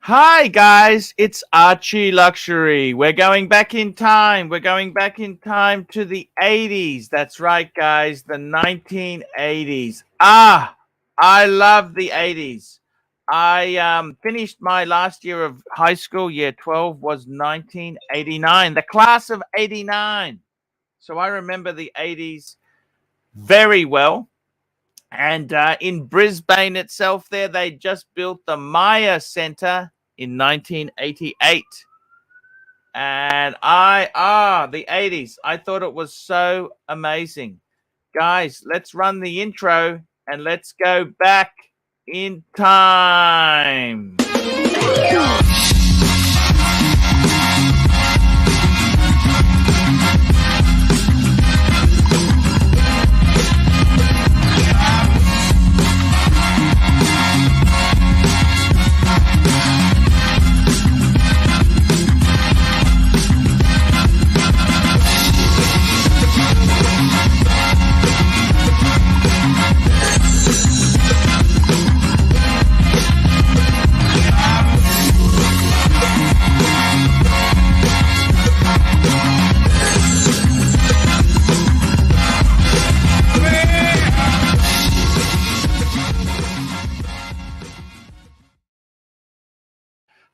Hi guys, it's Archie Luxury. We're going back in time. We're going back in time to the 80s. That's right, guys, the 1980s. I love the 80s. I finished my last year of high school, year 12 was 1989, the class of 89. So I remember the 80s very well. And in Brisbane itself, there they just built the Maya Centre in 1988. And the 80s. I thought it was so amazing. Guys, let's run the intro and let's go back in time.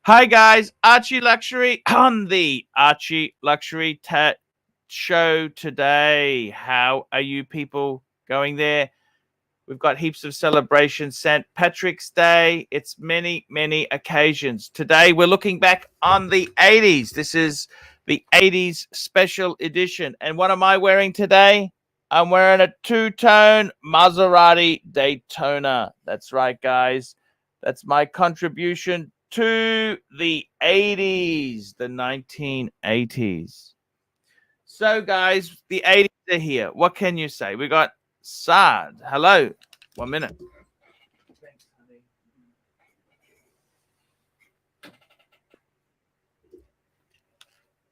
Hi guys, Archie Luxury on the Archie Luxury show today. How are you people going there? We've got heaps of celebrations. St. Patrick's Day. It's many, many occasions. Today we're looking back on the 80s. This is the 80s special edition. And what am I wearing today? I'm wearing a two-tone Maserati Daytona. That's right, guys. That's my contribution to the 80s, the 1980s. So, guys, the 80s are here. What can you say? We got Saad. Hello. 1 minute.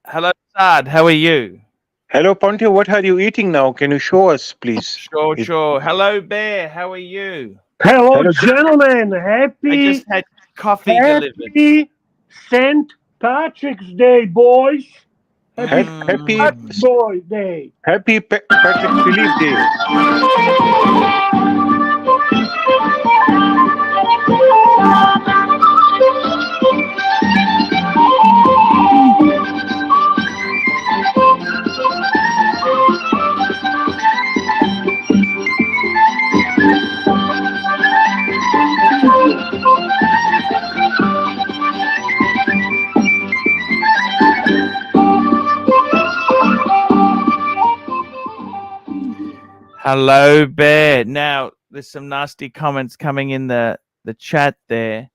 Hello, Saad. How are you? Hello, Pantera. What are you eating now? Can you show us, please? Sure. Hello, Bear. How are you? Hello, gentlemen. I just had coffee delivered. Happy St. Patrick's Day, boys. Happy Patrick's Boy Day. Happy Patrick Philip Day. Hello, Bear. Now, there's some nasty comments coming in the chat there.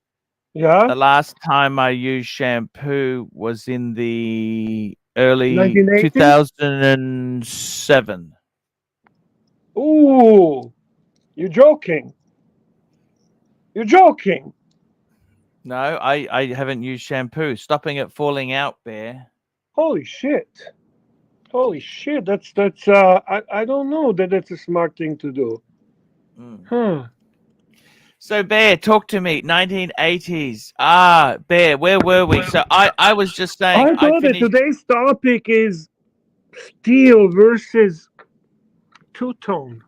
Yeah. The last time I used shampoo was in the early 1980? 2007. Ooh, you're joking. You're joking. No, I haven't used shampoo. Stopping it falling out, Bear. Holy shit. Holy shit. That's I don't know that that's a smart thing to do. Huh. So, Bear, talk to me. 1980s. Bear, where were we? So, I was just saying. I thought that finished. today's topic is steel versus two-tone.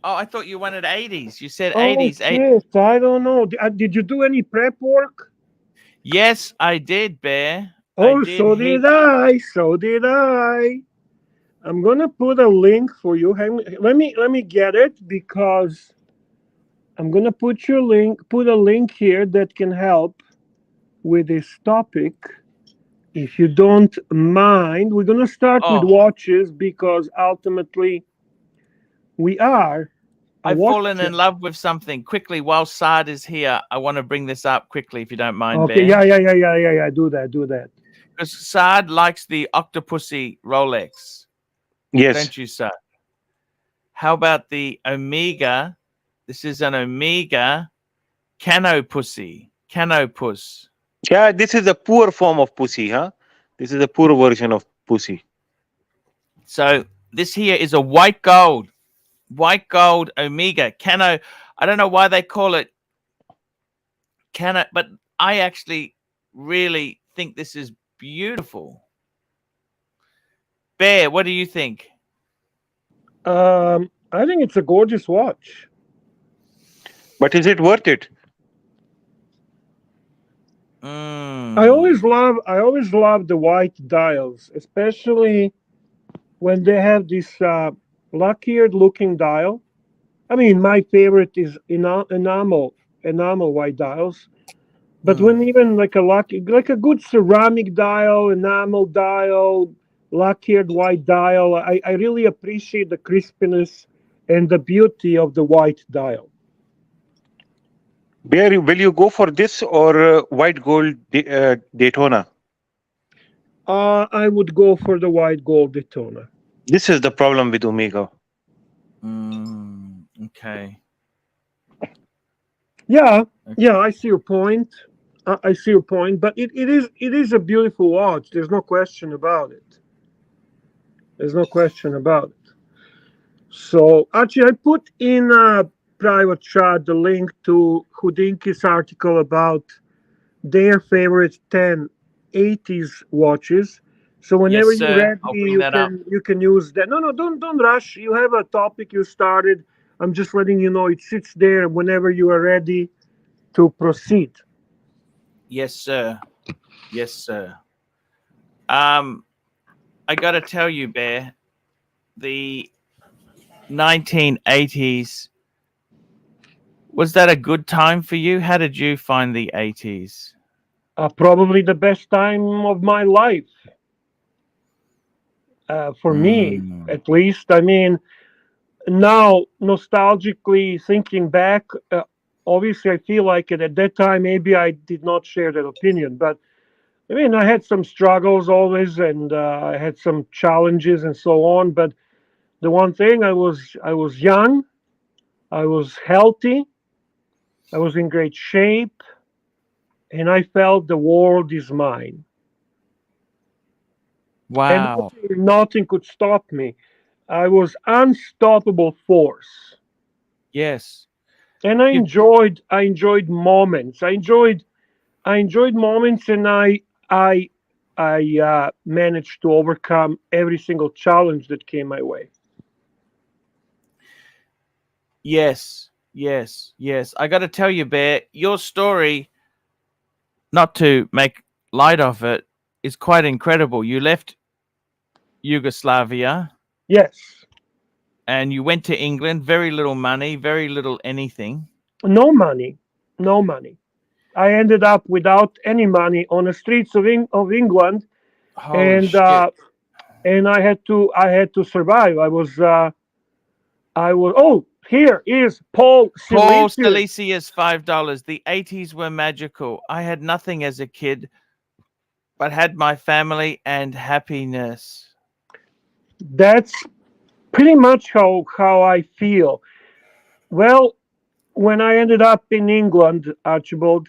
Oh, I thought you wanted 80s. You said Oh, 80s. shit. I don't know. Did you do any prep work? Yes, I did, Bear. Oh, I did. so did I. So did I. I'm gonna put a link for you. Let me get it because I'm gonna put a link here that can help with this topic. If you don't mind, we're gonna start with watches because ultimately we are. I've fallen in love with something. Quickly, while Saad is here, I want to bring this up quickly, if you don't mind, Okay, Bear. yeah. Do that. Because Saad likes the Octopussy Rolex. Yes. Don't you, Saad? How about the Omega? This is an Omega Canopussy. Canopus. Yeah, this is a poor form of pussy, huh? This is a poor version of pussy. So this here is a white gold Omega Cano. I don't know why they call it Cano, but I actually really think this is beautiful. Bear, what do you think? I think it's a gorgeous watch. But is it worth it? I always love the white dials, especially when they have this lacquered looking dial. I mean, my favorite is enamel white dials. But when even like a good ceramic dial, enamel dial, lacquered white dial, I really appreciate the crispiness and the beauty of the white dial. Where will you go for this or white gold Daytona? I would go for the white gold Daytona. This is the problem with Omega. Okay. Yeah, yeah, I see your point. I see your point, but it is a beautiful watch. There's no question about it. There's no question about it. So, Archie, I put in a private chat the link to Houdinki's article about their favorite 10 80s watches. So whenever Yes, you're sir. ready, I'll bring that up. you can use that. No, don't rush. You have a topic you started. I'm just letting you know it sits there whenever you are ready to proceed. Yes, sir. Yes, sir. I gotta tell you, Bear, the 1980s, was that a good time for you? How did you find the 80s? Probably the best time of my life. For me, Mm, at least. I mean, now nostalgically thinking back, obviously I feel like at that time maybe I did not share that opinion, but I mean I had some struggles always, and I had some challenges and so on. But the one thing, I was young, I was healthy, I was in great shape, and I felt the world is mine, and wow. nothing could stop me. I was unstoppable force. Yes. And You, I enjoyed moments. I enjoyed moments, and I managed to overcome every single challenge that came my way. yes. Yes. Yes. I gotta tell you, Bear, your story, not to make light of it, is quite incredible. You left Yugoslavia Yes, and you went to England, very little money, very little anything. no money, no money. I ended up without any money on the streets of England, Holy and shit. I had to survive. I was oh, here is Paul Paul Silesius. Silesius, $5. The 80s were magical. I had nothing as a kid, but had my family and happiness. That's pretty much how I feel. Well, when I ended up in England, Archibald,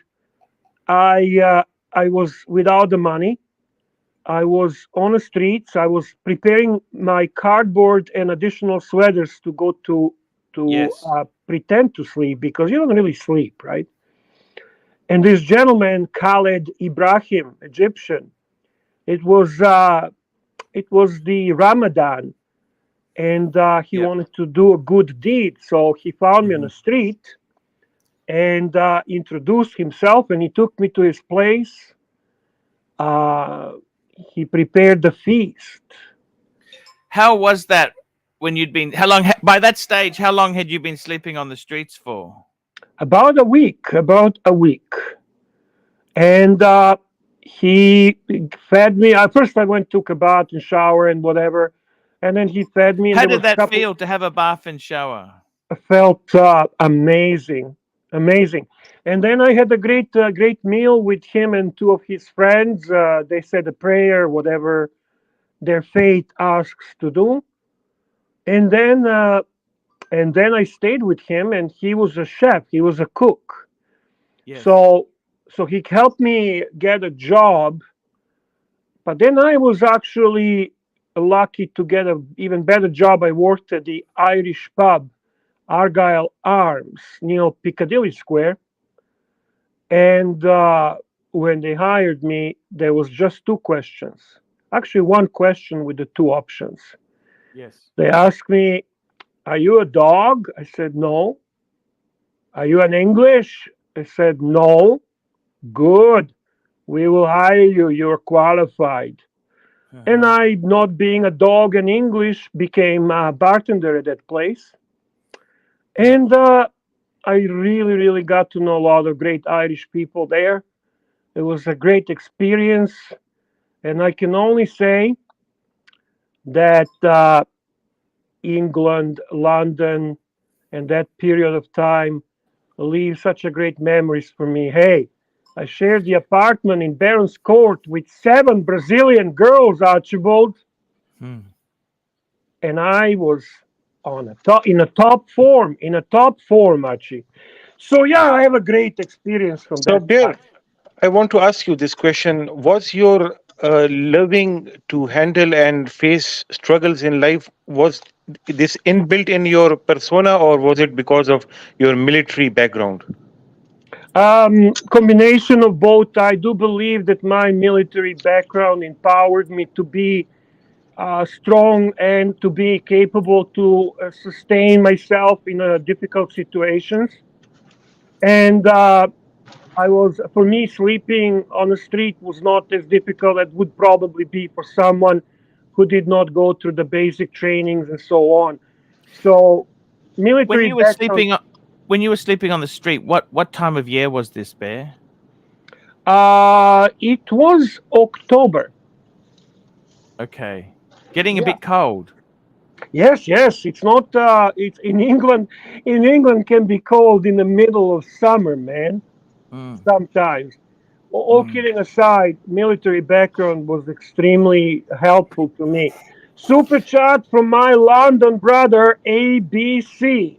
I uh, I was without the money. I was on the streets. I was preparing my cardboard and additional sweaters to go to Yes. pretend to sleep, because you don't really sleep, right? And this gentleman, Khaled Ibrahim, Egyptian, it was uh, it was the Ramadan, and he Yep. wanted to do a good deed, so he found me on Hmm. the street and introduced himself, and he took me to his place. Uh, he prepared the feast. How was that when you'd been, how long, by that stage, how long had you been sleeping on the streets for? About a week. And he fed me. At first, I went, took a bath and shower and whatever. And then he fed me, and How there did was a that couple. feel to have a bath and shower? Felt amazing, amazing. And then I had a great meal with him and two of his friends. They said a prayer, whatever their faith asks to do. And then I stayed with him, and he was a chef. He was a cook. Yes. So he helped me get a job. But then I was actually lucky to get an even better job. I worked at the Irish pub, Argyle Arms, near Piccadilly Square. And when they hired me, there was just two questions. Actually, one question with the two options. Yes. They asked me, "Are you a dog?" I said, "No." "Are you an English?" I said, "No." "Good. We will hire you. You're qualified." And I, not being a dog and English, became a bartender at that place. And I really, really got to know a lot of great Irish people there. It was a great experience. And I can only say that England, London, and that period of time leave such a great memories for me. Hey, I shared the apartment in Baron's Court with 7 Brazilian girls, Archibald, and I was on a top in a top form, Archie. So yeah, I have a great experience from So, that Bear, time. I want to ask you this question. Was your loving to handle and face struggles in life, was this inbuilt in your persona, or was it because of your military background? Combination of both. I do believe that my military background empowered me to be strong and to be capable to sustain myself in difficult situations. And I was, for me, sleeping on the street was not as difficult as would probably be for someone who did not go through the basic trainings and so on. So, When military you were background. sleeping on the street, what time of year was this, Bear? It was October. Okay. Getting a Yeah. bit cold. Yes, yes. It's not. It's in England. In England, can be cold in the middle of summer, man. Mm, Sometimes. All mm. kidding aside, military background was extremely helpful to me. Super chat from my London brother ABC.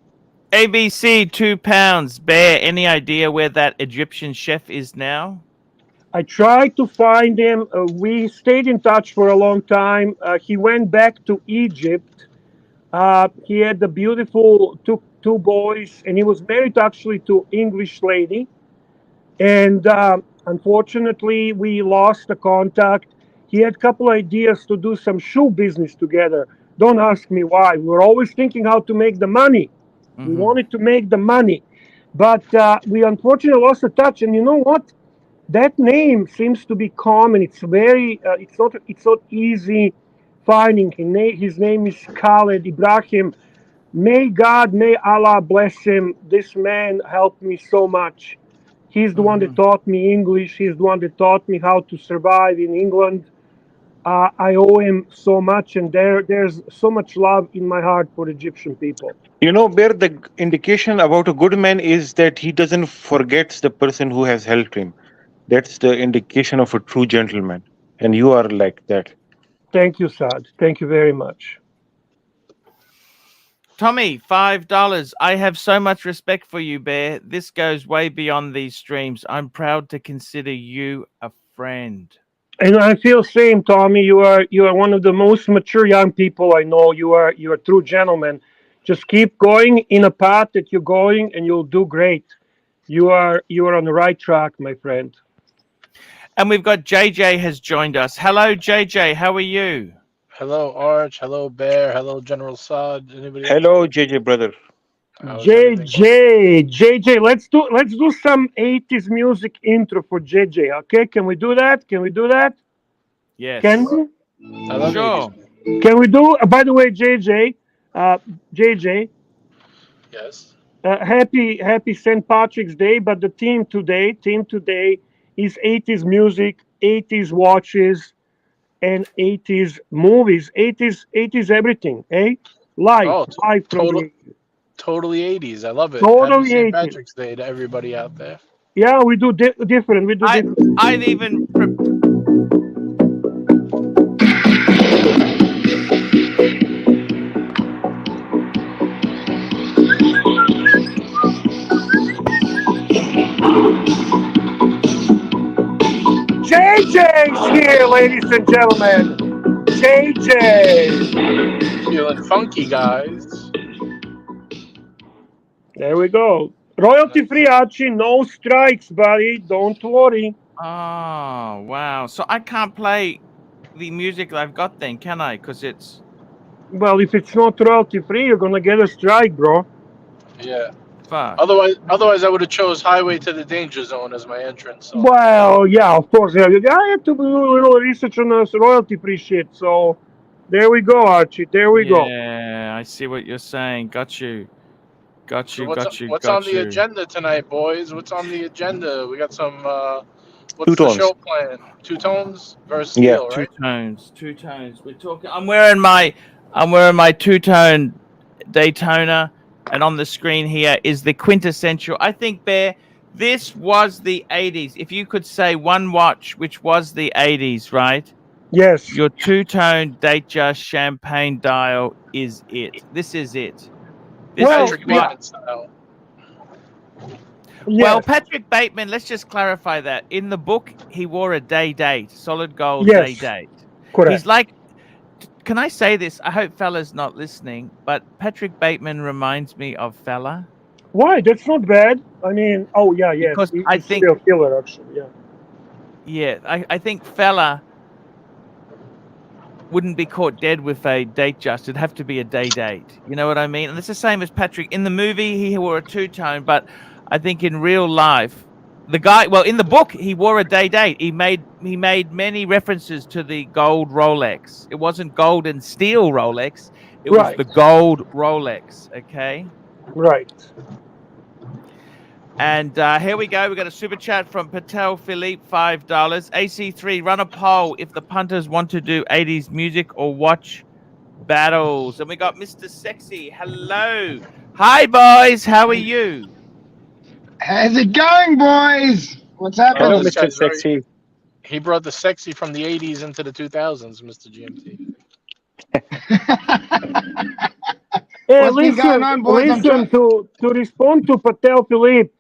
ABC, £2. Bear, any idea where that Egyptian chef is now? I tried to find him. We stayed in touch for a long time. He went back to Egypt. He had the beautiful two boys, and he was married actually to English lady. And unfortunately, we lost the contact. He had a couple ideas to do some shoe business together. Don't ask me why. We were always thinking how to make the money. We Mm-hmm. wanted to make the money, but we unfortunately lost the touch. And you know what? That name seems to be common. It's very. It's not easy finding. His name is Khaled Ibrahim. May God, may Allah bless him. This man helped me so much. He's the one that Mm-hmm. taught me English. He's the one that taught me how to survive in England. I owe him so much, and there's so much love in my heart for Egyptian people. You know, Bear, the indication about a good man is that he doesn't forget the person who has helped him. That's the indication of a true gentleman. And you are like that. Thank you, Saad. Thank you very much. Tommy, $5. I have so much respect for you, Bear. This goes way beyond these streams. I'm proud to consider you a friend. And I feel same, Tommy. You are one of the most mature young people I know. You are a true gentleman. Just keep going in a path that you're going, and you'll do great. You are on the right track, my friend. And we've got JJ has joined us. Hello, JJ. How are you? Hello, Arch. Hello, Bear. Hello, General Sod. Anybody else? Hello, JJ brother. How's everything going? JJ, let's do some 80s music intro for JJ. Okay, can we do that? Can we do that? Yes. Can we? I love 80s. Sure. Can we do? By the way, JJ, Yes. happy St. Patrick's Day. But the theme today is 80s music, 80s watches, and 80s movies, 80s everything, eh? Live, Oh, live from total, the totally 80s. I love it. Happy totally St. 80s. Patrick's Day to everybody out there. Yeah, we do different. We do I different. I'd even JJ's here, ladies and gentlemen. JJ. Feeling funky, guys. There we go. Royalty free, Archie. No strikes, buddy. Don't worry. Oh, wow. So I can't play the music that I've got then, can I? Because it's... Well, if it's not royalty free, you're gonna get a strike, bro. Yeah. Fuck. Otherwise, I would have chose Highway to the Danger Zone as my entrance. So. Well, yeah, of course. Yeah, I had to do a little research on this royalty free shit. So there we go, Archie. There we go. Yeah, I see what you're saying. Got you. Got So you, what's on the agenda tonight, boys? What's on the agenda? We got some. What's Two the tones. show plan? Two tones versus Yeah. steel, right? Two tones. We're talking. I'm wearing my two-tone Daytona, and on the screen here is the quintessential. I think, Bear, this was the 80s. If you could say one watch which was the 80s, right? Yes. Your two-tone Datejust champagne dial is it. This is it. This Well, is Patrick what- Bateman style. Yes. Well, Patrick Bateman, let's just clarify that. In the book, he wore a day date, solid gold Yes. day date. Correct. He's like, can I say this? I hope Fella's not listening, but Patrick Bateman reminds me of Fella. Why? That's not bad. I mean, oh yeah, yes. Because He's I a think- serial killer, actually. Yeah. Yeah, I think Fella wouldn't be caught dead with a Datejust. It'd have to be a day date. You know what I mean? And it's the same as Patrick. In the movie, he wore a two-tone, but I think in real life, the guy, well, in the book, he wore a day date. He made many references to the gold Rolex. It wasn't gold and steel Rolex. It was Right. the gold Rolex, okay? Right. And here we go. We got a super chat from Patel Philippe, $5. AC3, run a poll if the punters want to do 80s music or watch battles. And we got Mr. Sexy. Hello. Hi, boys. How are you? How's it going, boys? What's Hello, Hello, happening? this Mr. guy's very- Sexy. He brought the sexy from the 80s into the 2000s, Mr. GMT. Hey, What's been going on, boys? I'm listen to respond to Patel Philippe.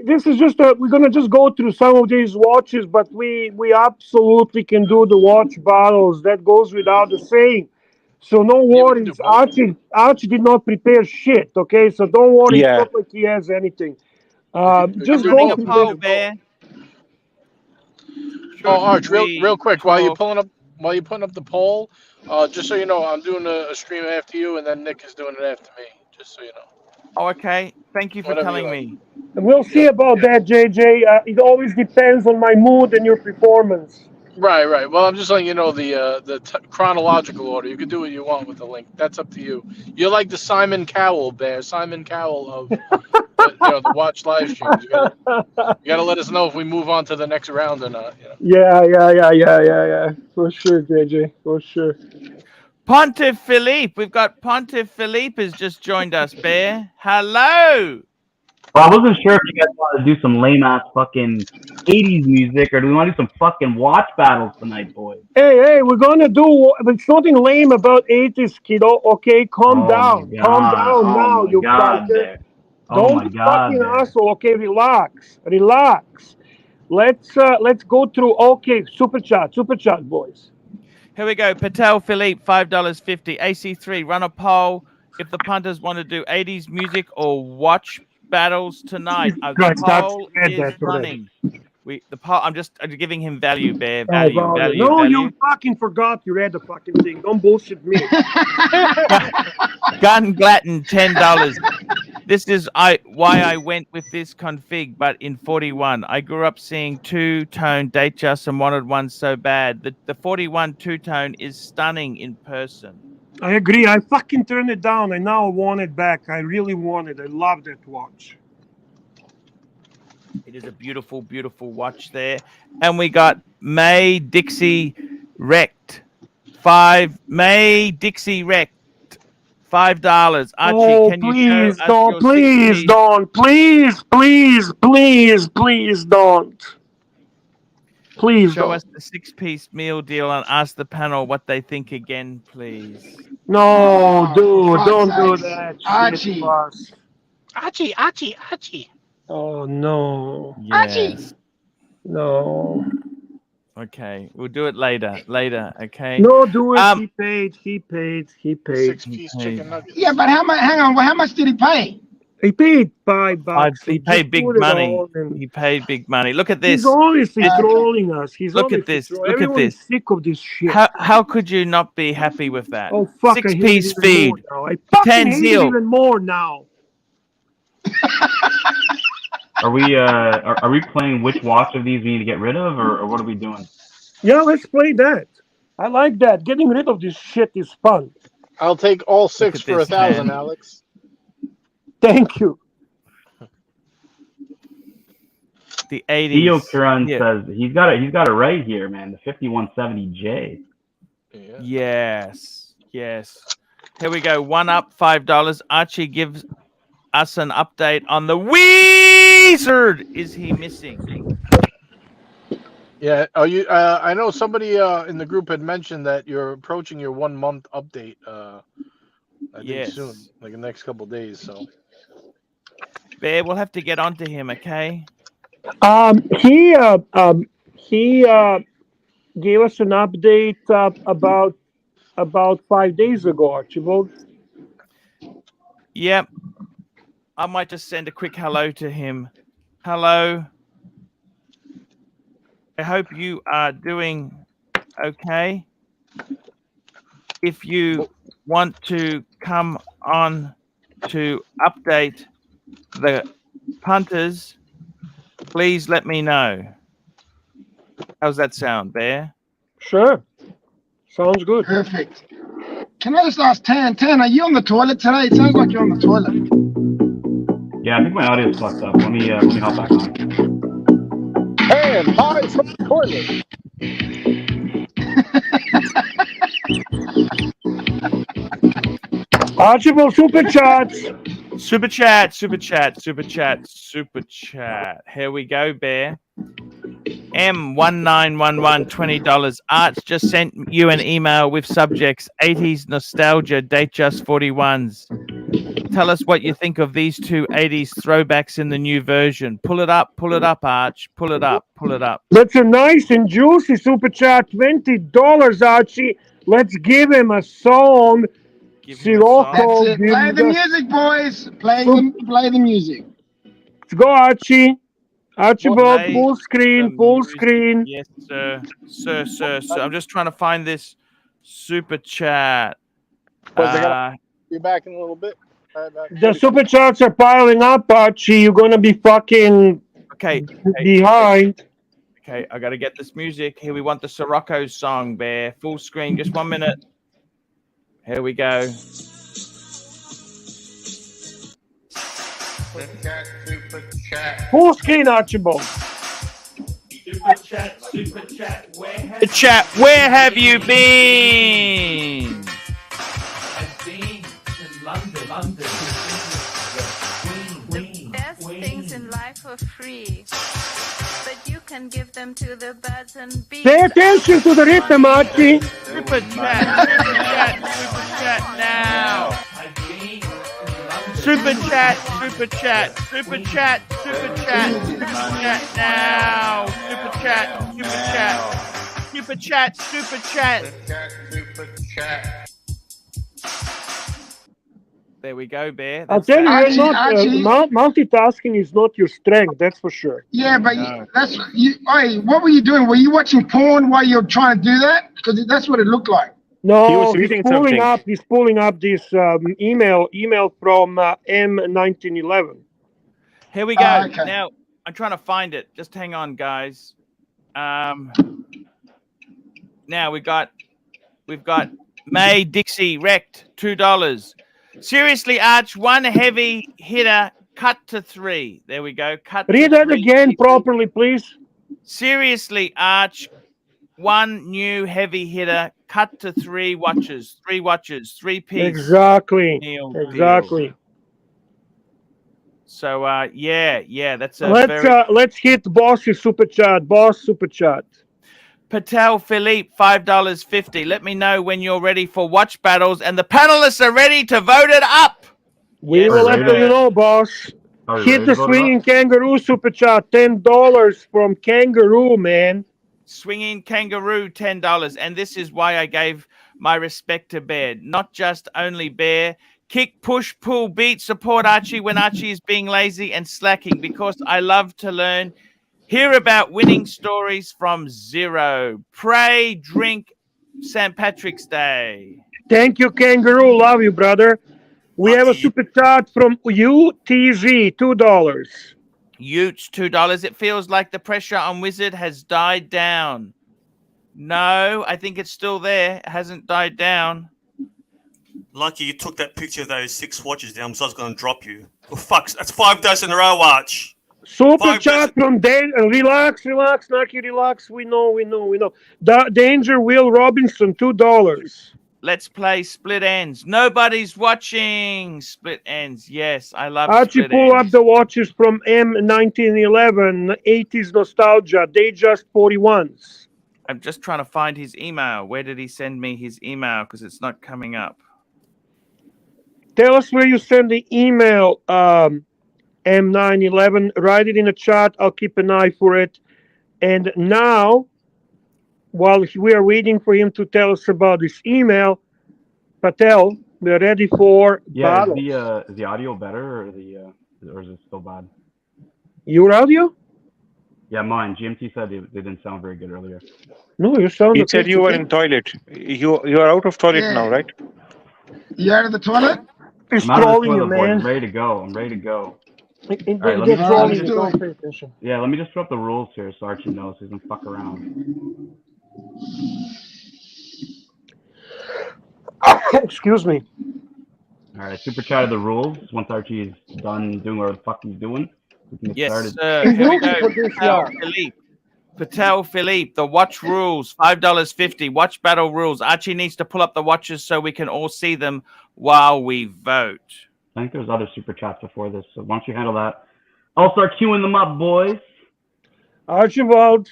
This is just we're gonna just go through some of these watches, but we absolutely can do the watch battles. That goes without the saying. So no we can do worries. both. Archie did not prepare shit. Okay, so don't worry. Yeah. It's not like he has anything. we Just can Running go a from poll, there. Bear. Oh, Arch, Should we real quick, while you're talk- putting up the poll, just so you know, I'm doing a stream after you, and then Nick is doing it after me. Just so you know. Oh, okay. Thank you for Whatever you telling like. me. We'll see about that, JJ. It always depends on my mood and your performance. Right. Well, I'm just letting you know the chronological order. You can do what you want with the link. That's up to you. You're like the Simon Cowell, Bear. Simon Cowell of the watch live streams. You gotta let us know if we move on to the next round or not. You know? Yeah. For sure, JJ. For sure. Pontiff Philippe. We've got Pontiff Philippe has just joined us, Bear. Hello. Well, I wasn't sure if you guys want to do some lame ass fucking 80s music or do we want to do some fucking watch battles tonight, boys? Hey, we're gonna do. It's nothing lame about 80s, kiddo. Okay, calm down. Calm down now, you fucker. Bear. Oh Don't my be God, fucking Bear. asshole. Okay, relax. Let's go through. Okay, super chat, boys. Here we go. Patel Philippe, $5.50. AC3, run a poll if the punters want to do 80s music or watch battles tonight. The Right, that's- poll read is that already. running. The poll. I'm giving him value, Bear. Oh, Value. no, you fucking forgot you read the fucking thing. Don't bullshit me. Gun Glatton, $10. This is why I went with this config, but in 41. I grew up seeing two-tone Datejust and wanted one so bad. The 41 two-tone is stunning in person. I agree. I fucking turned it down. I now want it back. I really want it. I love that watch. It is a beautiful, beautiful watch there. And we got May Dixie Wrecked. May Dixie Wrecked. $5. Archie, Oh, can you please show us don't. your Please 60? don't. Please don't. Please Show don't. us the 6-piece meal deal and ask the panel what they think again, please. No, Oh, dude, fuck's don't do sakes. that. shit, Archie. boss. Archie. Oh, no. Yes. No. Okay, we'll do it later. Okay. No, do it. Um, He paid. 6-piece chicken nuggets. Yeah, but how much? Hang on. How much did he pay? He paid $5. He paid big money. He paid big money. Look at this. He's honestly trolling us. He's Look at honestly this. trolling. Look at Everyone this. is sick of this shit. How could you not be happy with that? Oh fuck! I hate it 6-piece even feed. more now. I fucking hate it Tanzil. even more now. Are we playing which watch of these we need to get rid of, or what are we doing? Yeah, let's play that. I like that. Getting rid of this shit is fun. I'll take all 6 at for this 1,000, man. Alex. Thank you. The 80s. Theo Curran Yeah. says he's got it right here, man. The 5170J. Yeah. Yes. Here we go. One up, $5. Archie gives us an update on the wizard. Is he missing? Yeah. Are you? I know somebody in the group had mentioned that you're approaching your 1 month update. I think Yes. soon, like the next couple days. So. Bear, we'll have to get onto him, okay? He gave us an update about 5 days ago, Archibald. Yep. I might just send a quick hello to him. Hello. I hope you are doing okay. If you want to come on to update the punters, please let me know. How's that sound, Bear? Sure. Sounds good. Perfect. Can I just ask Tan, are you on the toilet today? It sounds like you're on the toilet. Yeah, I think my audio's fucked up. Let me hop back on. Hey, I'm live from the toilet. Archibald, super chats. Super chat. Here we go, Bear. M1911, $20. Arch just sent you an email with subjects 80s nostalgia, date just 41s. Tell us what you think of these two 80s throwbacks in the new version. Pull it up, Arch. Pull it up. That's a nice and juicy super chat. $20, Archie. Let's give him a song. Give him a song. That's it. Give Play the us- music, boys. Play the music. Let's go, Archie. Archibald, Play full screen, the full music. screen. Yes, sir. I'm just trying to find this super chat. Be back in a little bit. All right, back. The super chats are piling up, Archie. You're gonna be fucking Okay, behind. I got to get this music. Here we want the Sirocco song, Bear. Full screen, just 1 minute. Here we go. Full screen, Archibald. Super chat. Where have you been? I've been to London. The best things in life are free, but you can give them to the birds and bees. Pay attention to the rhythm, Archie. Super chat now. I've been to London. Super chat now. Super chat. There we go, Bear. I'll tell you, Archie. multitasking is not your strength, that's for sure. Yeah, but that's you. Hey, what were you doing? Were you watching porn while you're trying to do that? Because that's what it looked like. He No, was he's reading pulling something. He's pulling up this email from M1911. Here we go. Okay. Now I'm trying to find it. Just hang on, guys. Now we've got May Dixie wrecked $2. Seriously, Arch, one heavy hitter cut to 3. There we go. Read that again properly, please. Seriously, Arch, one new heavy hitter cut to 3 watches. 3 watches, 3 piece. Exactly. Deal. So that's a Let's hit Boss's super chat. Boss super chat. Patel Philippe, $5.50. Let me know when you're ready for watch battles and the panelists are ready to vote it up. We Yes, will let sir. you know, boss. Are we Hit ready the to vote it swinging up? kangaroo super chat. $10 from Kangaroo, man. Swinging Kangaroo, $10. And this is why I gave my respect to Bear. Not just only Bear Kick, push, pull, beat, support Archie when Archie is being lazy and slacking because I love to learn. Hear about winning stories from zero. Pray, drink, St. Patrick's Day. Thank you, Kangaroo. Love you, brother. We have a super chat from UTZ, $2. Utes, $2. It feels like the pressure on Wizard has died down. No, I think it's still there. It hasn't died down. Lucky you took that picture of those 6 watches down, so I was going to drop you. Oh, fuck, that's 5 days in a row, Arch. Super chat from Dan. Relax, Naki, relax. We know. Danger Will Robinson, $2. Let's play Split Ends. Nobody's watching Split Ends. Yes, I love Archie, Split pull Ends. up the watches from M1911, 80s nostalgia. They just 41s. I'm just trying to find his email. Where did he send me his email? Because it's not coming up. Tell us where you send the email, M911. Write it in the chat. I'll keep an eye for it. And now, while we are waiting for him to tell us about this email, Patel, we're ready for battle. Is the audio better or is it still bad? Your audio? Yeah, mine. GMT said they didn't sound very good earlier. No, you sound. He said you were in toilet. You are out of toilet now, right? You out of the toilet? It's I'm out of the trolling you, toilet, boys. man. I'm ready to go. All right, let Trolling you. Don't pay attention. Yeah, let me just throw up the rules here so Archie knows he doesn't fuck around. Excuse me. All right, super chat of the rules. Once Archie is done doing whatever the fuck he's doing, we can get Yes, started. sir. Here we go. Patel Philippe, the watch rules, $5.50. Watch battle rules. Archie needs to pull up the watches so we can all see them while we vote. I think there's other super chats before this, so why don't you handle that? I'll start queuing them up, boys. Archibald,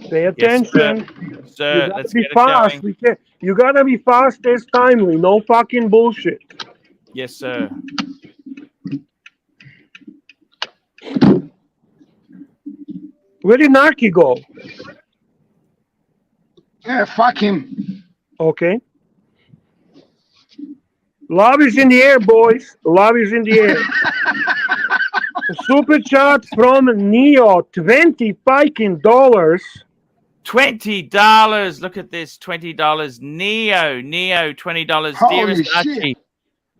pay attention. Yes, sir. Let's be fast. You gotta be fast as timely. No fucking bullshit. Yes, sir. Where did Naki go? Yeah, fuck him. Okay. Love is in the air, boys. Love is in the air. Super chat from Neo, $20 fucking dollars. $20. Look at this. $20. Neo, $20. Holy Dearest shit. Archie,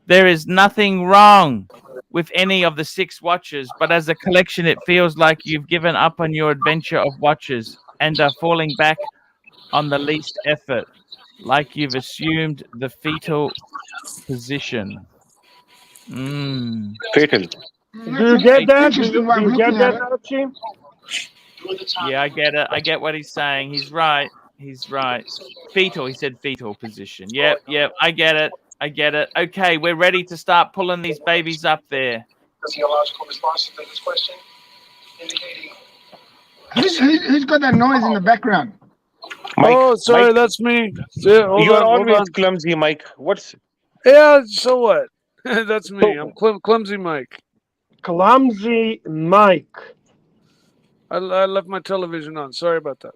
there is nothing wrong with any of the 6 watches, but as a collection, it feels like you've given up on your adventure of watches and are falling back on the least effort, like you've assumed the fetal position. Fetal. Do you get that? Do Interesting way of you get looking at that, it. Archie? Yeah, I get it. I get what he's saying. He's right. Fetal. He said fetal position. Yep. I get it. Okay, we're ready to start pulling these babies up there. Who's got that noise in the background? Mike, sorry, Mike, that's me. Yeah, you're always clumsy, Mike. Yeah, so what? That's me. I'm clumsy Mike. Clumsy Mike. I left my television on. Sorry about that.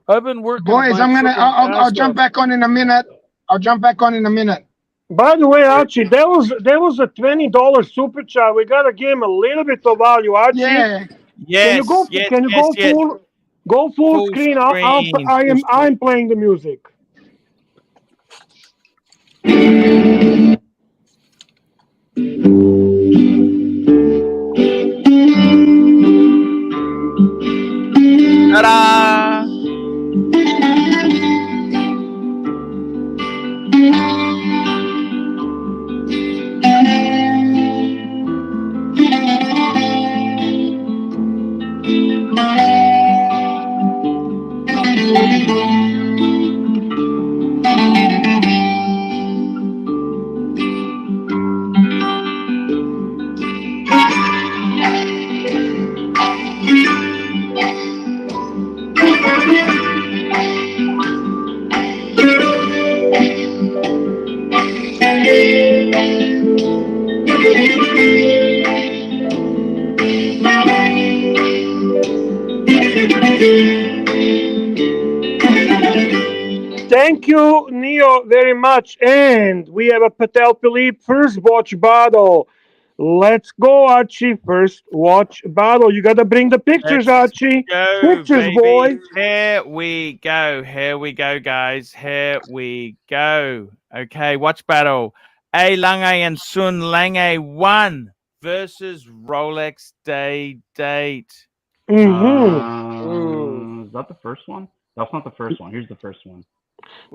I've been working. Boys, I'll jump back on in a minute. By the way, Archie, there was a $20 super chat. We gotta give him a little bit of value, Archie. Yeah. Yes. Can you go full screen? I'm playing the music. Ta-da! Thank you, Neo, very much. And we have a Patel Philippe first watch battle. Let's go, Archie. First watch battle. You got to bring the pictures, Let's Archie. go, Pictures, baby. boys. Here we go. Here we go, guys. Here we go. Okay, watch battle. A Lange and Sun Lange 1 versus Rolex Day Date. Mm-hmm. Is that the first one? That's not the first one. Here's the first one.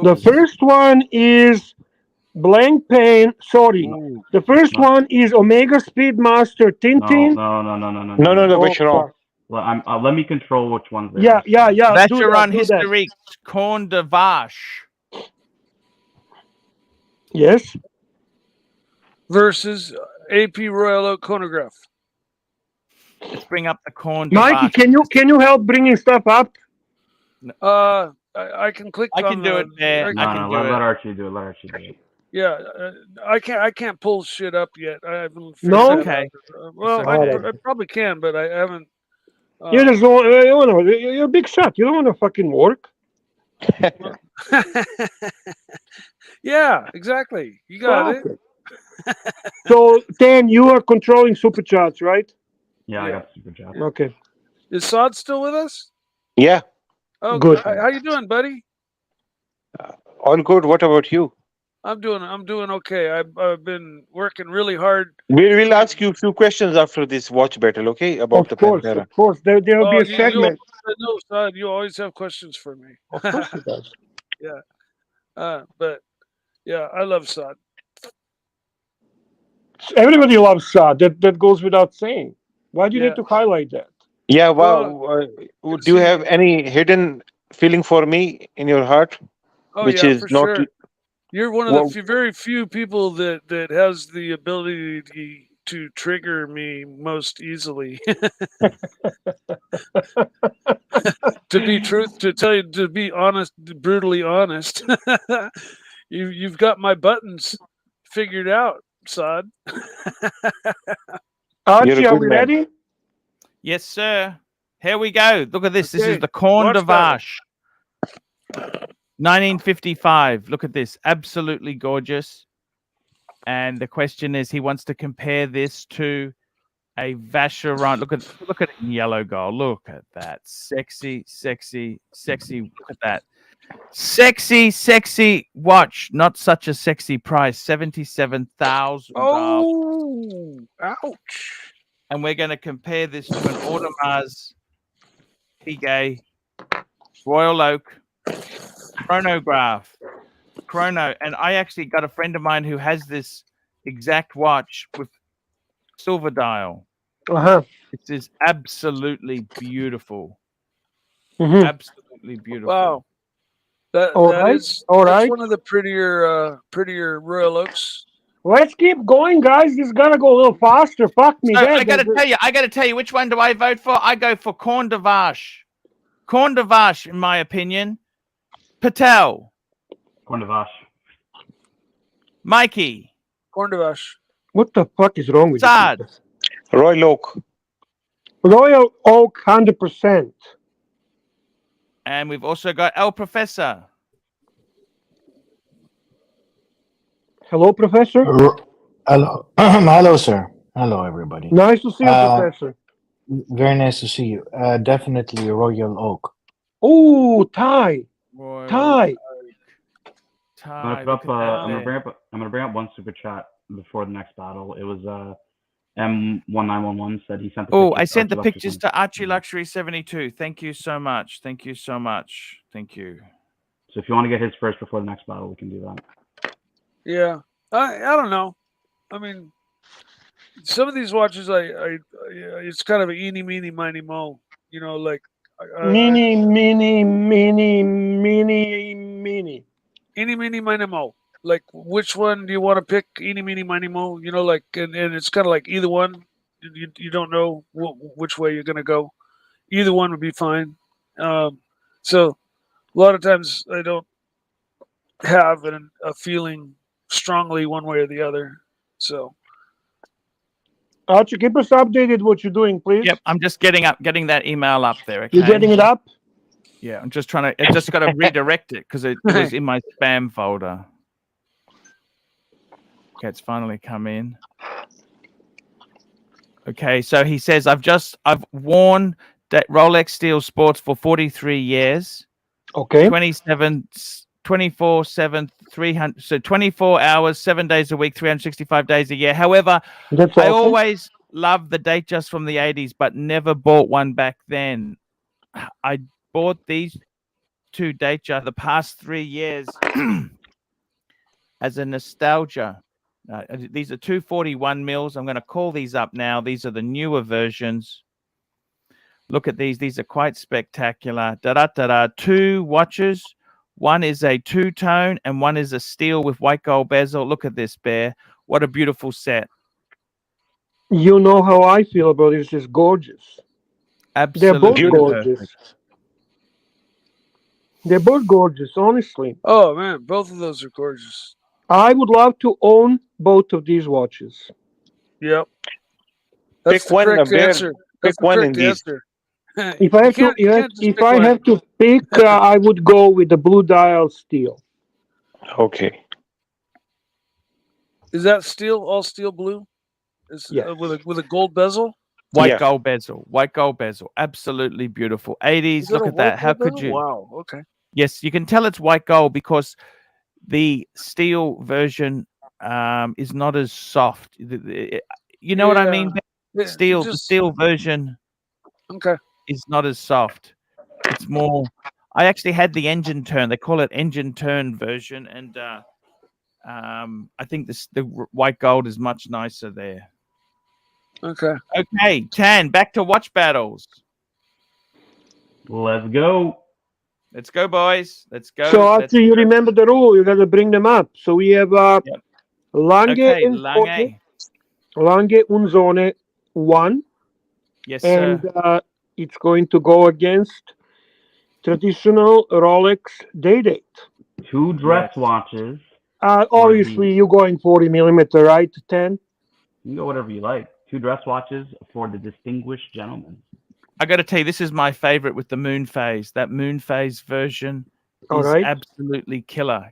The first one is Blank Pain. Sorry. Ooh. The first one is Omega Speedmaster Tintin. No, which wrong. Well, let me control which ones they Yeah. are. Do Vacheron that. Historique Corne de Vache. Yes. Versus AP Royal Oak Chronograph. Let's bring up the Corne de Mikey, Vache. can you help bringing stuff up? I can click. I can do it there. I can do it. Let Archie do it. Let Archie do it. Yeah, I can't pull shit up yet. I haven't. No? Okay. Well, Okay. I probably can, but I haven't. You just want, you're a big shot. You don't want to fucking work. Yeah, exactly. You got it. So, Dan, you are controlling super chats, right? Yeah, I got the super chat. Okay. Is Sod still with us? Yeah, Oh, Good. How you doing, buddy? all good. What about you? I'm doing okay. I've been working really hard. We'll ask you a few questions after this watch battle, okay? About the Pantera. Of course. There will be a segment. No, Sod, you always have questions for me. Of course he does. Yeah. But yeah, I love Sod. Everybody loves Saad. That goes without saying. Why do you need to highlight that? Yeah, wow. Do you have any hidden feeling for me in your heart? Oh, which yeah, is for not. sure. You're one of the very few people that has the ability to trigger me most easily. To be honest, brutally honest, you've got my buttons figured out, Sod. Archie, are we ready? Yes, sir. Here we go. Look at this. This Okay. is the Corne de Watch battle. Vache. 1955. Look at this. Absolutely gorgeous. And the question is, he wants to compare this to a Vacheron. Look at it in yellow gold. Look at that. Sexy. Look at that. Sexy watch. Not such a sexy price. $77,000. Oh, ouch. And we're going to compare this to an Audemars Piguet Royal Oak chronograph. And I actually got a friend of mine who has this exact watch with silver dial. It is absolutely beautiful. Mm-hmm. Absolutely beautiful. Wow. That's one of the prettier Royal Oaks. Let's keep going, guys. This is gonna go a little faster. Fuck me. So I gotta tell you, which one do I vote for? I go for Corne de Vache. Corne de Vache, in my opinion. Patel. Corne de Vache. Mikey. Corne de Vache. What the fuck is wrong with Saad. you? Royal Oak. Royal Oak, 100%. And we've also got El Professor. Hello, Professor. Hello. Hello, sir. Hello, everybody. Nice to see you, Professor. Very nice to see you. Definitely Royal Oak. Oh, Ty. I'm gonna bring up one super chat before the next battle. It was M1911 said he sent the I sent the pictures to Archie Luxury 72. Thank you so much. Thank you. So if you want to get his first before the next battle, we can do that. Yeah, I don't know. I mean, some of these watches, it's kind of a eeny, meeny, miny, mo. You know, like mini. Eeny, meeny, miny, mo. Like, which one do you want to pick? Eeny, meeny, miny, mo. You know, like, and it's kind of like either one. You don't know which way you're gonna go. Either one would be fine. So a lot of times I don't have a feeling strongly one way or the other. So Archie, keep us updated what you're doing, please. Yep, I'm just getting that email up there. Okay? You're getting it up? Yeah, I'm just trying to. I just got to redirect it because it was in my spam folder. Okay, it's finally come in. Okay, so he says I've worn Rolex Steel Sports for 43 years. Okay. 24/7, 300. So 24 hours, 7 days a week, 365 days a year. However, That's I awesome. always loved the Datejust from the 80s, but never bought one back then. I bought these two Datejust the past 3 years as a nostalgia. These are 241 mils. I'm going to call these up now. These are the newer versions. Look at these. These are quite spectacular. Two watches. One is a two-tone and one is a steel with white gold bezel. Look at this, Bear. What a beautiful set. You know how I feel about it. It's just gorgeous. Absolutely They're both gorgeous. They're both gorgeous, honestly. Oh man, both of those are gorgeous. I would love to own both of these watches. Yep. That's the correct answer. That's the correct answer. If I have to pick, I would go with the blue dial steel. Okay. Is that steel? All steel blue? Yes. With a gold bezel? White gold bezel. White gold bezel. Absolutely beautiful. 80s. Look at that. How could you? Wow. Okay. Yes, you can tell it's white gold because the steel version is not as soft. You know what I mean? Yeah, The steel version is not as soft. It's more. I actually had the engine turn. They call it engine turn version, and I think the white gold is much nicer there. Okay. Okay, Tan. Back to watch battles. Let's go. Let's go, boys. Let's go. So after you remember the rule, you got to bring them up. So we have Lange Unzone 1. Yes, and sir. It's going to go against traditional Rolex Day-Date. Two dress watches. Obviously, you're going 40 millimeter, right? 10. You can go whatever you like. Two dress watches for the distinguished gentleman. I got to tell you, this is my favorite with the moon phase. That moon phase version is absolutely killer.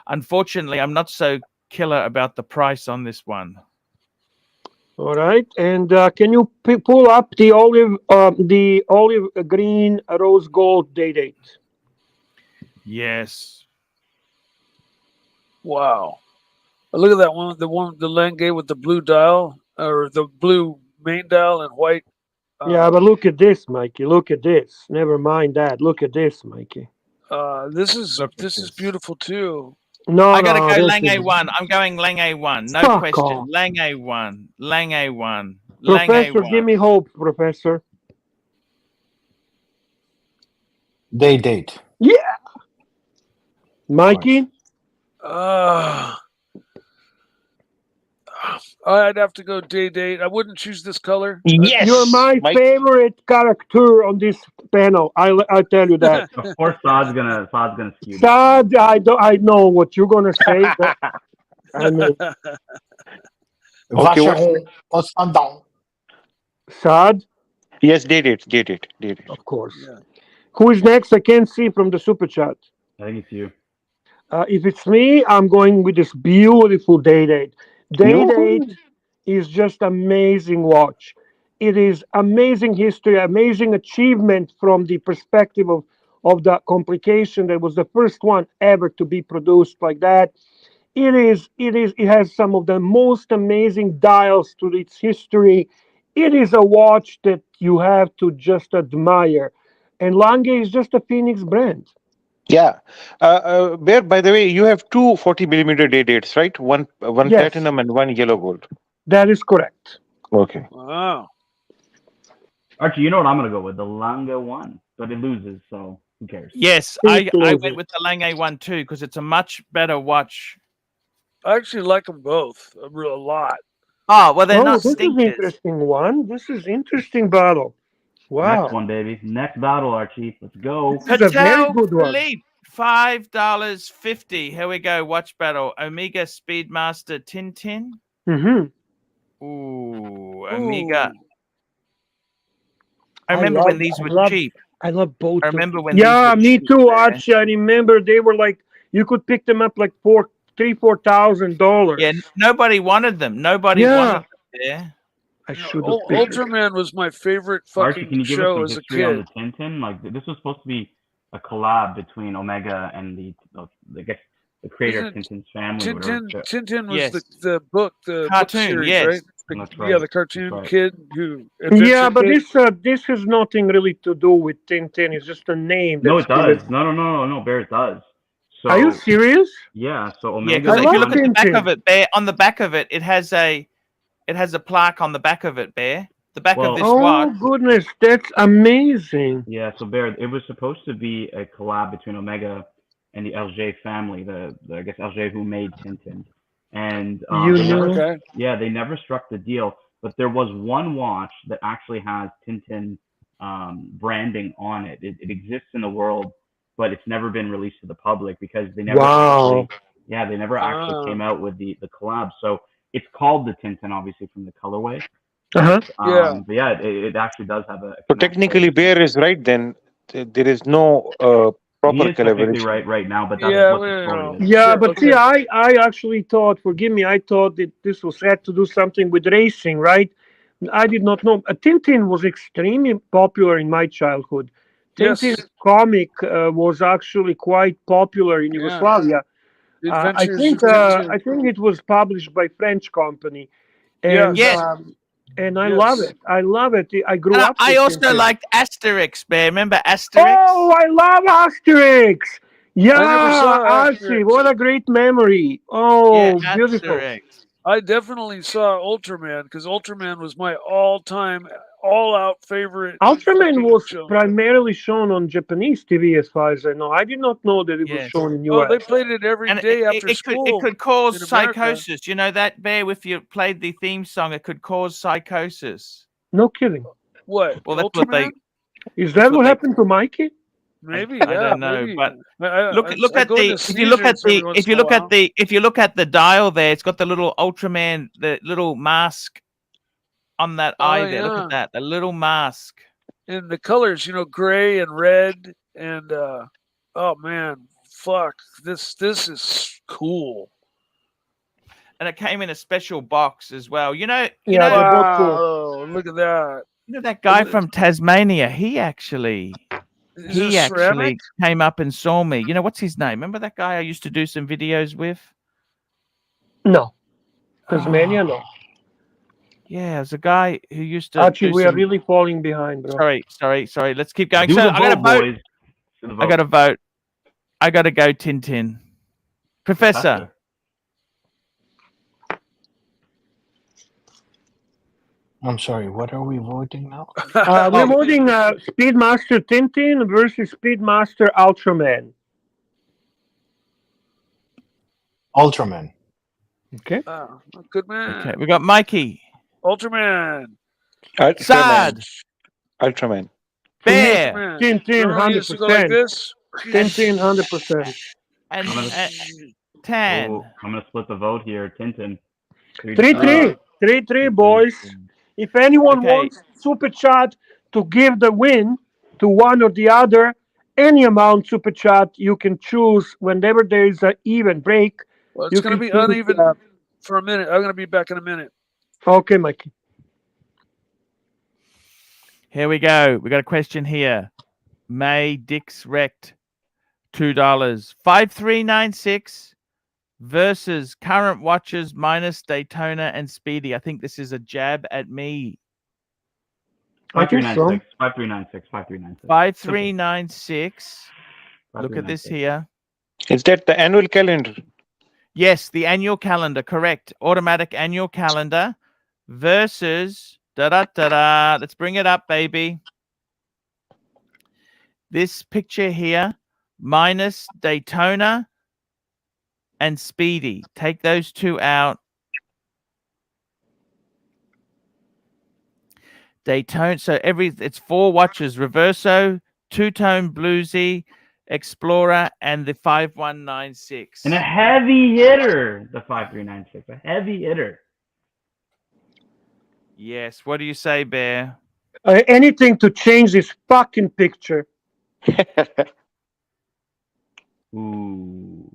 Unfortunately, I'm not so killer about the price on this one. All right, and can you pull up the olive green rose gold Day-Date? Yes. Wow. Look at that one. The Lange with the blue dial or the blue main dial and white. Yeah, but look at this, Mikey. Look at this. Never mind that. Look at this, Mikey. This is beautiful too. No, I gotta go Lange 1. I'm going Lange 1. No Fuck question. off. Lange 1. Lange 1. Professor, give me hope, Professor. Day-Date. Yeah. Mikey? I'd have to go Day-Date. I wouldn't choose this color. Yes, you're my favorite character on this panel. I'll tell you that. Of course, Saad's gonna skew. Saad, I know what you're gonna say. But, I mean, Vacheron, Saad? Yes, did it. Of course. Yeah. Who is next? I can't see from the super chat. I think it's you. If it's me, I'm going with this beautiful Day-Date. Day-Date is just amazing watch. It is amazing history, amazing achievement from the perspective of the complication. That was the first one ever to be produced like that. It has some of the most amazing dials to its history. It is a watch that you have to just admire. And Lange is just a Phoenix brand. Yeah. Bear, by the way, you have two 40 millimeter Day-Dates, right? One platinum and one yellow gold. That is correct. Okay. Wow. Archie, you know what I'm going to go with? The Lange 1. But it loses, so who cares? Yes, I went with the Lange 1 too because it's a much better watch. I actually like them both a lot. Oh, well, they're not this stinkers. is interesting one. This is interesting battle. Wow. Next one, baby. Next battle, Archie. Let's go. This is a very good one. Philippe, $5.50. Here we go. Watch battle. Omega Speedmaster Tintin. Mm-hmm. Ooh, Omega. I remember when these were cheap. I love both. I remember when Yeah, these were me cheap too, there. Archie. I remember they were like you could pick them up like $4,000. Yeah, nobody wanted them. Nobody Yeah. wanted them there. I You know, should have picked it. Ultraman was my favorite Archie, fucking can you give us show some as a history on kid. the Tintin? Like this was supposed to be a collab between Omega and I guess the creator of Isn't Tintin's family. Whatever. Tintin was Yes. the book Cartoon, series, yes. right? That's Yeah, right. the cartoon That's right. kid who Yeah, adventure but kid. this has nothing really to do with Tintin. It's just a name. No, That's it does. given. No, Bear, it does. So Are you serious? yeah, so Yeah, Omega. because I if you love look at the back Tintin. of it, Bear, on the back of it, it has a plaque on the back of it, Bear. The back Well- of this Oh watch. goodness, that's amazing. Yeah, so Bear, it was supposed to be a collab between Omega and the Alger family, the I guess Alger who made Tintin, and You they never, know. Okay. yeah, they never struck the deal. But there was one watch that actually has Tintin branding on it. It exists in the world, but it's never been released to the public because they never Wow. actually, yeah, they never actually Ah. came out with the collab. So it's called the Tintin, obviously from the colorway. Uh-huh. Yeah. But yeah, it actually does have a. So technically, Bear is right then. There is no He proper is technically collaboration. right now, but that's Yeah, what the well, story no. is. Yeah, Sure, but see, okay. I actually thought, forgive me, I thought that this was had to do something with racing, right? I did not know. Tintin was extremely popular in my childhood. Yes. Tintin comic was actually quite popular in Yeah. Yugoslavia. The I Adventures think of Tintin. I think it was published by French company, and Yes. Yes. and I love Yes. it. I love it. I grew And up. I with also Tintin. liked Asterix, Bear. Remember Asterix? Oh, I love Asterix. Yeah, I never saw Archie, Asterix. what a great memory. Oh, Yeah, beautiful. Asterix. I definitely saw Ultraman because Ultraman was my all-time, all-out favorite. Ultraman fucking was show. primarily shown on Japanese TV, as far as I know. I did not know that it was Yes. shown in Oh, US. they played it every And day after it school. could cause in America. psychosis. You know that, Bear? If you played the theme song, it could cause psychosis. No kidding. What? Well, that's what they. Ultraman? Is That's that what what they- happened to Mikey? Maybe. I yeah. don't know, maybe. but I look I at go the into if you look at seizures the every once if you in a look at while. the if you look at the dial there, it's got the little Ultraman, the little mask on that eye Oh, there. Look yeah. at that, the little mask. And the colors, gray and red, and oh man, fuck, this is cool. And it came in a special box as well. You know Yeah, they're both cool. Wow, look at that. that guy from Tasmania. He actually Is it ceramic? came up and saw me. You know what's his name? Remember that guy I used to do some videos with? No. Tasmania, no. Yeah, it was a guy who used to. Archie, do we are some- really falling behind, bro. Sorry. Let's keep going. Do So the I got to vote, vote. boys. Do the I vote. got to vote. I got to go Tintin. Professor. I'm sorry, what are we voting now? We're voting Speedmaster Tintin versus Speedmaster Ultraman. Ultraman. Okay. Oh, good man. Okay, we got Mikey, Ultraman. Sad, Ultraman. Bear, Ultraman. Tintin, Remember I used to go like 100%. this? Tintin, 100%. and I'm gonna- Tan. Oh, I'm gonna split the vote here. Tintin. 3-3. 3-3, boys. If anyone Okay. wants Super Chat to give the win to one or the other, any amount Super Chat you can choose whenever there is an even break. Well, You it's going to can be choose, uneven for a minute. I'm going to be back in a minute. Okay, Mikey. Here we go. We got a question here. May Dix Rect, $2. 5396 versus current watches minus Daytona and Speedy. I think this is a jab at me. I think so. 5396. 5396. 5396. Look at this here. Is that the annual calendar? Yes, the annual calendar, correct. Automatic annual calendar versus da-da-da-da. Let's bring it up, baby. This picture here, minus Daytona and Speedy. Take those two out. Daytona, so it's 4 watches: Reverso, Two-Tone Bluesy, Explorer, and the 5196. And a heavy hitter, the 5396. A heavy hitter. Yes. What do you say, Bear? Anything to change this fucking picture. Ooh.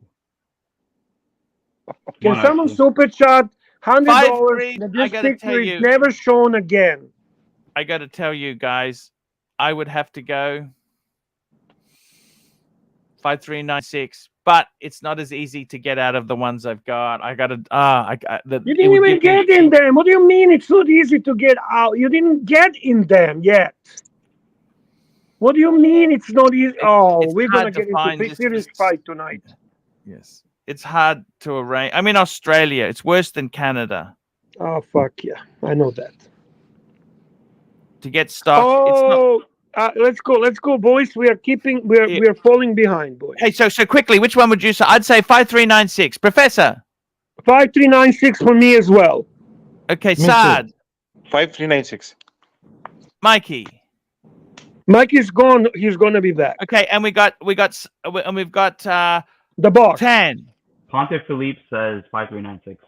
Can Come on, someone Archie. super chat $100 5-3, that I this gotta picture tell is you. never shown again? I got to tell you guys, I would have to go 5396, but it's not as easy to get out of the ones I've got. I got to You didn't even get in them. What do you mean it's not easy to get out? You didn't get in them yet. What do you mean it's not easy? it's We're gonna hard to get into find. a This serious was- fight tonight. Yes, it's hard to arrange. I'm in Australia. It's worse than Canada Oh fuck yeah, I know that. to get stock. It's not. Let's go, boys. We are falling behind, boys. Hey, so quickly, which one would you say? I'd say 5396, Professor. 5396 for me as well. Okay, Saad. 5396. Mikey. Mikey's gone. He's gonna be back. Okay, and we've got the boss. 10. Ponte Philippe says 5396.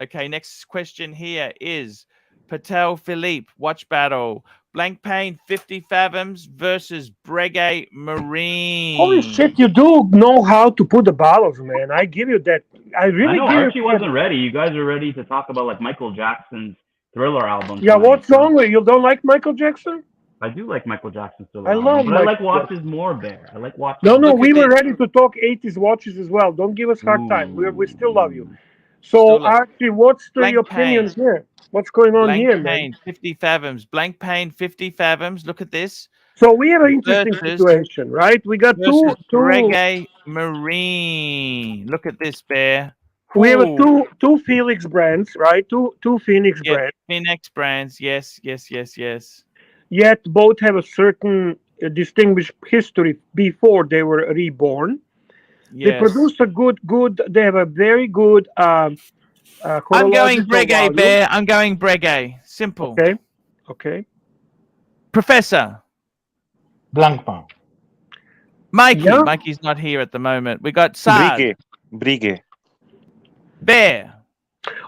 Okay, next question here is Patel Philippe watch battle. Blank Pane 50 Fathoms versus Breguet Marine. Holy shit, you do know how to put the bottles, man. I give you that. I really I know give Archie you wasn't ready. You guys are ready to talk about like Michael Jackson's Thriller album. Yeah, tonight, what's wrong with you? You don't like Michael Jackson? I do like Michael Jackson's Thriller I album, love but I like Michael watches more, Bear. I like watches. No, we were ready to talk 80s watches as well. Don't give us hard time. We still love you. So, Archie, what's your opinion here? What's going on Blank here, Pane man? 50 Fathoms. Blank Pane 50 Fathoms. Look at this. So we have an interesting Versus- situation, right? We got two. Breguet Marine. Look at this, Bear. We have Ooh. two Felix brands, right? Two Phoenix brands. Phoenix brands. Yes. Yet both have a certain distinguished history before they were reborn. They Yes. produce a good. They have a very good. I'm going chronological Breguet, value. Bear. I'm going Breguet. Simple. Okay. Professor. Blancpain. Mikey. Yeah. Mikey's not here at the moment. We got Saad. Breguet. Bear.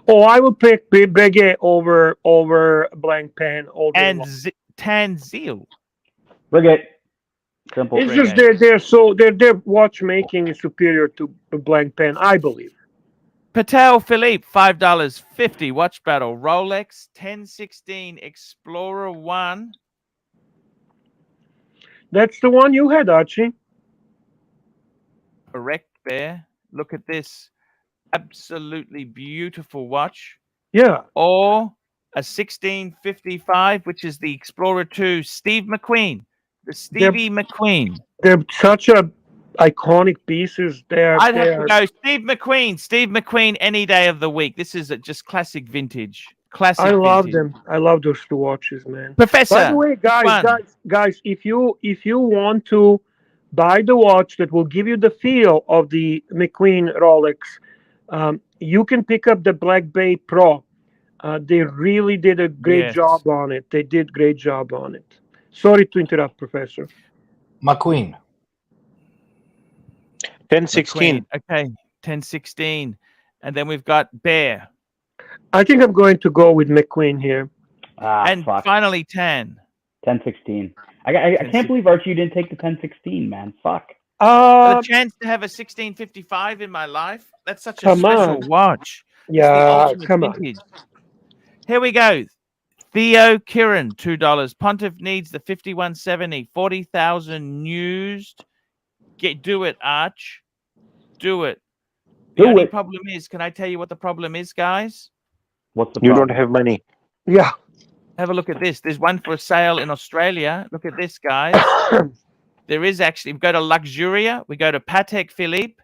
Oh, I will pick Breguet over Blank Pen all day And long. Tanzil. Breguet. Simple. It's just their watchmaking is superior to Blank Pen, I believe. Patel Philippe, $5.50 watch battle. Rolex 1016 Explorer 1. That's the one you had, Archie. Correct, Bear. Look at this. Absolutely beautiful watch. Yeah. Or a 1655, which is the Explorer 2 Steve McQueen. The Stevie McQueen. They're such a iconic pieces. I'd have to go Steve McQueen any day of the week. This is just classic vintage. Classic I love vintage. them. I love those two watches, man. Professor. By the way, guys, if you want to buy the watch that will give you the feel of the McQueen Rolex, you can pick up the Black Bay Pro. They really did a great job on it. They did great job on it. Sorry to interrupt, Professor. McQueen. 1016. Okay, 1016. And then we've got Bear. I think I'm going to go with McQueen here. And finally 1016. I can't believe Archie, you didn't take the 1016, man. Fuck. The chance to have a 1655 in my life. That's such a special watch. Yeah, come on. Here we go. Theo Kirin, $2. Pontiff needs the 5170, 40,000 used. Do it, Arch. Do it. The only problem is, can I tell you what the problem is, guys? What's the You problem? don't have money. Yeah. Have a look at this. There's one for sale in Australia. Look at this, guys. There is actually, we go to Luxuria, we go to Patek Philippe,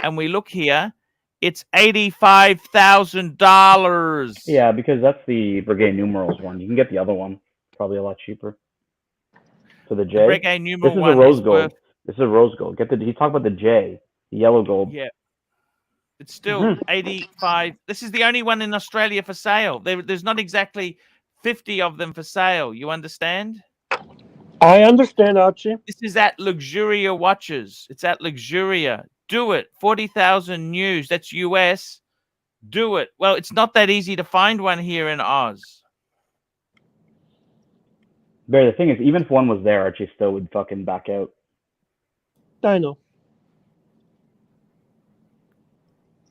and we look here. It's $85,000. Yeah, because that's the Breguet numerals one. You can get the other one, probably a lot cheaper. So the J. Breguet numeral this is one a rose is gold. worth- This is a rose gold. You talk about the J, the yellow gold. Yeah. It's still 85. This is the only one in Australia for sale. There's not exactly 50 of them for sale. You understand? I understand, Archie. This is at Luxuria Watches. It's at Luxuria. Do it. 40,000 news. That's US. Do it. Well, it's not that easy to find one here in Oz. Bear, the thing is, even if one was there, Archie still would fucking back out. I know.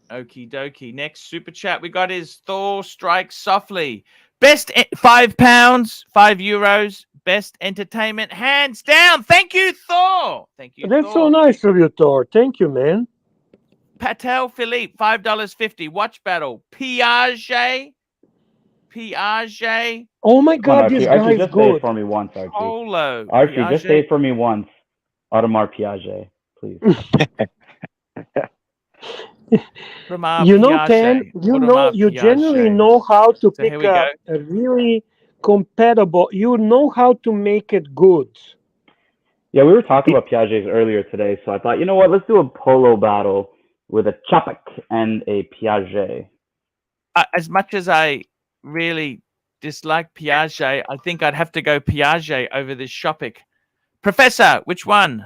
Okie dokie. Next super chat we got is Thor Strikes Softly. Best £5, €5. Best entertainment, hands down. Thank you, Thor. Thank you. That's Thor. so nice of you, Thor. Thank you, man. Patel Philippe, $5.50. Watch battle. Piaget. Oh my Come on, God, Archie. this Archie, guy is just say it good. for me once, Archie. Polo. Archie, Piaget. just say it for me once. Audemars Piaget, please. You know, Tan, you generally know how to pick here we go. a really compatible. You know how to make it good. Yeah, we were talking about Piaget's earlier today, so I thought, you know what, let's do a polo battle with a Chapek and a Piaget. As much as I really dislike Piaget, I think I'd have to go Piaget over this Chopik. Professor, which one?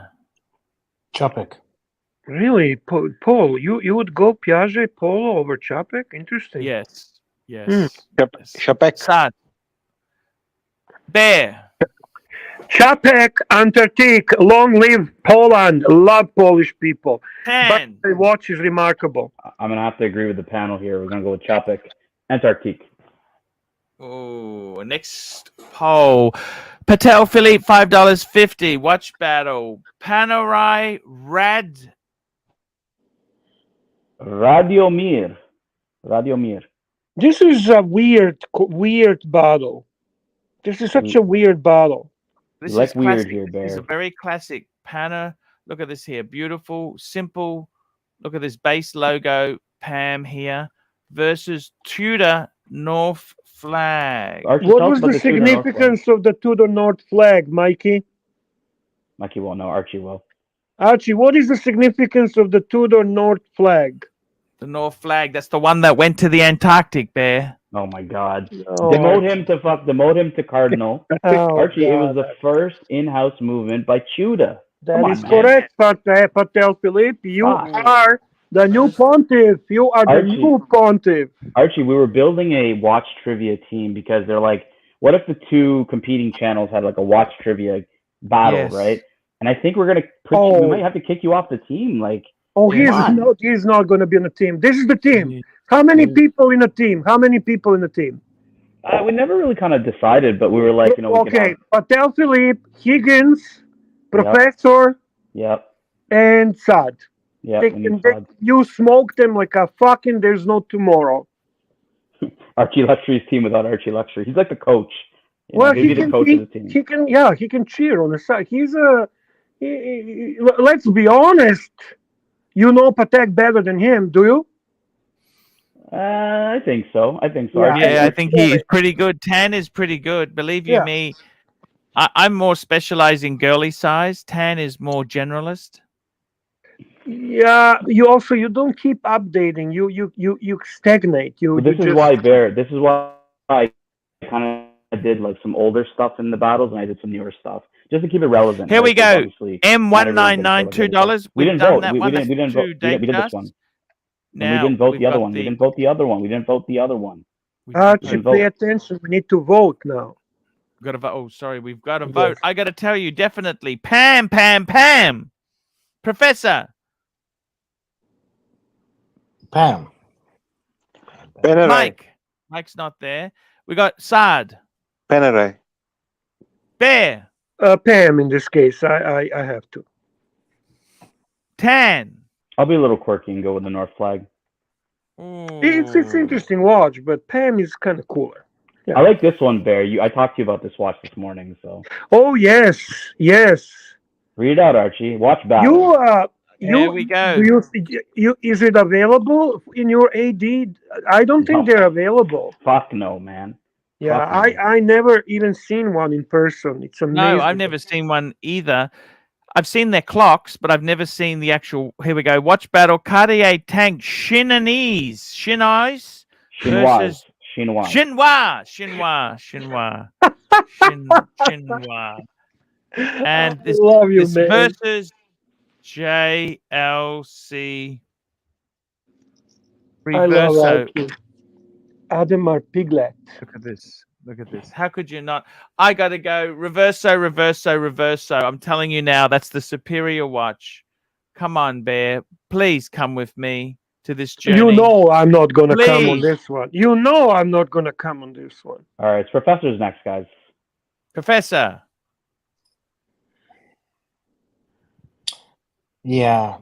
Chopik. Really, Paul, you would go Piaget Polo over Chapek? Interesting. Yes. Yes. Chapek. Sad. Bear. Chapek, Antarctic, long live Poland. Love Polish people. Tan. But the watch is remarkable. I'm going to have to agree with the panel here. We're going to go with Chapek. Antarctic. Oh, next poll. Patel Philippe, $5.50. Watch battle. Panerai Radomir. This is a weird battle. This is such a weird battle. This You like is weird classic. here, This is a Bear. very classic Pana. Look at this here. Beautiful, simple. Look at this base logo, Pam here, versus Tudor North flag. Archie, What tell us was about the Tudor North flag. significance of the Tudor North flag, Mikey? Mikey won't know. Archie will. Archie, what is the significance of the Tudor North flag? The North flag. That's the one that went to the Antarctic, Bear. Oh my God! Oh, Demote him to Cardinal. Oh, Archie, it was God. the first in-house movement by Tudor. That is man. correct, Patel Philippe. You Fuck. are the new pontiff. You are the Archie. new pontiff. Archie, we were building a watch trivia team because they're like, what if the two competing channels had like a watch trivia battle, Yes. right? And I think we're gonna put we might have to kick you off the team. Like, he's on. not going to be on the team. This is the team. How many people in the team? We never really kind of decided, but we were like, you know, we could Okay, have, Patel Philippe, Higgins, Professor, yep, and Sad. yep. You smoked them like a fucking there's no tomorrow. Archie Luxury's team without Archie Luxury. He's like the coach. Well, he'd be the coach of the team. he can cheer on the side. Let's be honest. You know Patek better than him, do you? I think so. Yeah, I think he's pretty good. Tan is pretty good. Believe you me, I'm more specialized in girly size. Tan is more generalist. Yeah, you don't keep updating. You stagnate. This is why I kind of did like some older stuff in the battles, and I did some newer stuff just to keep it relevant. Here we go. M1992. We didn't done vote. that We one. didn't vote. We did this one. And we didn't vote the other one. We didn't vote the other one. We didn't vote the other one. Archie, pay attention. We need to vote now. Got to vote. Oh, sorry. We've got to vote. I got to tell you, definitely. Pam. Professor. Pam. Panerai. Mike's not there. We got Saad. Panerai. Bear. Pam in this case. I have to. Tan. I'll be a little quirky and go with the North flag. It's interesting watch, but Pam is kind of cooler. Yeah. I like this one, Bear. I talked to you about this watch this morning, so. Oh yes. Read it out, Archie. Watch battle. Here we go. Is it available in your AD? I don't think they're available. Fuck no, man. Yeah, I never even seen one in person. It's amazing. No, I've never seen one either. I've seen their clocks, but I've never seen the actual. Here we go. Watch battle. Cartier tank Shinanese. Shinnois. And this versus JLC. I love Audemars Piguet. Look at this. Look at this. How could you not? I got to go reverso, reverso, reverso. I'm telling you now, that's the superior watch. Come on, Bear. Please come with me to this journey. You know I'm not gonna come on Please. this one. You know I'm not gonna come on this one. All right, it's Professor's next, guys. Professor. Yeah.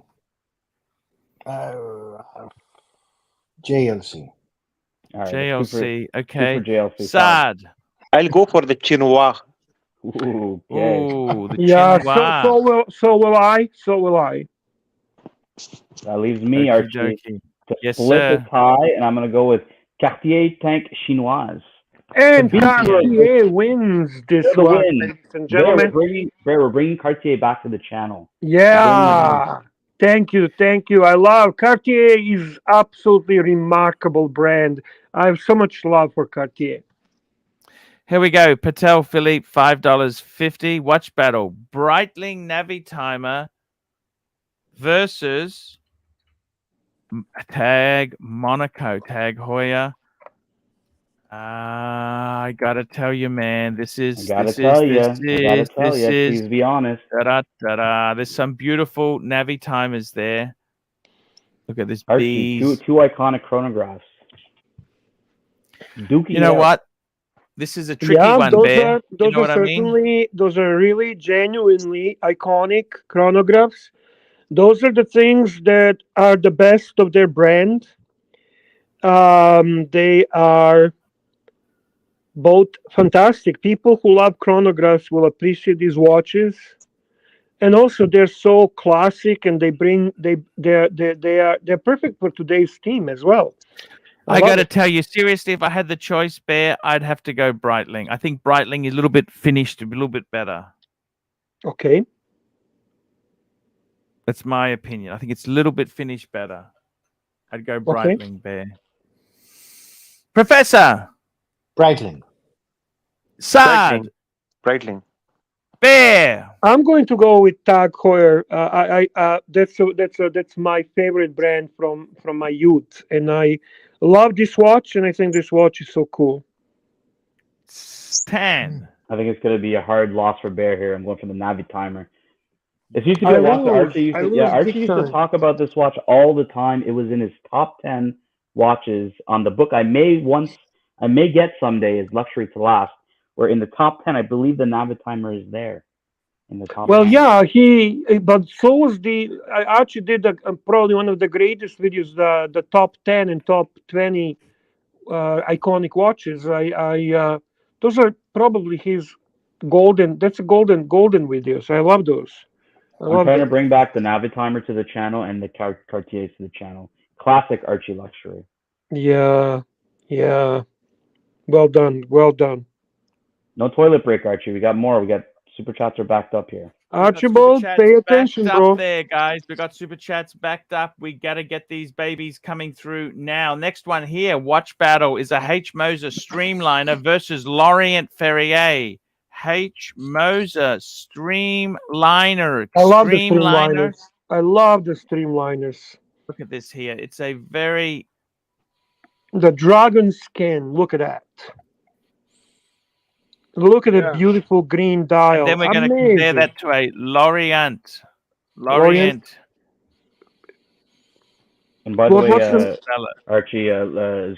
JLC. All right, JLC. Super Okay. JLC. Sad. I'll go for the chinois. Ooh, okay. Ooh, the Yeah, chinois. so will I. So will I. That leaves me, Okie Archie, dokie. to Yes, split sir. the tie, and I'm going to go with Cartier Tank Chinoise. And Cartier. Cartier wins this They're the one, win. ladies and Bear, gentlemen. we're bringing Cartier back to the channel. Yeah. Thank you. Thank you. I love Cartier is absolutely remarkable brand. I have so much love for Cartier. Here we go. Patel Philippe, $5.50. Watch battle. Breitling Navi Timer versus Tag Monaco. Tag Heuer. I gotta tell you, man. Please be honest. There's some beautiful Navi timers there. Look at this Archie, bees. two iconic chronographs. Dookie You know out. what? This is a tricky one, Bear. Those are certainly, those are really genuinely iconic chronographs. Those are the things that are the best of their brand. They are both fantastic. People who love chronographs will appreciate these watches, and also they're so classic, and they're perfect for today's theme as well. I got to tell you, seriously, if I had the choice, Bear, I'd have to go Breitling. I think Breitling is a little bit finished, a little bit better. Okay. That's my opinion. I think it's a little bit finished better. I'd go Breitling, Bear. Professor. Breitling. Sad. Breitling. Bear. I'm going to go with Tag Heuer. That's my favorite brand from my youth, and I love this watch, and I think this watch is so cool. 10. I think it's going to be a hard loss for Bear here. I'm going for the Navi Timer. It used to be a watch that Archie used to talk about this watch all the time. It was in his top 10 watches on the book I may get someday is Luxury to Last, where in the top 10, I believe the Navi Timer is there. In the top 10. Yeah, but so was Archie did probably one of the greatest videos, the top 10 and top 20 iconic watches. Those are probably his golden videos. I love those. I'm trying to bring back the Navi Timer to the channel and the Cartiers to the channel. Classic Archie Luxury. Yeah. Well done. No toilet break, Archie. We got more. We got super chats are backed up here. Archibald, pay attention, bro. There, guys. We got super chats backed up. We got to get these babies coming through now. Next one here, watch battle is a H. Moser Streamliner versus Lorient Ferrier. H. Moser Streamliner. I love the Streamliners. I love the Streamliners. Look at this here. It's a very... The dragon skin. Look at that. Look at the beautiful green dial. And then we're going to compare that to a Lorient. And by the way, Archie,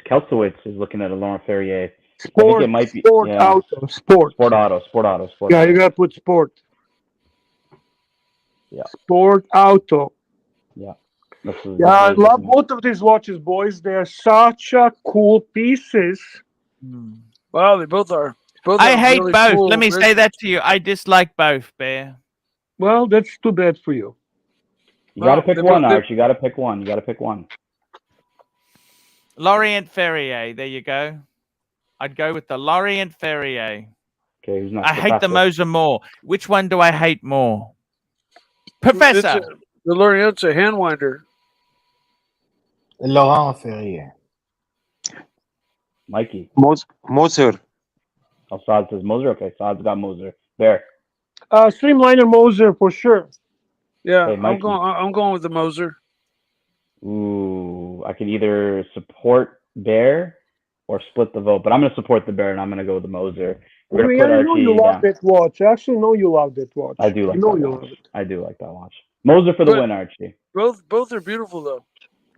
Keltowitz is looking at a Laurent Ferrier. I think it might be Sport Auto. Sport Auto. Yeah, you got to put sport. Yeah. Sport Auto. Yeah. I love both of these watches, boys. They are such cool pieces. Wow, they both are. I hate really both. Cool. Let me say that to you. I dislike both, Bear. Well, that's too bad for you. You got to pick one, Arch. You got to pick one. Lorient Ferrier. There you go. I'd go with the Lorient Ferrier. Okay, who's next? I hate the Moser more. Which one do I hate more? Professor. The Lorient's a hand winder. Laurent Ferrier. Mikey. Moser. Oh, Saad says Moser. Okay, Saad's got Moser. There. Streamliner Moser for sure. Yeah, okay, I'm going with the Moser. Ooh, I could either support Bear or split the vote. But I'm going to support the bear, and I'm going to go with the Moser. We're going to Yeah, put I know you Archie love down. that watch. I actually know you love that watch. I do like that you watch. love it. I do like that watch. Moser for the But- win, Archie. Both are beautiful though.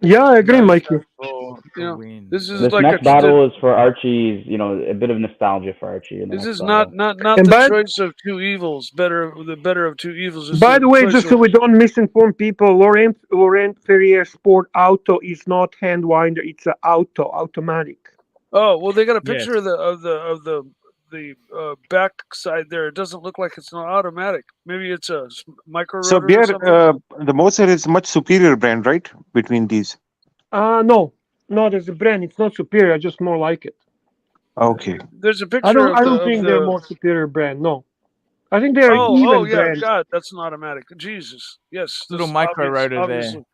Yeah, I agree, Mikey. Oh, you know, Win. this is This like next battle is for Archie's, a bit of nostalgia for Archie. In the This next is battle. not And the by- choice of two evils. The better of two evils. It's By the way, choice just of- so we don't misinform people, Laurent Ferrier Sport Auto is not hand winder; it's an automatic. Oh well, they got a Yes. picture of the back side there. It doesn't look like it's an automatic. Maybe it's a micro rotor So, or Bear, something. the Moser is much superior brand, right? Between these. No, not as a brand. It's not superior. Just more like it. Okay. There's a picture. I don't think they're more superior brand. No, I think they're even Oh yeah, brand. God, that's an automatic. Jesus, yes, Little there's micro rotor there. obviously.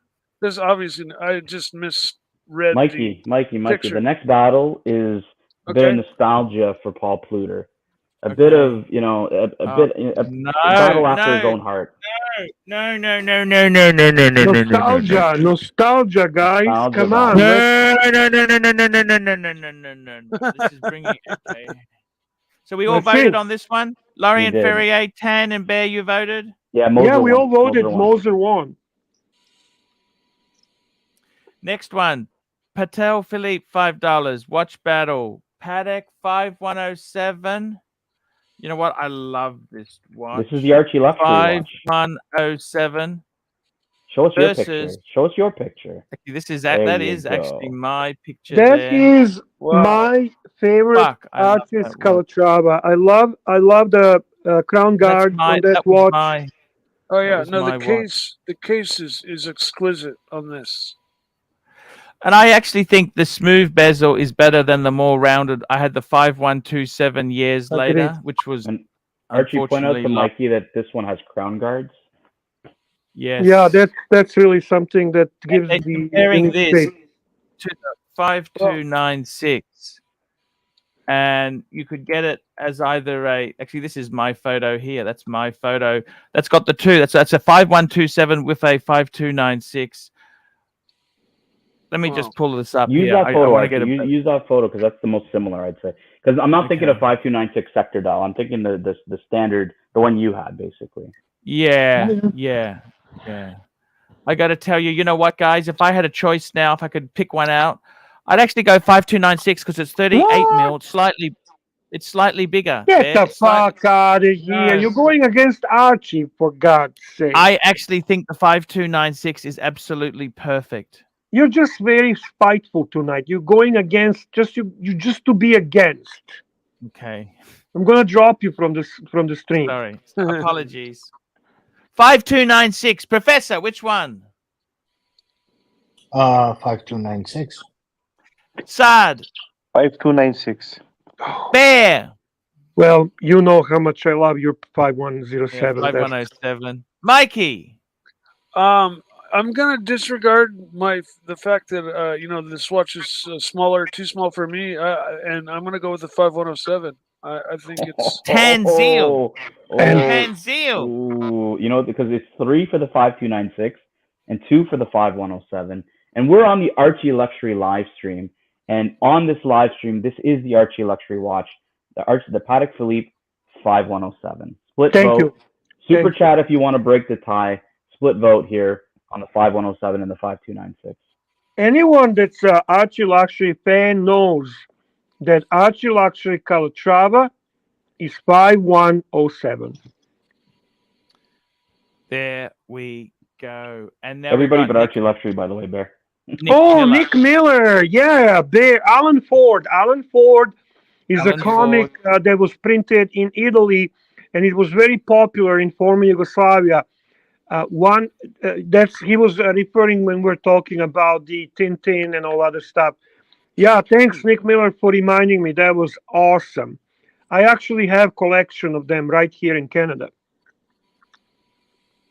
There's obviously I just misread. Mikey. picture. The next battle is a bit of nostalgia for Paul Pluter. A bit of, a battle after his own heart. No. Nostalgia, guys. Nostalgia Come battle. No. This is bringing. Okay. So we all Let's voted see. on this one. Laurent did. Ferrier 10 and Bear, you voted. Yeah, Moser Yeah, we won. all voted. Moser won. Moser won. Next one, Patel Philippe $5. Watch battle. Paddock 5107. You know what? I love this watch. This is the Archie Luxury watch. 5107. Show us your versus- picture. Show us your picture. Actually, this is There that you is actually go. my picture. That there. is Wow. my favorite Fuck, I love artist that watch. Calatrava. I love the crown guard on that that was watch. my. Oh yeah, was no, my the case is exquisite on this. And I actually think the smooth bezel is better than the more rounded. I had the 5127 years Agreed. later, which was And Archie, point out unfortunately to lost. Mikey that this one has crown guards. Yes. Yeah, that's really something that gives And the comparing this shape. to the 5296, and you could get it as either a. Actually, this is my photo here. That's my photo. That's got the two. That's a 5127 with a 5296. Let me just pull this up Use here. that I photo. want to Archie. get a. Use that photo because that's the most similar, I'd say. Because I'm not thinking of Okay. 5296 sector dial. I'm thinking the standard, the one you had, basically. Yeah. I got to tell you, you know what, guys? If I had a choice now, if I could pick one out, I'd actually go 5296 because it's 38 mil. It's slightly bigger. Get Bear. the It's slightly- fuck out of here! No. You're going against Archie, for God's sake. I actually think the 5296 is absolutely perfect. You're just very spiteful tonight. You're going against you just to be against. Okay. I'm gonna drop you from the stream. Sorry. Apologies. 5296. Professor, which one? 5296. Sad. 5296. Bear. Well, you know how much I love your 5107. 5107. Mikey. I'm gonna disregard the fact that this watch is smaller, too small for me, and I'm gonna go with the 5107. I think it's Tanzil. Oh, Tanzil. Ooh, because it's 3 for the 5296 and 2 for the 5107. And we're on the Archie Luxury live stream. And on this live stream, this is the Archie Luxury watch, the Patek Philippe 5107. Split Thank vote. you. Super Thank chat if you want to break the tie. Split vote here on the 5107 and the 5296. Anyone that's an Archie Luxury fan knows that Archie Luxury Calatrava is 5107. There we go. And now Everybody we've but got Archie Luxury, by the way, Bear. Nick Oh, Miller. Nick Miller. Yeah, there. Alan Ford. Alan Ford is Alan a comic that was printed in Italy, and it was very popular in former Yugoslavia. He was referring when we're talking about the Tintin and all other stuff. Yeah, thanks, Nick Miller, for reminding me. That was awesome. I actually have collection of them right here in Canada.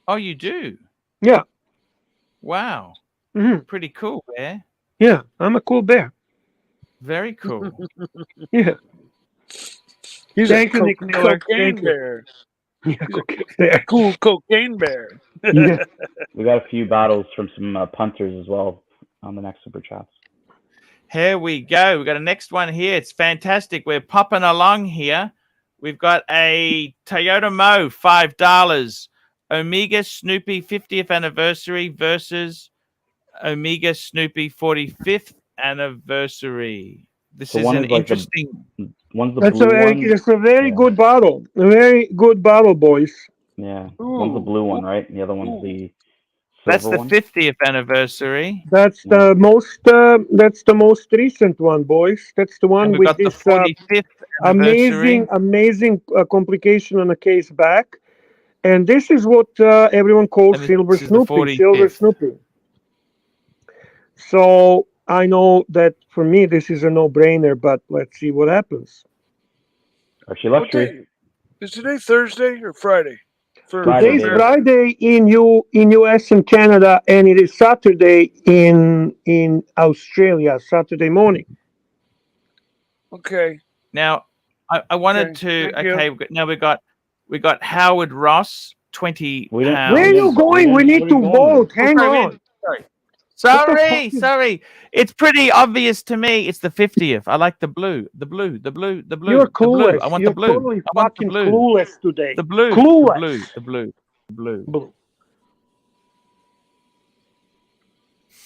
Oh, you do? Yeah. Wow. Mhm. Pretty cool, Bear. Yeah, I'm a cool bear. Very cool. Yeah. He's Thank a you, Nick Miller. cocaine Thank you. bear. Yeah, cocaine bear. Cool cocaine bear. Yeah. We got a few battles from some punters as well on the next super chats. Here we go. We've got a next one here. It's fantastic. We're popping along here. We've got a Toyota Mo, $5. Omega Snoopy 50th anniversary versus Omega Snoopy 45th anniversary. This So is one an is like interesting. one's the That's blue a one. it's a very Yeah. good bottle. A very good bottle, boys. Yeah, one's the blue one, right? And the other one's the That's silver the one. 50th anniversary. That's the most recent one, boys. That's the one And we've with got the this 45th anniversary. amazing complication on the case back. And this is what everyone calls And Silver this is the Snoopy. Silver 45th. Snoopy. So I know that for me this is a no-brainer, but let's see what happens. Archie What Luxury. day? Is today Thursday or Friday? For Today's America? Friday in US and Canada, and it is Saturday in Australia. Saturday morning. Okay. Now, I wanted to. thank you. Okay, now we got Howard Ross, 20 We didn't- pounds. Where are you going? We need to vote. Hang on. Sorry. It's pretty obvious to me. It's the 50th. I like the blue. The blue. You're The clueless. blue. I want You're the blue. totally I want the fucking blue. clueless today. The blue. Clueless. The blue.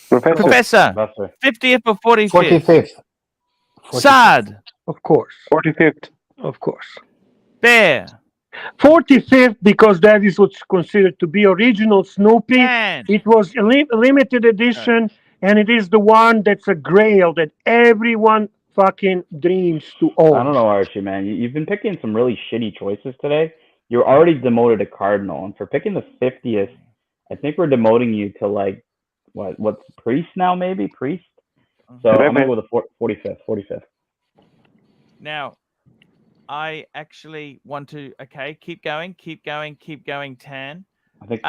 Professor. 50th or 45th? 45th. Sad. Of course. 45th. Of course. Bear. 45th, because that is what's considered to be original Snoopy. Man. It was a limited edition, and it is the one that's a grail that everyone fucking dreams to own. I don't know, Archie, man. You've been picking some really shitty choices today. You're already demoted to Cardinal, and for picking the 50th, I think we're demoting you to like what's Priest now, maybe Priest. So I'm gonna go with the 45th. 45th. Now, I actually want to. Okay, keep going, Tan. I think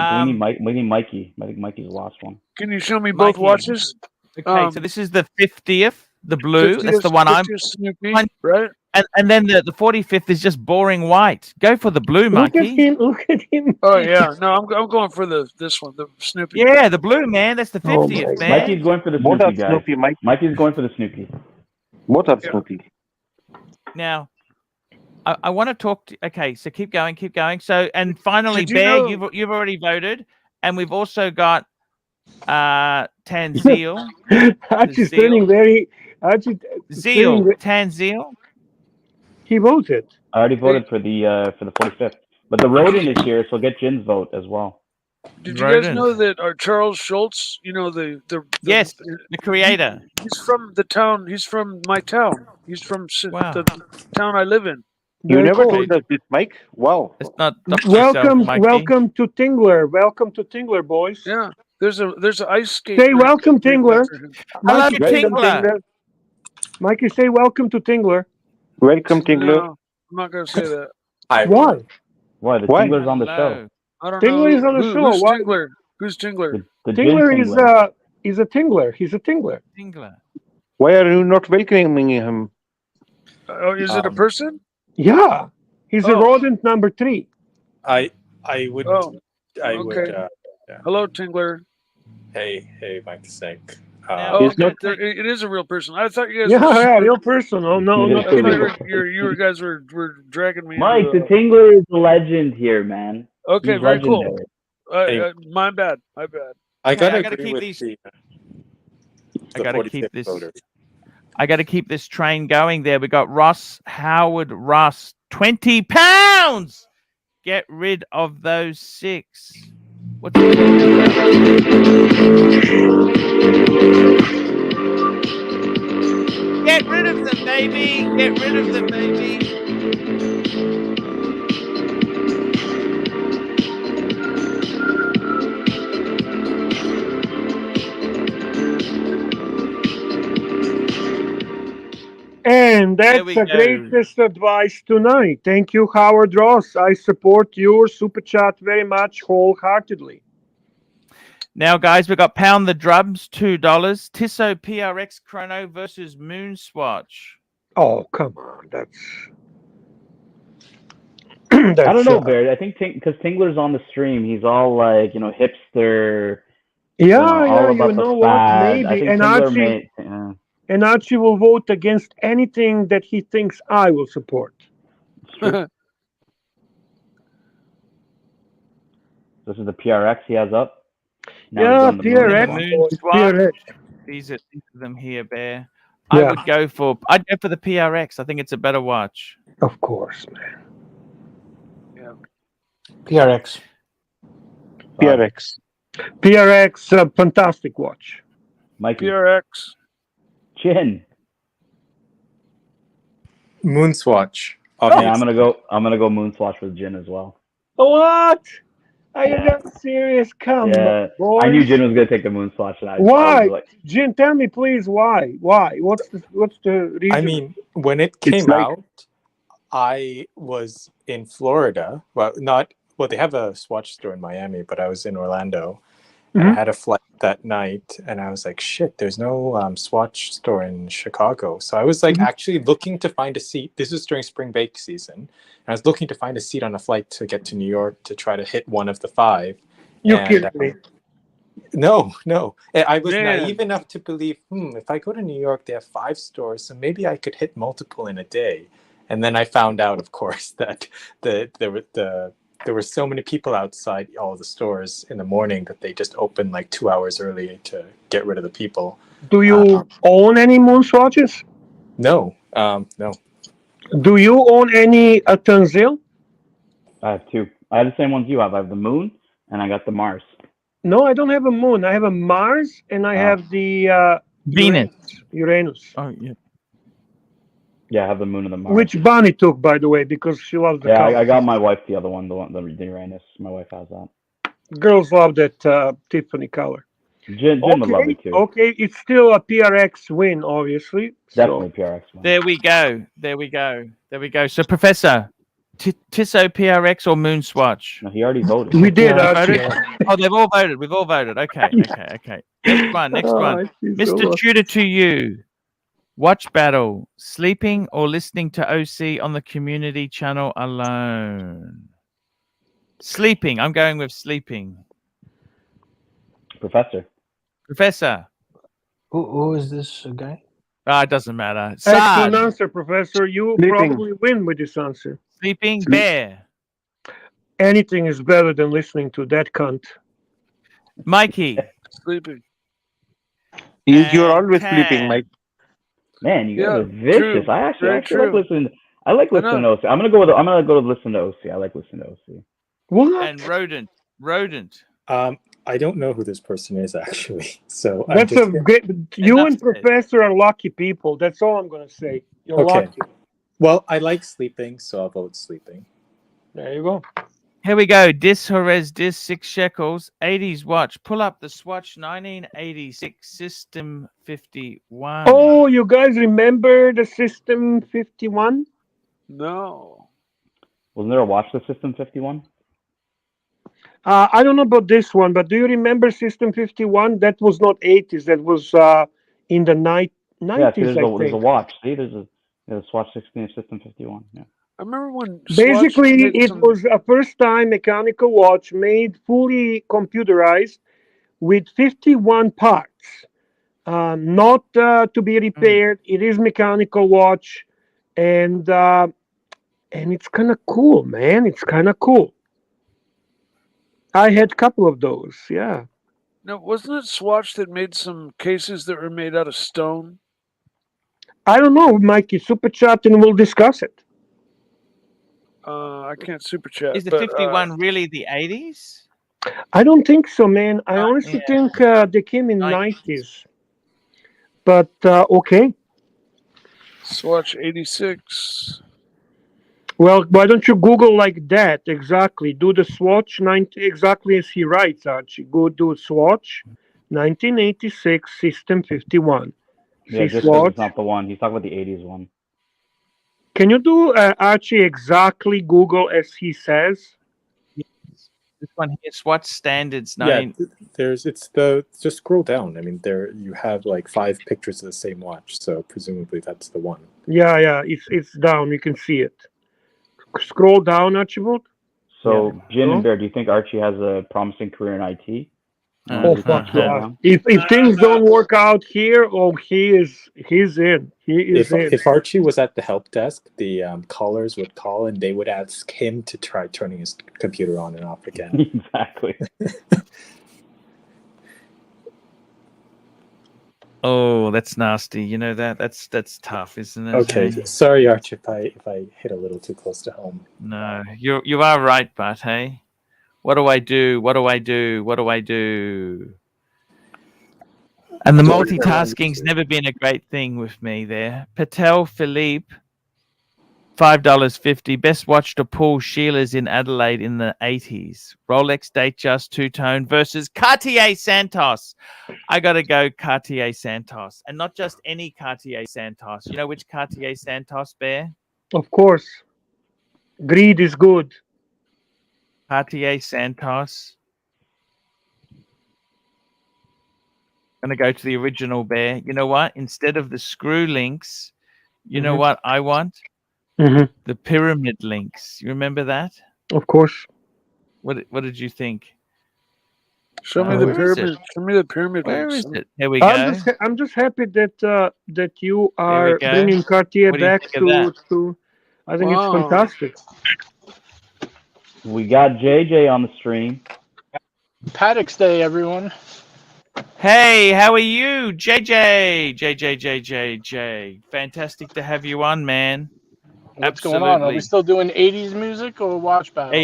we need Mikey. I think Mikey's the last one. Can you show me both watches? Okay, so this is the 50th, the blue. That's the one I'm. Snoopy, right? And then the 45th is just boring white. Go for the blue, Mikey. Look at him. Oh yeah, no, I'm going for this one, the Snoopy. Yeah, the blue, man. That's the 50th, man. Mikey's going for the Snoopy, guys. Mikey's going for the Snoopy. Both are Snoopy. Now, I want to talk to. Okay, so keep going. So, and finally, Did you Bear, know- you've already voted, and we've also got Tanzeel. Archie's turning very. Zeal. Tanzeel. He voted. I already voted for the 45th, but the Rodin is here, so get Jin's vote as well. Did you guys know that Charles Schultz? You know the yes, the creator. He's from the town. He's from my town. He's from the town I live in. You never told us this, Mike. Wow. It's not. Welcome to Tingler. Welcome to Tingler, boys. Yeah, there's an ice skate. Say welcome, Tingler. Hello, Mikey, Tingler. Mikey, say welcome to Tingler. Welcome, Tingler. No, I'm not gonna say that. Why? Why? The Tingler's on the show. I don't Tingler know. is on the show. Who's Why? Tingler? Who's Tingler? Tingler is a Tingler. He's a Tingler. Why are you not welcoming him? Oh, is it a person? Yeah, he's a rodent number 3. I would. Oh, I okay. would. Yeah. Hello, Tingler. Hey, Mike Sink. It is a real person. I thought you guys. Yeah, real person. Oh no, I not thought Tingler. you guys were dragging me. Mike, into, the Tingler is a legend here, man. Okay, He's very legendary. cool. My bad. I gotta keep agree with these. the I gotta keep 45th this. voter. I gotta keep this train going. There, we got Howard Ross, 20 pounds. Get rid of those 6. What's it? Get rid of them, baby. Get rid of them, baby. And that's we the go. greatest advice tonight. Thank you, Howard Ross. I support your super chat very much wholeheartedly. Now, guys, we got Pound the Drums, $2. Tissot PRX Chrono versus Moonswatch. Oh, come on. That's I don't know, Bear. I think because Tingler's on the stream, he's all like, hipster. Yeah, all about you know the what? fad. I Maybe. think And Tingler Archie, and Archie will vote against anything that he thinks I will support. This is the PRX he has up. Yeah, The PRX. moon swap. PRX. These are them here, Bear. Yeah. I'd go for the PRX. I think it's a better watch. Of course, man. Yeah. PRX. PRX. PRX, fantastic watch. Mikey. PRX. Chin. Moonswatch. Yeah, I'm gonna go Moonswatch with Jin as well. What? Are you that serious? Come on, boys. I knew Jin was gonna take the Moonswatch. Why? Jin, tell me please why? Why? What's the reason? I mean, when it came out, I was in Florida. Well, they have a swatch store in Miami, but I was in Orlando. And I had a flight that night, and I was like, shit, there's no swatch store in Chicago. So I was like actually looking to find a seat. This was during spring break season. And I was looking to find a seat on a flight to get to New York to try to hit one of the 5. You're kidding me. No. I was naive enough to believe, if I go to New York, they have 5 stores, so maybe I could hit multiple in a day. And then I found out, of course, that there were so many people outside all the stores in the morning that they just opened like 2 hours early to get rid of the people. Do you own any Moonswatches? No, no. Do you own any Tanzil? I have 2. I have the same ones you have. I have the Moon and I got the Mars. No, I don't have a Moon. I have a Mars and I have the Venus. Uranus. Oh yeah. Yeah, I have the Moon and the Mars. Which Bonnie took, by the way, because she loves the color. I got my wife the other one, the Uranus. My wife has that. Girls love that Tiffany color. Jin would love it too. Okay, it's still a PRX win, obviously. Definitely PRX win. There we go. So, Professor, Tissot PRX or Moon Swatch? No, he already voted. We did. Oh, they've all voted. We've all voted. Okay. Next one. Mr. Tudor, to you. Watch battle, sleeping or listening to OC on the community channel alone? Sleeping. I'm going with sleeping. Professor. Who is this guy? It doesn't matter. Excellent answer, Professor. You probably win with this answer. Sleeping Bear. Anything is better than listening to that cunt. Mikey. Sleeping. You're always sleeping, Mike. Man, you guys are vicious. True. I actually Very like listening. I like listening to OC. I'm gonna go to listen to OC. I like listening to OC. What? And rodent. I don't know who this person is actually. So that's a great. You and Professor are lucky people. That's all I'm gonna say. You're lucky. Well, I like sleeping, so I'll vote sleeping. There you go. Here we go. Dis Horez, Dis 6 shekels. 80s watch. Pull up the Swatch 1986 System 51. Oh, you guys remember the System 51? No. Wasn't there a watch the System 51? I don't know about this one, but do you remember System 51? That was not 80s. That was in the 90s. Yeah, there's a watch. See, there's a Swatch 16 System 51. Yeah. I remember when basically it was a first-time mechanical watch made fully computerized with 51 parts, not to be repaired. It is mechanical watch, and it's kind of cool, man. It's kind of cool. I had a couple of those. Yeah. Now, wasn't it Swatch that made some cases that were made out of stone? I don't know, Mikey. Super chat and we'll discuss it. I can't super chat. Is the 51 really the 80s? I don't think so, man. I honestly think they came in 90s. But okay. Swatch 86. Well, why don't you Google like that? Exactly. Do the Swatch 90 exactly as he writes, Archie. Go do Swatch 1986 System 51. Yeah, just it's not the one. He's talking about the 80s one. Can you do Archie exactly Google as he says? Yes. This one here, Swatch Standards. Just scroll down. I mean, there you have like 5 pictures of the same watch, so presumably that's the one. Yeah, it's down. You can see it. Scroll down, Archibald. So, Jin and Bear, do you think Archie has a promising career in IT? Oh fuck yeah! If things don't work out here, oh he's in. He is in. If Archie was at the help desk, the callers would call and they would ask him to try turning his computer on and off again. Exactly. Oh, that's nasty. You know that that's tough, isn't it? Okay, Hey? sorry, Archie, if I hit a little too close to home. No, you are right, but hey, what do I do? What do I do? What do I do? And the multitasking's never been a great thing with me there. Patel Philippe, $5.50. Best watch to pull Sheila's in Adelaide in the 80s. Rolex Datejust two-tone versus Cartier Santos. I got to go Cartier Santos. And not just any Cartier Santos. You know which Cartier Santos, Bear? Of course. Greed is good. Cartier Santos. I'm going to go to the original, Bear. You know what? Instead of the screw links, you know what I want? The pyramid links. You remember that? Of course. What did you think? Show me the pyramid. Show me the pyramid. Where links. is it? Here we go. I'm just happy that you are bringing Cartier back to. I think it's fantastic. We got JJ on the stream. Paddock's Day, everyone. Hey, how are you, JJ? Fantastic to have you on, man. What's going on? Are we still doing 80s music or watch battles?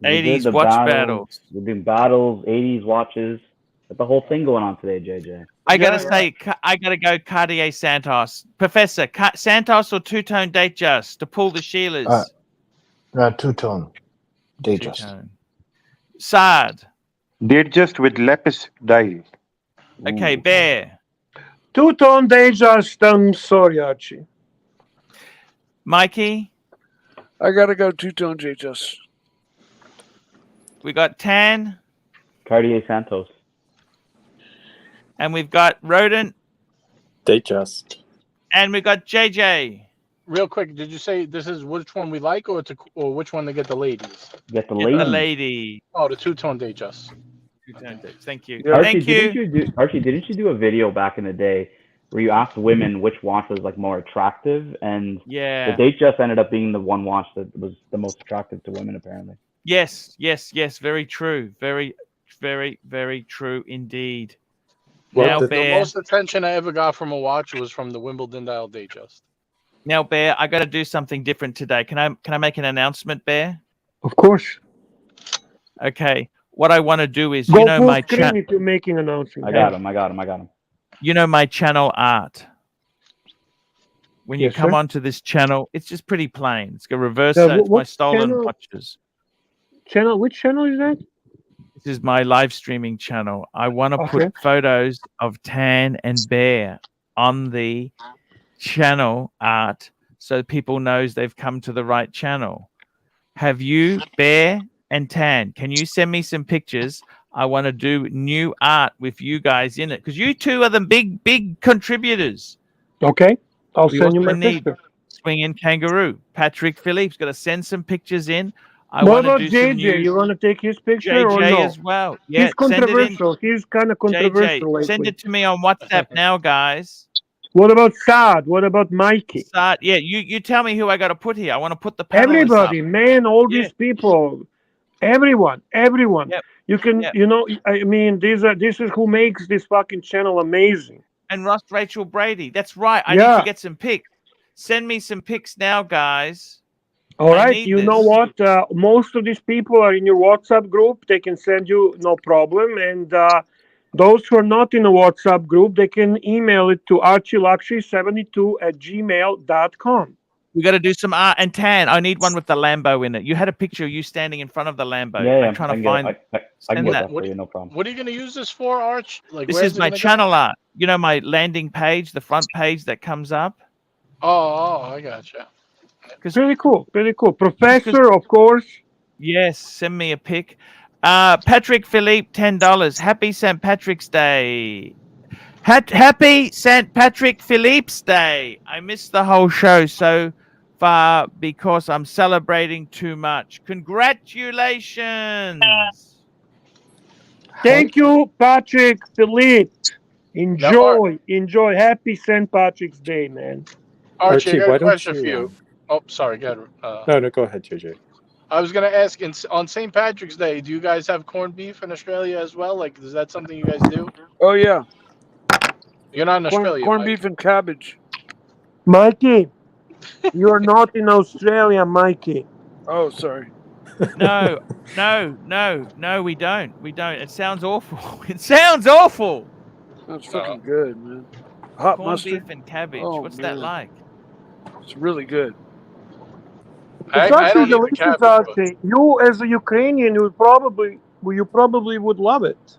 80s watch battles. We're doing battles, 80s watches. Got the whole thing going on today, JJ. I gotta say, I gotta go Cartier Santos. Professor, Santos or two-tone Datejust to pull the Sheilas? Two-tone Datejust. Sard. Datejust with lapis dye. Okay, Bear. Two-tone Datejust. I'm sorry, Archie. Mikey? I gotta go two-tone Datejust. We got Tan. Cartier Santos. And we've got Rodent. Datejust. And we got JJ. Real quick, did you say this is which one we like or which one to get the ladies? Get the lady. The lady. Oh, the two-tone Datejust. Two-tone Datejust. Thank you. Archie, Thank you. Didn't you do a video back in the day where you asked women which watch was like more attractive, and the Datejust ended up being the one watch that was the most attractive to women, apparently. Yes. Very true. Very true indeed. Well, the most attention I ever got from a watch was from the Wimbledon dial Datejust. Now, Bear, I got to do something different today. Can I make an announcement, Bear? Of course. Okay. What I want to do is, Go full screen if you're making an announcement. I got him. You know my channel art. When you come onto this channel, it's just pretty plain. It's a reverser. It's my stolen watches. Which channel is that? This is my live streaming channel. I want to put photos of Tan and Bear on the channel art so people knows they've come to the right channel. Have you, Bear and Tan, can you send me some pictures? I want to do new art with you guys in it because you two are the big contributors. Okay, I'll send you my picture. Swinging Kangaroo. Patrick Philippe's got to send some pictures in. What about JJ? You want to take his picture JJ or no? as well. Yeah, he's controversial. He's kind of controversial. JJ, send it to me on WhatsApp now, guys. What about Saad? What about Mikey? Saad, yeah, you tell me who I got to put here. I want to put the panelists everybody, up. Man, all these people, everyone. Yep. You can, you know, I mean, this is who makes this fucking channel amazing. And Rachel Brady. That's right. I need to get some pics. Send me some pics now, guys. All right. You know what? Most of these people are in your WhatsApp group. They can send you no problem. And those who are not in a WhatsApp group, they can email it to archieluxury72@gmail.com. We got to do some art. And Tan, I need one with the Lambo in it. You had a picture of you standing in front of the Lambo. Yeah, I'm trying to find I can get that for you, no problem. What are you going to use this for, Arch? Like, this is my channel art. You know my landing page, the front page that comes up? Oh, I gotcha. Pretty cool. Professor, of course. Yes, send me a pic. Patrick Philippe, $10. Happy St. Patrick's Day. Happy St. Patrick Philippe's Day. I missed the whole show so far because I'm celebrating too much. Congratulations. Thank you, Patrick, Philippe. Enjoy. Happy St. Patrick's Day, man. Archie, I got a why don't question for you? you. Oh, sorry. Go ahead. No, go ahead, JJ. I was going to ask, on St. Patrick's Day, do you guys have corned beef in Australia as well? Like, is that something you guys do? Oh yeah, You're not in Australia, corned Mike. beef and cabbage. Mikey, you're not in Australia, Mikey. Oh, sorry. No, we don't. We don't. It sounds awful. It sounds awful. That's fucking good, man. Hot Corned mustard beef and cabbage. Oh, What's that man. like? It's really good. It's I actually don't eat the delicious, cabbage, but Archie. You, as a Ukrainian, you probably would love it.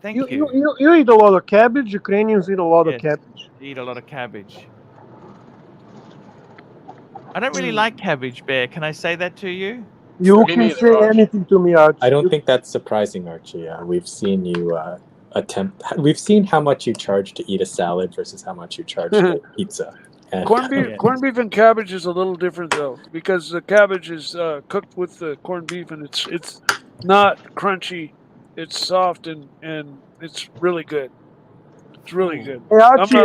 Thank You, you. you eat a lot of cabbage. Ukrainians eat a lot of Yes. cabbage. Eat a lot of cabbage. I don't really like cabbage, Bear. Can I say that to you? You Me can neither, say Archie. anything to me, Archie. I don't think that's surprising, Archie. We've seen you attempt. We've seen how much you charge to eat a salad versus how much you charge to eat pizza. And, Corned beef and cabbage is a little different though, because the cabbage is cooked with the corned beef, and it's not crunchy. It's soft and it's really good. It's really good. Hey, Archie,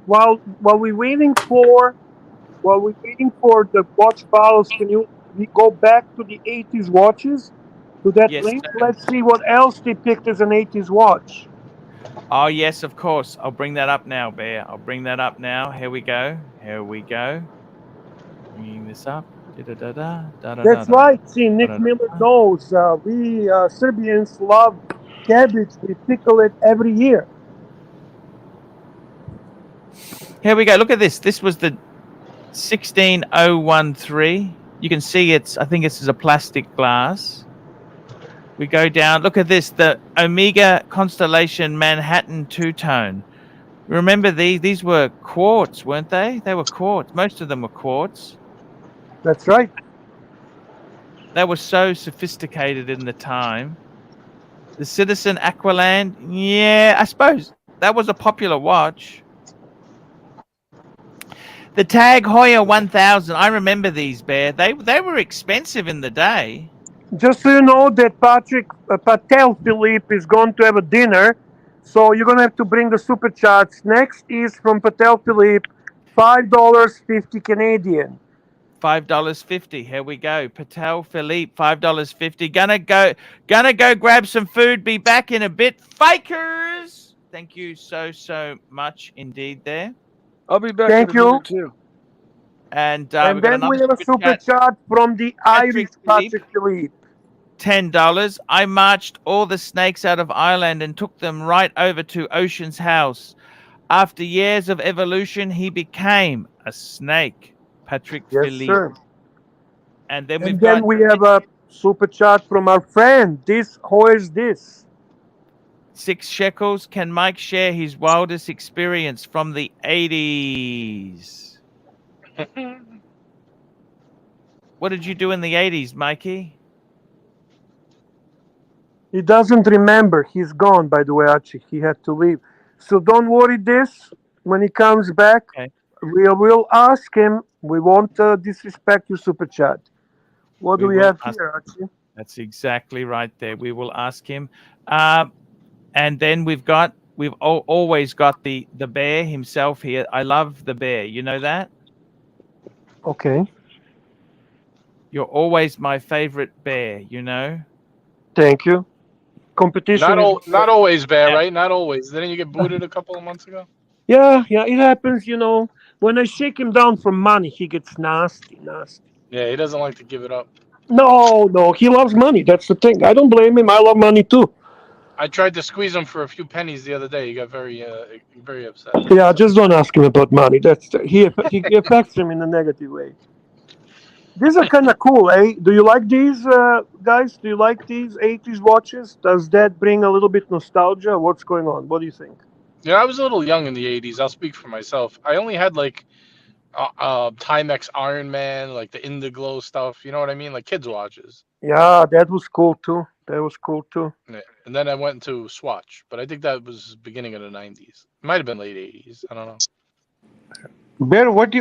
while we're waiting for the watch bottles, can you go back to the 80s watches? To that Yes, link? sir. Let's see what else they picked as an 80s watch. Oh, yes, of course. I'll bring that up now, Bear. I'll bring that up now. Here we go. Bringing this up. That's right. See, Nick Miller knows. We Serbians love cabbage. We pickle it every year. Here we go. Look at this. This was the 16013. You can see I think this is a plastic glass. We go down. Look at this. The Omega Constellation Manhattan two-tone. Remember these were quartz, weren't they? They were quartz. Most of them were quartz. That's right. They were so sophisticated in the time. The Citizen Aqualand. Yeah, I suppose that was a popular watch. The Tag Heuer 1000. I remember these, Bear. They were expensive in the day. Just so you know that Patel Philippe is going to have a dinner, so you're going to have to bring the super chats. Next is from Patel Philippe, $5.50 Canadian. $5.50. Here we go. Patel Philippe, $5.50. Gonna go grab some food. Be back in a bit. Fakers. Thank you so much indeed there. I'll be back Thank in a you. minute too. And then we have a super chat from the Irish Patrick Philippe. $10. I marched all the snakes out of Ireland and took them right over to Ocean's house. After years of evolution, he became a snake. Patrick Philippe. Sir. And then we have a super chat from our friend. Who is this? 6 shekels. Can Mike share his wildest experience from the 80s? What did you do in the 80s, Mikey? He doesn't remember. He's gone, by the way, Archie. He had to leave. So don't worry this. When he comes back, we will ask him. We won't disrespect your super chat. What do we have here, Archie? That's exactly right there. We will ask him. And then we've always got the bear himself here. I love the bear. You know that? Okay. You're always my favorite bear, you know? Thank you. Competition. Not always, Bear, right? Not always. Didn't you get booted a couple of months ago? Yeah, it happens, When I shake him down for money, he gets nasty. Yeah, he doesn't like to give it up. No, he loves money. That's the thing. I don't blame him. I love money too. I tried to squeeze him for a few pennies the other day. He got very upset. Yeah, just don't ask him about money. He affects him in a negative way. These are kind of cool, eh? Do you like these, guys? Do you like these 80s watches? Does that bring a little bit nostalgia? What's going on? What do you think? Yeah, I was a little young in the 80s. I'll speak for myself. I only had like Timex Iron Man, like the Indiglo stuff. You know what I mean? Like kids' watches. Yeah, that was cool too. Yeah. And then I went into Swatch, but I think that was beginning of the 90s. It might have been late 80s. I don't know. Bear, what do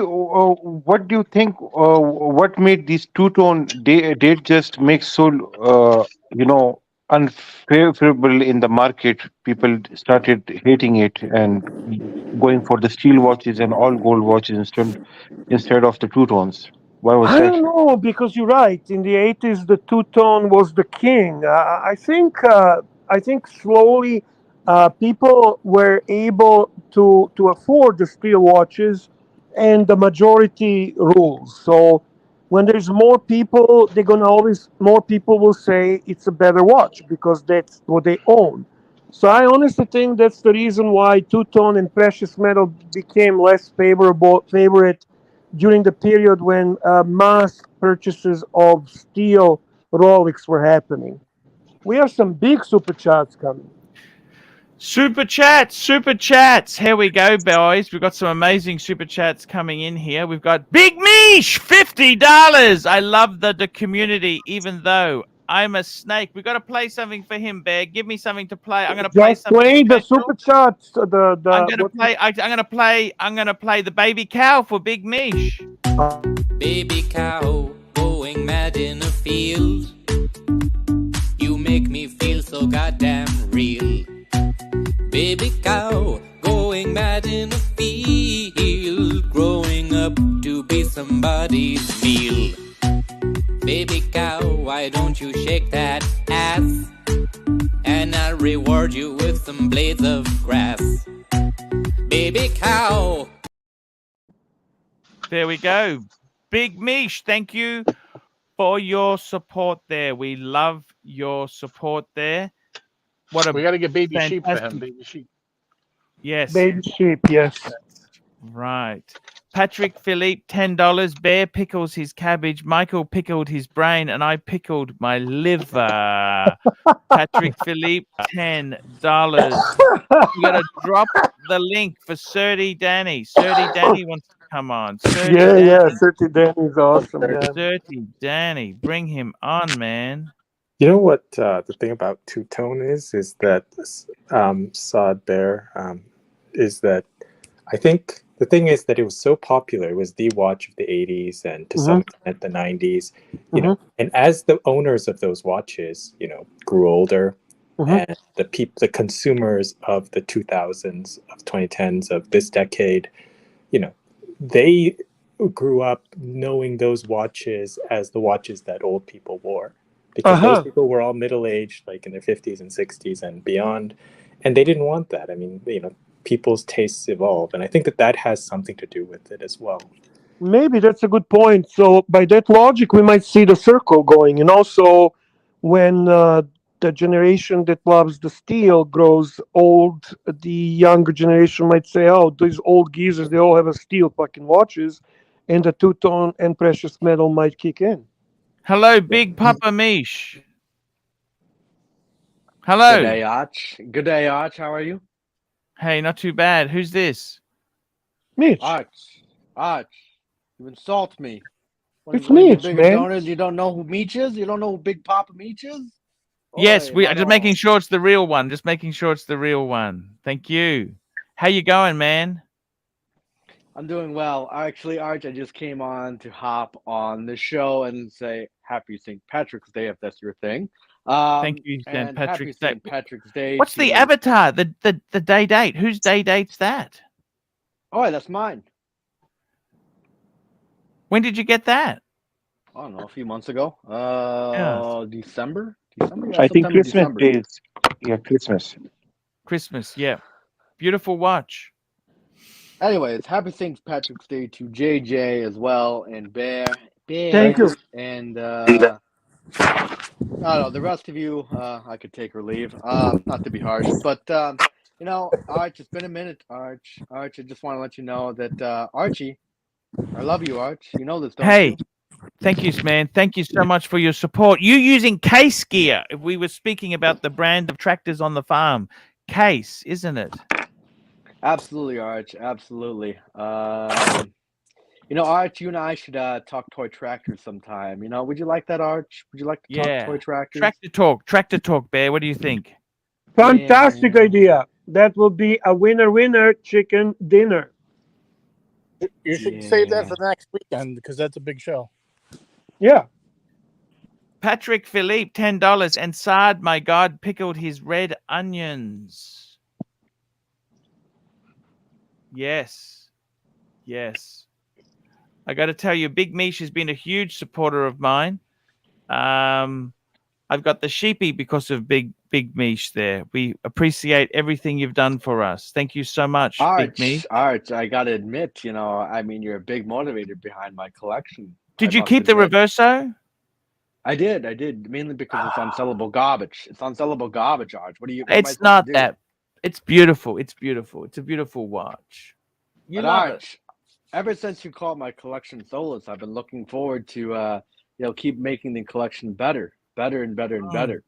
you think? What made these two-tone date just make so unfavorable in the market? People started hating it and going for the steel watches and all gold watches instead of the two tones. Why was I that? don't know, because you're right. In the 80s, the two tone was the king. I think slowly people were able to afford the steel watches, and the majority rules. So when there's more people, they're gonna always more people will say it's a better watch because that's what they own. So I honestly think that's the reason why two tone and precious metal became less favorite during the period when mass purchases of steel Rolex were happening. We have some big super chats coming. Super chats, super chats. Here we go, boys. We've got some amazing super chats coming in here. We've got Big Mish, $50. I love the community, even though I'm a snake. We've got to play something for him, Bear. Give me something to play. I'm going to play Just something play the special. super chats. I'm going to play. I'm going to play the baby cow for Big Mish. Baby cow going mad in a field. You make me feel so goddamn real. Baby cow going mad in a field, growing up to be somebody's meal. Baby cow, why don't you shake that ass, and I'll reward you with some blades of grass. Baby cow. There we go. Big Mish, thank you for your support there. We love your support there. We got to get baby sheep for fantastic- him. Baby sheep. Yes. Baby sheep, yes. Right. Patrick Philippe, $10. Bear pickles his cabbage. Michael pickled his brain, and I pickled my liver. Patrick Philippe, $10. You got to drop the link for Surdy Danny. Surdy Danny wants to come on. Surdy Danny. Yeah, Surdy Danny is awesome. Yeah. Surdy Danny, bring him on, man. You know what the thing about two-tone is that Saad Bear is that I think the thing is that it was so popular. It was the watch of the 80s and to some extent the 90s. You know, and as the owners of those watches, grew older, and the consumers of the 2000s, of 2010s, of this decade, they grew up knowing those watches as the watches that old people wore. Because those people were all middle-aged, like in their 50s and 60s and beyond, and they didn't want that. I mean, people's tastes evolve, and I think that has something to do with it as well. Maybe that's a good point. So by that logic, we might see the circle going. So when the generation that loves the steel grows old, the younger generation might say, "Oh, these old geezers, they all have a steel fucking watches," and the two-tone and precious metal might kick in. Hello, Big Papa Mish. Hello. Good day, Arch. Good day, Arch. How are you? Hey, not too bad. Who's this? Mitch. Arch, you insult me. It's Mitch, man. Donors, you don't know who Mitch is? You don't know who Big Papa Mitch is? Yes, we are just making sure it's the real one. Just making sure it's the real one. Thank you. How you going, man? I'm doing well. Actually, Arch, I just came on to hop on the show and say Happy St. Patrick's Day, if that's your thing. Thank you, St. Patrick's Day. St. Patrick's Day. What's the avatar? The day date? Whose day date's that? Oh, that's mine. When did you get that? I don't know, a few months ago. December? Yeah, I think Christmas December. days. Yeah, Christmas. Christmas, yeah. Beautiful watch. Anyways, happy St. Patrick's Day to JJ as well, and Bear. Thank you. And I don't know, the rest of you, I could take or leave. Not to be harsh, but Arch, it's been a minute, Arch. Arch, I just want to let you know that Archie, I love you, Arch. You know this, don't you? Thank you, man. Thank you so much for your support. You using Case gear. If we were speaking about the brand of tractors on the farm, Case, isn't it? Absolutely, Arch. Absolutely. Arch, you and I should talk toy tractors sometime. Would you like that, Arch? Would you like to talk toy tractors? Tractor talk, Bear. What do you think? Fantastic idea. That will be a winner chicken dinner. You should save that for the next weekend because that's a big show. Yeah. Patrick Philippe, $10. And Saad, my God, pickled his red onions. Yes. Yes. I got to tell you, Big Mish has been a huge supporter of mine. I've got the sheepy because of Big Mish there. We appreciate everything you've done for us. Thank you so much, Big Mish. Arch, I gotta admit, I mean, you're a big motivator behind my collection. Did you keep the Reverso? I did, mainly because it's unsellable garbage. It's unsellable garbage, Arch. What am I It's supposed not to do? that. It's beautiful. It's beautiful. It's a beautiful watch. You But love Arch, ever since you called my collection soulless, I've been looking forward to keep making the collection better and better and better.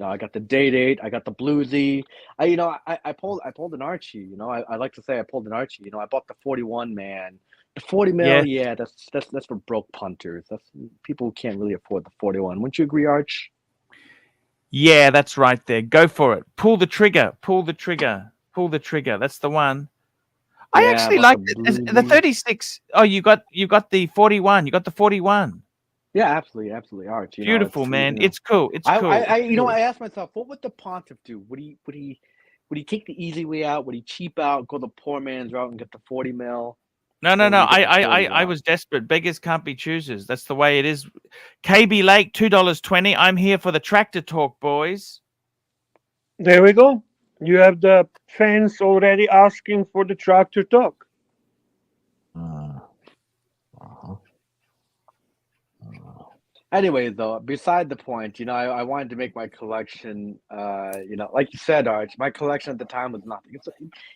I got the Date, I got the Bluesy. I pulled an Archie. I like to say I pulled an Archie. I bought the 41 man. The 40 mil, yeah, that's for broke punters. That's people who can't really afford the 41. Wouldn't you agree, Arch? Yeah, that's right there. Go for it. Pull the trigger. Pull the trigger. Pull the trigger. That's the one. I actually like the 36. Oh, you got the 41. You got the 41. Yeah, absolutely, Arch. Beautiful, man. It's cool. It's cool. I asked myself, what would the Pontiff do? Would he take the easy way out? Would he cheap out, go the poor man's route, and get the 40 mil? No. I was desperate. Beggars can't be choosers. That's the way it is. KB Lake, $2.20. I'm here for the tractor talk, boys. There we go. You have the fans already asking for the tractor talk. Anyway, though, beside the point, I wanted to make my collection, like you said, Arch, my collection at the time was nothing.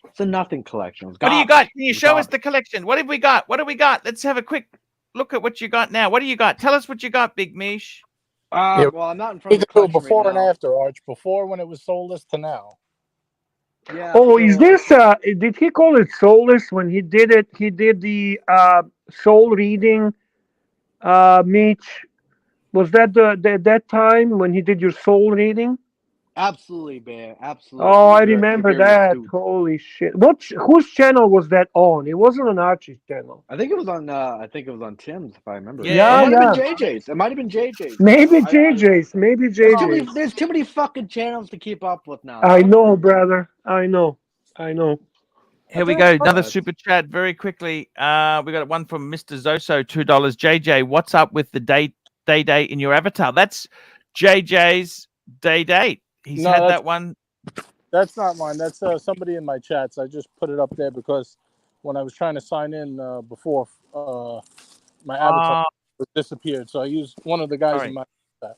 It's a nothing collection. What do you got? Can you show us the collection? What have we got? What do we got? Let's have a quick look at what you got now. What do you got? Tell us what you got, Big Mish. Well, I'm not in front of the collection before right and now. after, Arch. Before when it was soulless to now. Yeah. Oh, is this? Did he call it soulless when he did it? He did the soul reading, Mitch. Was that that time when he did your soul reading? Absolutely, Bear. Absolutely. Oh, I You're remember very that. astute. Holy shit! Whose channel was that on? It wasn't on Archie's channel. I think it was on Tim's, if I remember. Yeah, It might have been JJ's. It might have been JJ's. Maybe JJ's. Maybe JJ's. There's too many fucking channels to keep up with now. I know, brother. I know. Here we go. Another super chat very quickly. We got one from Mr. Zoso, $2. JJ, what's up with the day date in your avatar? That's JJ's day date. He's had that one. That's not mine. That's somebody in my chats. I just put it up there because when I was trying to sign in before, my avatar disappeared. So I used one of the guys in my chat.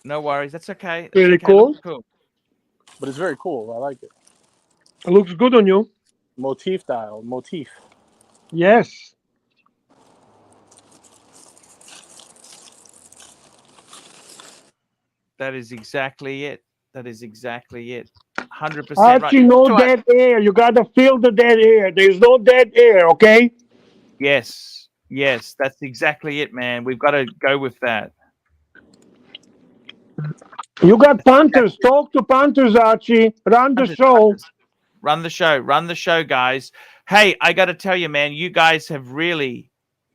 No worries. That's okay. Really cool. But it's very cool. I like it. It looks good on you. Motif dial. Motif. Yes. That is exactly it. 100% Archie, right. no dead air. You gotta feel the dead air. There's no dead air, okay? Yes, that's exactly it, man. We've got to go with that. You got punters. Talk to punters, Archie. Run the show. Run the show, guys. Hey, I got to tell you, man, you guys have really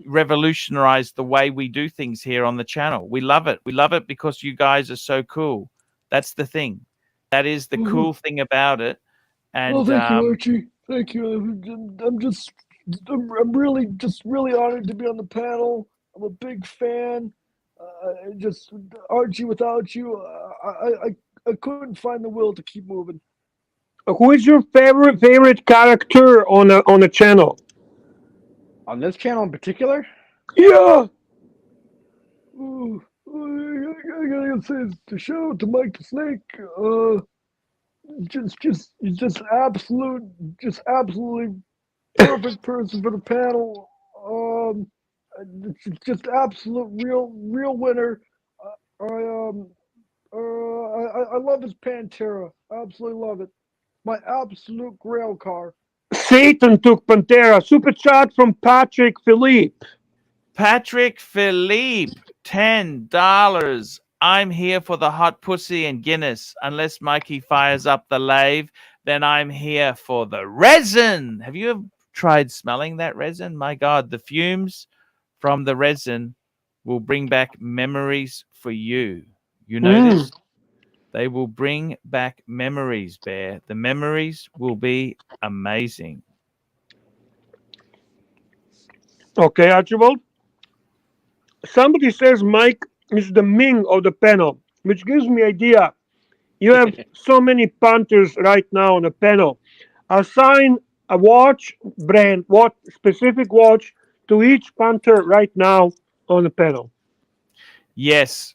revolutionized the way we do things here on the channel. We love it. We love it because you guys are so cool. That's the thing. That is the cool thing about it. And thank you, Archie. Thank you. I'm really honored to be on the panel. I'm a big fan. Just Archie, without you, I couldn't find the will to keep moving. Who is your favorite character on a channel? On this channel in particular? Yeah. Ooh, I gotta say the show to Mike the Snake. Just absolutely perfect person for the panel. Just absolute real winner. I love his Pantera. I absolutely love it. My absolute grail car. Satan took Pantera. Super chat from Patrick Philippe. Patrick Philippe, $10. I'm here for the hot pussy and Guinness. Unless Mikey fires up the lave, then I'm here for the resin. Have you tried smelling that resin? My God, the fumes from the resin will bring back memories for you. You know this? They will bring back memories, Bear. The memories will be amazing. Okay, Archibald. Somebody says Mike is the Ming of the panel, which gives me idea. You have so many punters right now on the panel. Assign a watch brand, what specific watch to each punter right now on the panel. Yes.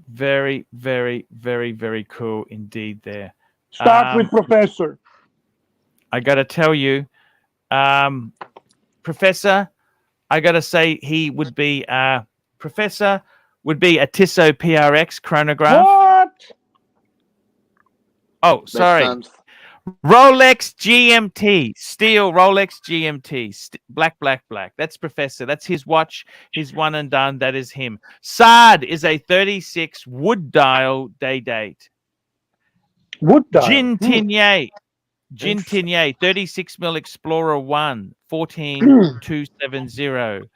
Very, very, very, very cool indeed there. Start with Professor. I got to tell you, Professor, I got to say he would be, Professor would be a Tissot PRX chronograph. What? Oh, sorry. Rolex GMT, steel Rolex GMT, black. That's Professor. That's his watch. His one and done. That is him. Saad is a 36 wood dial day date. Wood dial. Jin Tinier, 36 mil Explorer 1, 14270.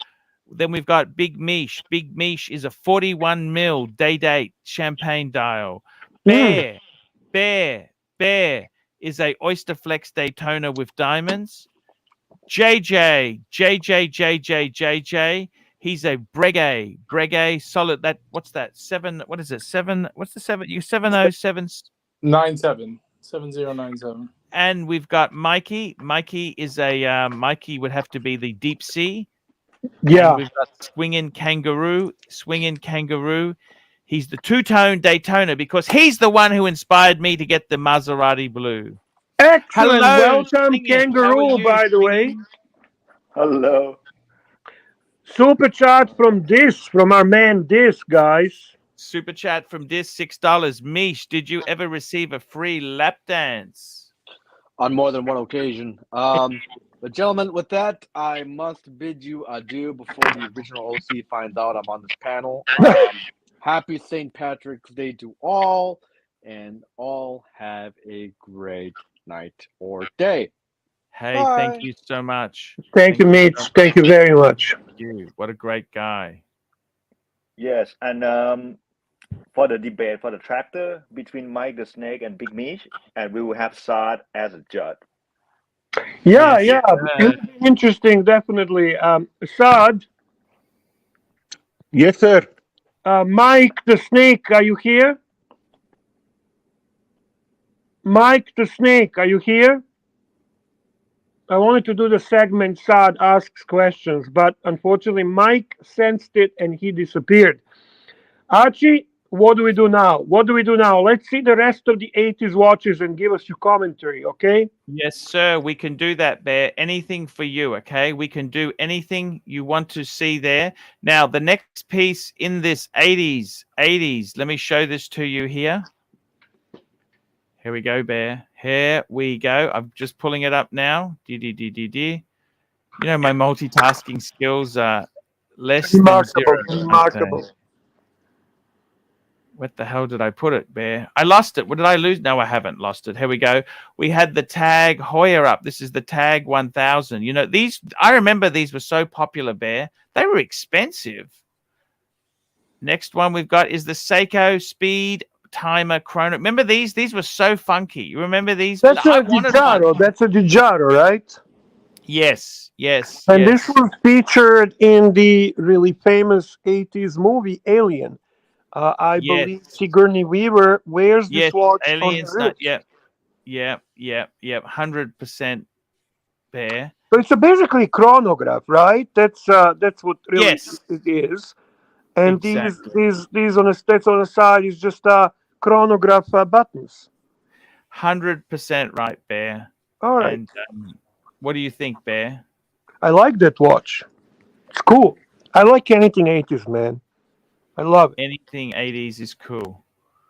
Then we've got Big Mish. Big Mish is a 41 mil day date champagne dial. Bear is a Oyster Flex Daytona with diamonds. JJ. He's a Breguet solid. What's that? 7. What is it? 7. What's the 7? You 707. 7097. And we've got Mikey. Mikey is a Mikey would have to be the Deep Sea. Yeah. And we've got Swingin' Kangaroo. He's the two-tone Daytona because he's the one who inspired me to get the Maserati blue. Excellent. Hello, Welcome, Kangaroo, by the way. Hello. Super chat from our man Dis, guys. Super chat from Dis, $6. Mish, did you ever receive a free lap dance? On more than one occasion. But gentlemen, with that, I must bid you adieu before the original OC finds out I'm on this panel. Happy St. Patrick's Day to all, and all have a great night or day. Hey, Bye. Thank you so much. Thank you, Mitch. Thank you very much. Thank you. What a great guy. Yes, and for the debate for the tractor between Mike the Snake and Big Mish, and we will have Saad as a judge. Yeah. It'll be interesting, definitely. Saad. Yes, sir. Mike the Snake, are you here? Mike the Snake, are you here? I wanted to do the segment Saad asks questions, but unfortunately Mike sensed it and he disappeared. Archie, what do we do now? Let's see the rest of the 80s watches and give us your commentary, okay? Yes, sir. We can do that, Bear. Anything for you, okay? We can do anything you want to see there. Now, the next piece in this 80s, let me show this to you here. Here we go, Bear. Here we go. I'm just pulling it up now. You know, my multitasking skills are less remarkable. than 0. Remarkable. What the hell did I put it, Bear? I lost it. What did I lose? No, I haven't lost it. Here we go. We had the Tag Heuer up. This is the Tag 1000. You know, I remember these were so popular, Bear. They were expensive. Next one we've got is the Seiko Speed Timer Chrono. Remember these? These were so funky. You remember these? That's a Giugiaro, right? Yes. And this was featured in the really famous 80s movie Alien. I believe Sigourney Weaver wears this watch Aliens, on her wrist. Yeah. 100% Bear. So it's basically a chronograph, right? That's what really it is. And exactly. these on the side is just chronograph buttons. 100% right, Bear. All right. And what do you think, Bear? I like that watch. It's cool. I like anything 80s, man. I love it. Anything 80s is cool.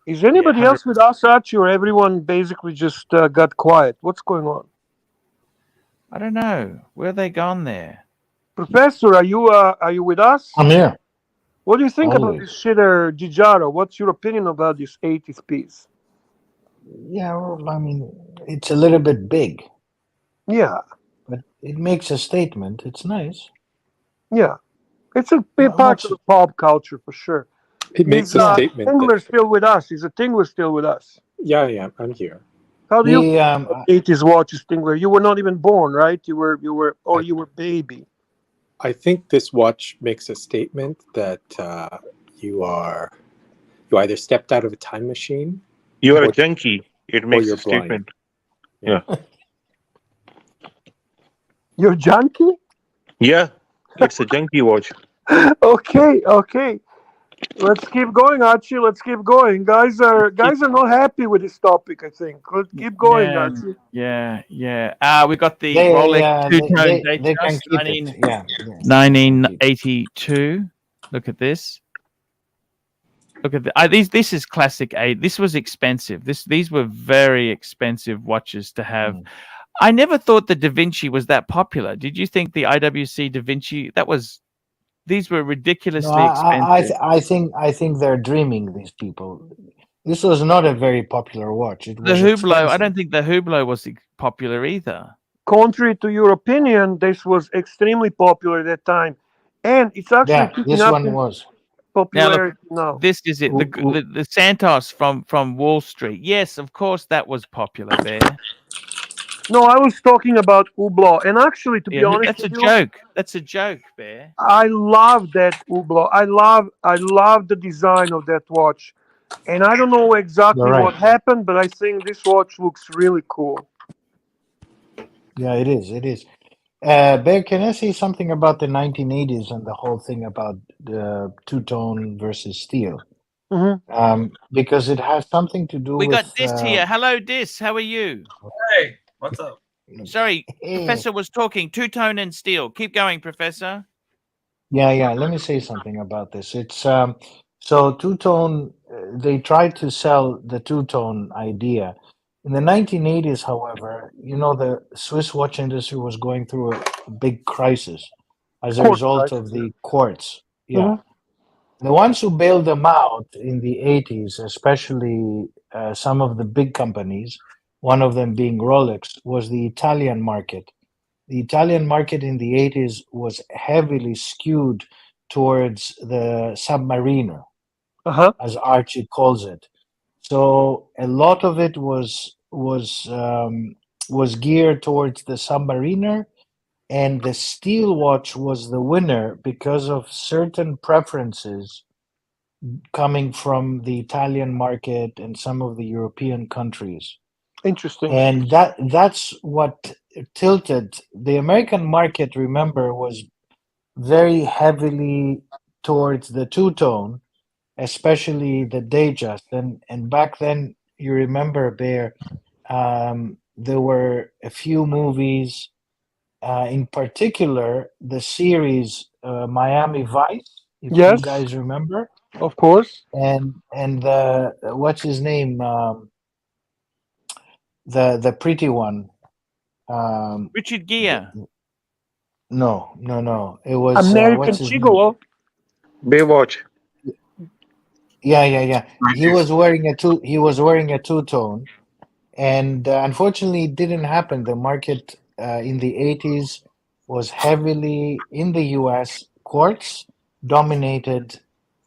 Is anybody else with us, Archie, or everyone basically just got quiet? What's going on? I don't know. Where are they gone there? Professor, are you with us? I'm here. What do you think about this shitter Giugiaro? What's your opinion about this 80s piece? Yeah, well, I mean, it's a little bit big. Yeah. But it makes a statement. It's nice. Yeah, it's a big part of the pop culture for sure. It makes a statement. Tingler's still with us. Is a Tingler still with us? Yeah, I'm here. How do you 80s watches, Tingler? You were not even born, right? You were baby. I think this watch makes a statement that you either stepped out of a time machine. You are a junkie. It makes you're a statement. Blind. Yeah. You're junkie? Yeah. It's a junkie watch. Okay. Let's keep going, Archie. Let's keep going. Guys are not happy with this topic, I think. Let's keep going, Archie. Yeah. We got the Rolex two-tone they can Datejust, keep it. Yeah. 1982. Look at this. Look at these. This is classic 8. This was expensive. These were very expensive watches to have. I never thought the Da Vinci was that popular. Did you think the IWC Da Vinci these were ridiculously expensive? I think they're dreaming. These people. This was not a very popular watch. It was the Hublot. expensive. I don't think the Hublot was popular either. Contrary to your opinion, this was extremely popular at that time, and it's actually picking this up one in was popularity now. This is it. The Santos from Wall Street. Yes, of course that was popular there. No, I was talking about Hublot, and actually, to be honest, that's a joke. That's a joke, Bear. I love that Hublot. I love the design of that watch, and I don't know exactly what happened, but I think this watch looks really cool. Yeah, it is. It is. Bear, can I say something about the 1980s and the whole thing about the two-tone versus steel? Because it has something to do with... We got Dis here. Hello, Dis. How are you? Hey, what's up? Sorry, Professor was talking. Two-tone and steel. Keep going, Professor. Yeah. Let me say something about this. It's so two-tone. They tried to sell the two-tone idea. In the 1980s, however, the Swiss watch industry was going through a big crisis as a result of the quartz. Yeah. The ones who bailed them out in the 80s, especially some of the big companies, one of them being Rolex, was the Italian market. The Italian market in the 80s was heavily skewed towards the Submariner, as Archie calls it. So a lot of it was geared towards the Submariner, and the steel watch was the winner because of certain preferences coming from the Italian market and some of the European countries. Interesting. And that's what tilted the American market. Remember, was very heavily towards the two-tone, especially the Datejust. And back then, you remember, Bear, there were a few movies, in particular the series Miami Vice, if you guys remember. Of course. And what's his name? The pretty one. Richard Gere. No. It was American Gigolo. Baywatch. Yeah. He was wearing a two-tone, and unfortunately, it didn't happen. The market in the 80s was heavily in the U.S. quartz dominated,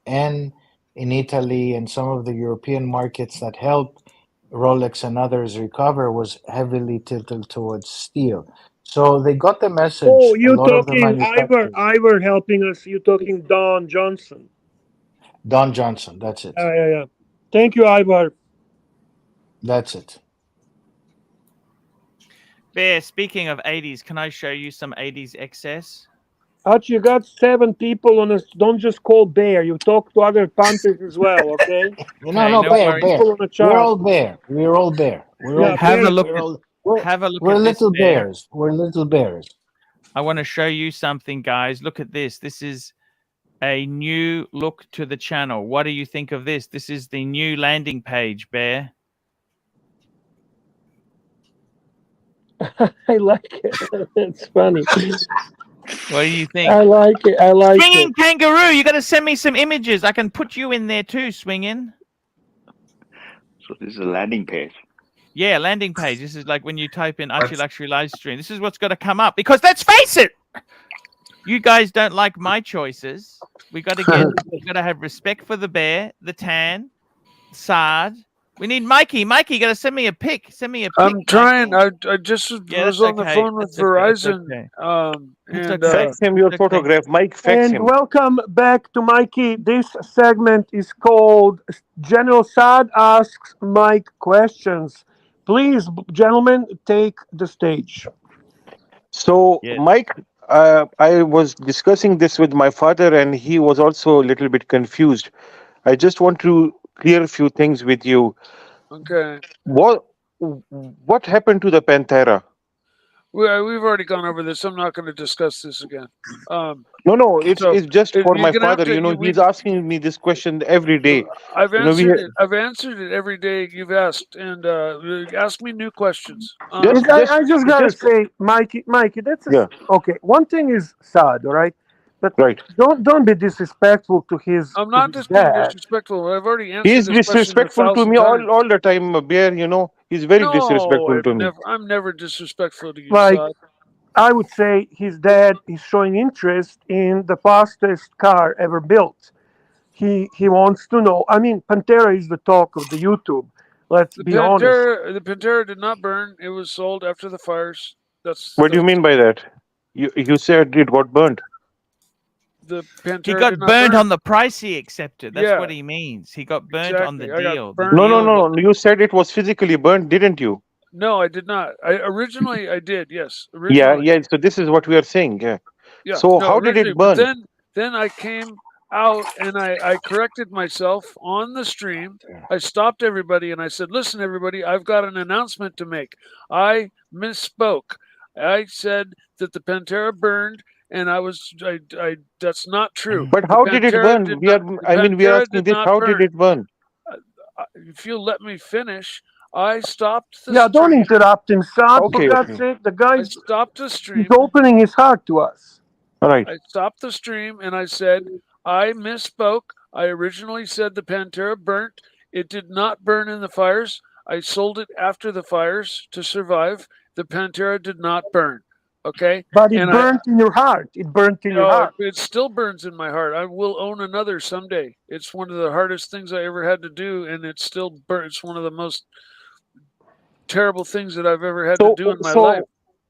and in Italy and some of the European markets that helped Rolex and others recover was heavily tilted towards steel. So they got the message. Oh, you're talking Ivor helping us. You're talking Don Johnson. Don Johnson, that's it. Yeah. Thank you, Ivor. That's it. Bear, speaking of 80s, can I show you some 80s excess? Archie, you got 7 people on us. Don't just call Bear. You talk to other punters as well, okay? No, Bear. We're all Bear. We're all Bear. Have a look. We're little bears. We're little bears. I want to show you something, guys. Look at this. This is a new look to the channel. What do you think of this? This is the new landing page, Bear. I like it. It's funny. What do you think? I like it. Swinging Kangaroo, you got to send me some images. I can put you in there too, Swinging. So this is a landing page. Yeah, landing page. This is like when you type in Archie Luxury live stream. This is what's got to come up because let's face it, you guys don't like my choices. We got to have respect for the bear, the tan, Sard. We need Mikey. Mikey, you got to send me a pic. Send me a pic. I'm trying. Mikey. I just Yeah, was that's on the okay. phone with That's okay. That's Verizon. okay. And fax him your photograph, Mike. Fax And him. welcome back to Mikey. This segment is called General Saad Asks Mike Questions. Please, gentlemen, take the stage. So, Mike, I was discussing this with my father, and he was also a little bit confused. I just want to clear a few things with you. okay, What happened to the Pantera? we've already gone over this. I'm not going to discuss this again. No, it's just for my you're gonna have father. to- He's asking me this question every day. I've answered it. I've answered it every day you've asked, and ask me new questions. I just gotta say, Mikey, that's okay. One thing is sad, all right, but don't be disrespectful to his. I'm not just being disrespectful. I've already answered. He's this question disrespectful to 1,000 me times. all the time, Bear. He's very disrespectful to me. I'm never disrespectful to you, Like, Saad. I would say his dad is showing interest in the fastest car ever built. He wants to know. I mean, Pantera is the talk of the YouTube. Let's be honest. The Pantera did not burn. It was sold after the fires. What do you mean by that? You said it got burnt. The Pantera He got did not burned burn. on the price he accepted. That's Yeah. what he means. He got burnt on the Exactly. I got deal. burned. No. You said it was physically burnt, didn't you? No, I did not. Originally I did. Yes. Originally. Yeah. So this is what we are saying. Yeah. Yeah. So no, how did it but burn? Then I came out and I corrected myself on the stream. I stopped everybody and I said, "Listen, everybody, I've got an announcement to make. I misspoke. I said that the Pantera burned, and that's not true. But how did it burn? We are asking this. How did it burn? If you let me finish, I stopped the Yeah, don't stream. interrupt him, son. Okay, For God's okay. sake, the guy's Stopped the stream. he's opening his heart to us. All right. I stopped the stream and I said, I misspoke. I originally said the Pantera burnt. It did not burn in the fires. I sold it after the fires to survive. The Pantera did not burn. Okay? But it burnt in your heart. It burnt in your heart. It still burns in my heart. I will own another someday. It's one of the hardest things I ever had to do, and it still burns. It's one of the most terrible things that I've ever had to do in my life.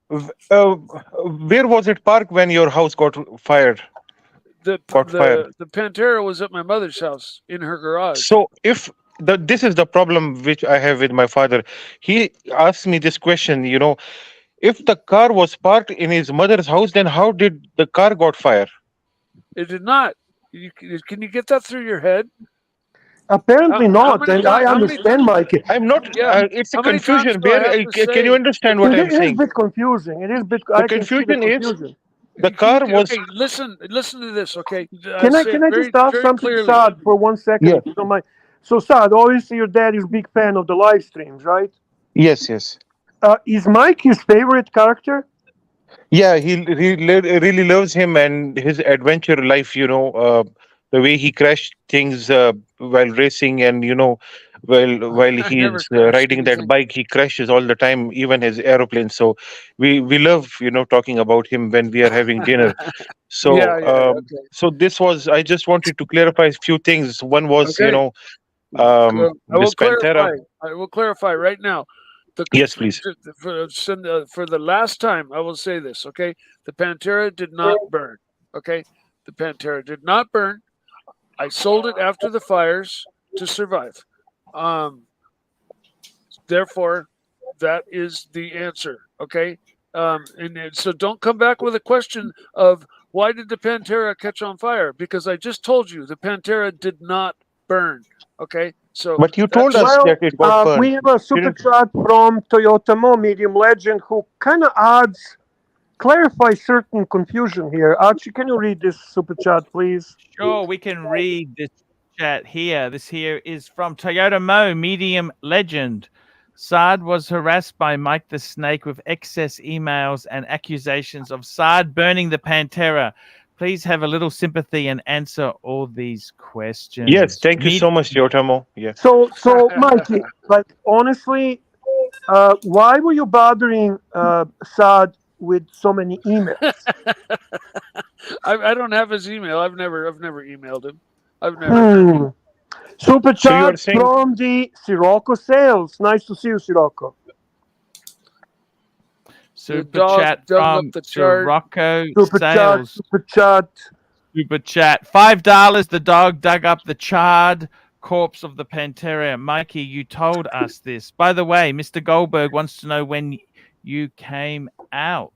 Where was it parked when your house got fired? The Pantera was at my mother's house in her garage. So if this is the problem which I have with my father. He asked me this question, if the car was parked in his mother's house, then how did the car got fire? It did not. Can you get that through your head? Apparently not, and I understand, Mikey. I'm not. It's a confusion. Can you understand what I'm It is saying? a bit confusing. It is a bit. The confusion is the car was. Okay, listen to this. Okay. Can I just ask something, Saad, for 1 second? Yeah. If you don't mind? So, Saad, obviously your dad is a big fan of the live streams, right? Yes. Is Mike his favorite character? Yeah, he really loves him and his adventure life. The way he crashed things while racing, and while he's riding that bike, he crashes all the time, even his aeroplane. So we love talking about him when we are having dinner. So okay. So this was. I just wanted to clarify a few things. One was Okay. this Pantera. I will clarify right now. Yes, please. For the last time, I will say this. Okay, the Pantera did not burn. Okay, the Pantera did not burn. I sold it after the fires to survive. Therefore, that is the answer. Okay, so don't come back with a question of why did the Pantera catch on fire? Because I just told you the Pantera did not burn. Okay, so but you told us that it got burned. We have a super chat from Toyota Mo Medium Legend who kind of clarifies certain confusion here. Archie, can you read this super chat, please? Sure, we can read this chat here. This here is from Toyota Mo Medium Legend. Saad was harassed by Mike the Snake with excess emails and accusations of Saad burning the Pantera. Please have a little sympathy and answer all these questions. Yes, thank you so much, Yotamo. Yeah. So Mikey, honestly, why were you bothering Saad with so many emails? I don't have his email. I've never emailed him. I've never. Super So you are chat saying from the Sirocco Sales. Nice to see you, Sirocco. Super chat from Sirocco Sales. Super chat. Super chat. $5. The dog dug up the charred corpse of the Pantera. Mikey, you told us this. By the way, Mr. Goldberg wants to know when you came out.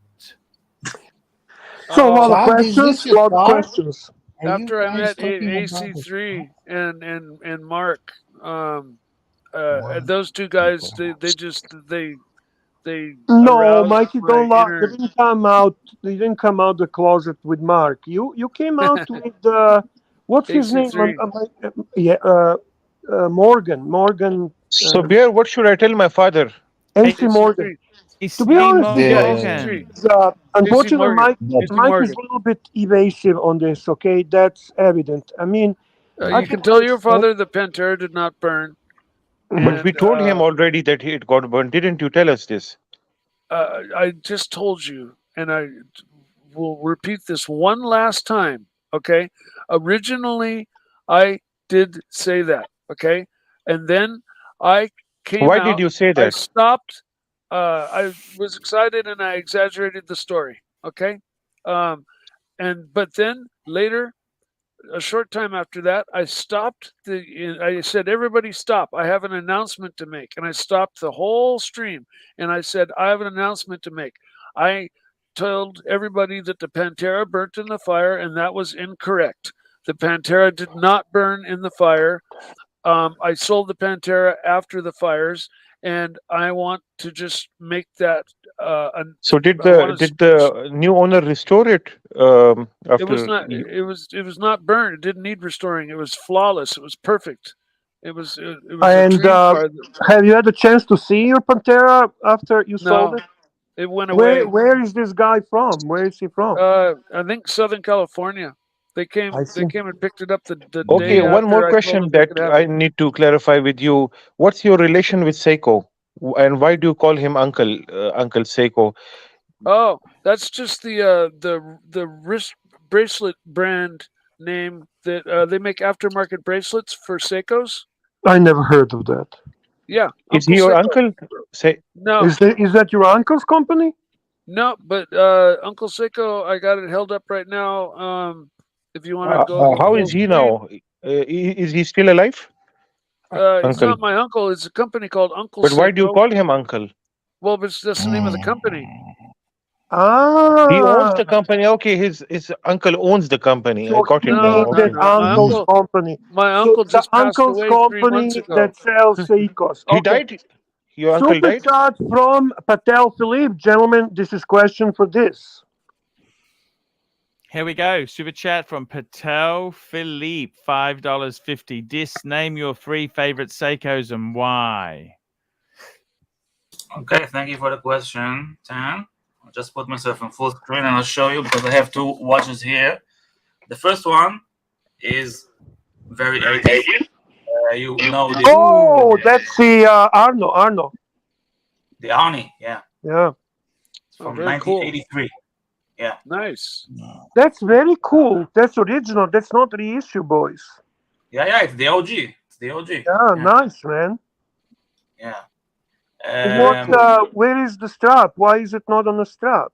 So a lot of questions. After I met AC3 and Mark, those two guys, they No, aroused Mikey, my don't lie. inner. You didn't come out. You didn't come out the closet with Mark. You came out with what's his name? AC3. Morgan. So, Bear, what should I tell my father? MC Morgan. To be honest with you, unfortunately, Mike is a little bit evasive on this. Okay, that's evident. I mean, You can tell your father the Pantera did not burn. But we told him already that it got burned. Didn't you tell us this? I just told you, and I will repeat this one last time. Okay, originally I did say that. Okay, and then I came Why out. did you say that? I stopped. I was excited and I exaggerated the story. Okay, but then later, a short time after that, I stopped I said, everybody stop. I have an announcement to make. And I stopped the whole stream. And I said, I have an announcement to make. I told everybody that the Pantera burnt in the fire, and that was incorrect. The Pantera did not burn in the fire. I sold the Pantera after the fires, and I want to just make that. So did the new owner restore it after? It was not. It was not burned. It didn't need restoring. It was flawless. It was perfect. It was. It was And a dream car. have you had a chance to see your Pantera after you sold it? It went away. Where is this guy from? Where is he from? I think Southern California. They came. They came and picked it up the Okay, day one after more I question told them that I need to clarify with you. What's your relation with Seiko, and why do you call him Uncle Uncle Seiko? Oh, that's just the wrist bracelet brand name that they make aftermarket bracelets for Seikos. I never heard of that. Yeah. Is he your Seiko. uncle? Say No. Is that your uncle's company? No, but Uncle Seiko, I got it held up right now. If you want to go. How is he now? Is he still alive? He's not my uncle. It's a company called Uncle But Seiko. why do you call him uncle? Well, that's the name of the company. He owns the company. Okay, his uncle owns the company. I got it now. Okay. Uncle's company. My uncle So just the passed uncle's away 3 company months ago. that sells Seikos. He died? Your uncle Super died? chat from Patel Philippe. Gentlemen, this is question for this. Here we go. Super chat from Patel Philippe. $5.50. Name your 3 favorite Seikos and why. Okay, thank you for the question, Tan. I'll just put myself on full screen and I'll show you because I have 2 watches here. The first one is very 80s. You know this. Oh, that's the Arno. The Arnie, yeah. Yeah. It's from very cool. 1983. Yeah. Nice. That's very cool. That's original. That's not reissue, boys. Yeah, it's the OG. It's the OG. Yeah, nice, man. Yeah. Where is the strap? Why is it not on the strap?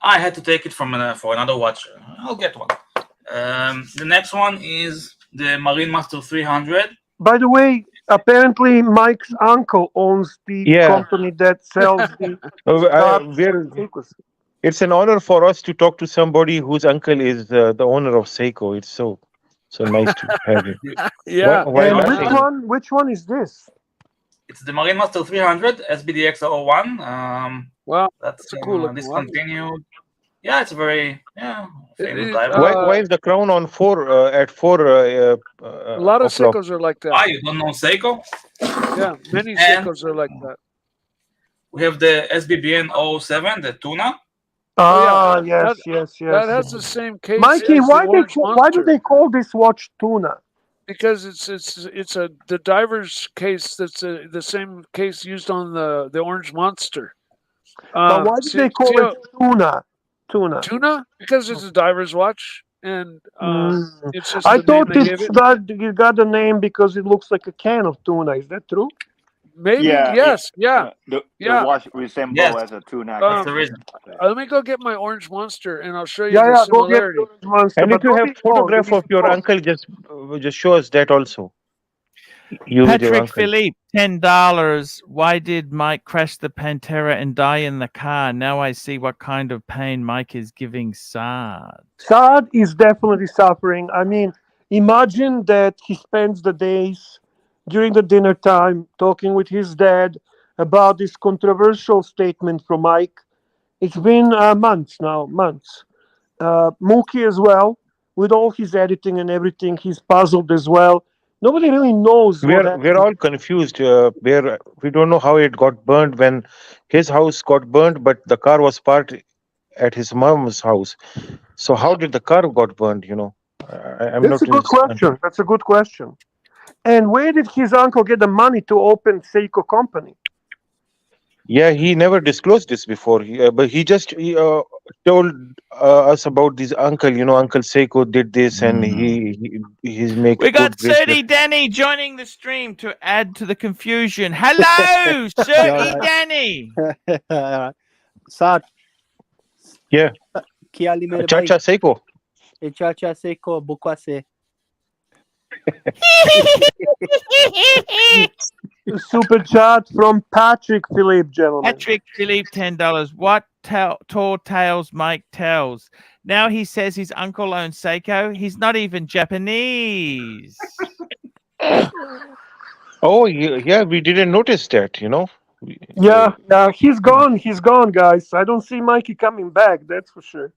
I had to take it from for another watch. I'll get one. The next one is the Marine Master 300. By the way, apparently Mike's uncle owns the company that sells the it's an honor for us to talk to somebody whose uncle is the owner of Seiko. It's so nice to have him. Yeah. Which one is this? It's the Marine Master 300 SBDX 01. Wow, that's a cool looking discontinued. Yeah, it's very famous diver. Why is the crown on 4 at 4? A lot of o'clock? Seikos are like that. Why you don't know Seiko? Yeah, many Seikos are like that. We have the SBBN 07, the tuna. Yes. That has the same case. Mikey, as why the Orange do Monster. they call this watch tuna? Because it's the diver's case. That's the same case used on the Orange Monster. But why did they call it tuna? Tuna? Because it's a diver's watch, and it's just I the name thought they gave it. you got the name because it looks like a can of tuna. Is that true? Maybe. Yeah, Yes. Yeah. The Yeah. watch resembles Yes. as a tuna. That's the reason. Let me go get my Orange Monster, and I'll show you Yeah, the yeah. Go get similarity. the Orange Monster. And But if you don't have be long, photograph don't of be your long. uncle, just show us that also. You with your Patrick uncle. Philippe, $10. Why did Mike crash the Pantera and die in the car? Now I see what kind of pain Mike is giving Saad. Saad is definitely suffering. I mean, imagine that he spends the days during the dinner time talking with his dad about this controversial statement from Mike. It's been months now, months. Mookie as well, with all his editing and everything, he's puzzled as well. Nobody really knows what happened. We're all confused. We don't know how it got burned when his house got burned, but the car was parked at his mom's house. So how did the car got burned? I'm That's not. a good question. That's a good question. And where did his uncle get the money to open Seiko company? Yeah, he never disclosed this before. But he just told us about this uncle. Uncle Seiko did this, and he's making. We got Sir Danny joining the stream to add to the confusion. Hello, Sir Danny. Saad. Yeah. क्या हाल है मेरे Chacha भाई? Seiko. चाचा Seiko बुकवा से. Super chat from Patrick Philippe, gentlemen. Patrick Philippe, $10. What tall tales Mike tells? Now he says his uncle owns Seiko. He's not even Japanese. Oh, yeah, we didn't notice that, Yeah, he's gone. He's gone, guys. I don't see Mikey coming back. That's for sure.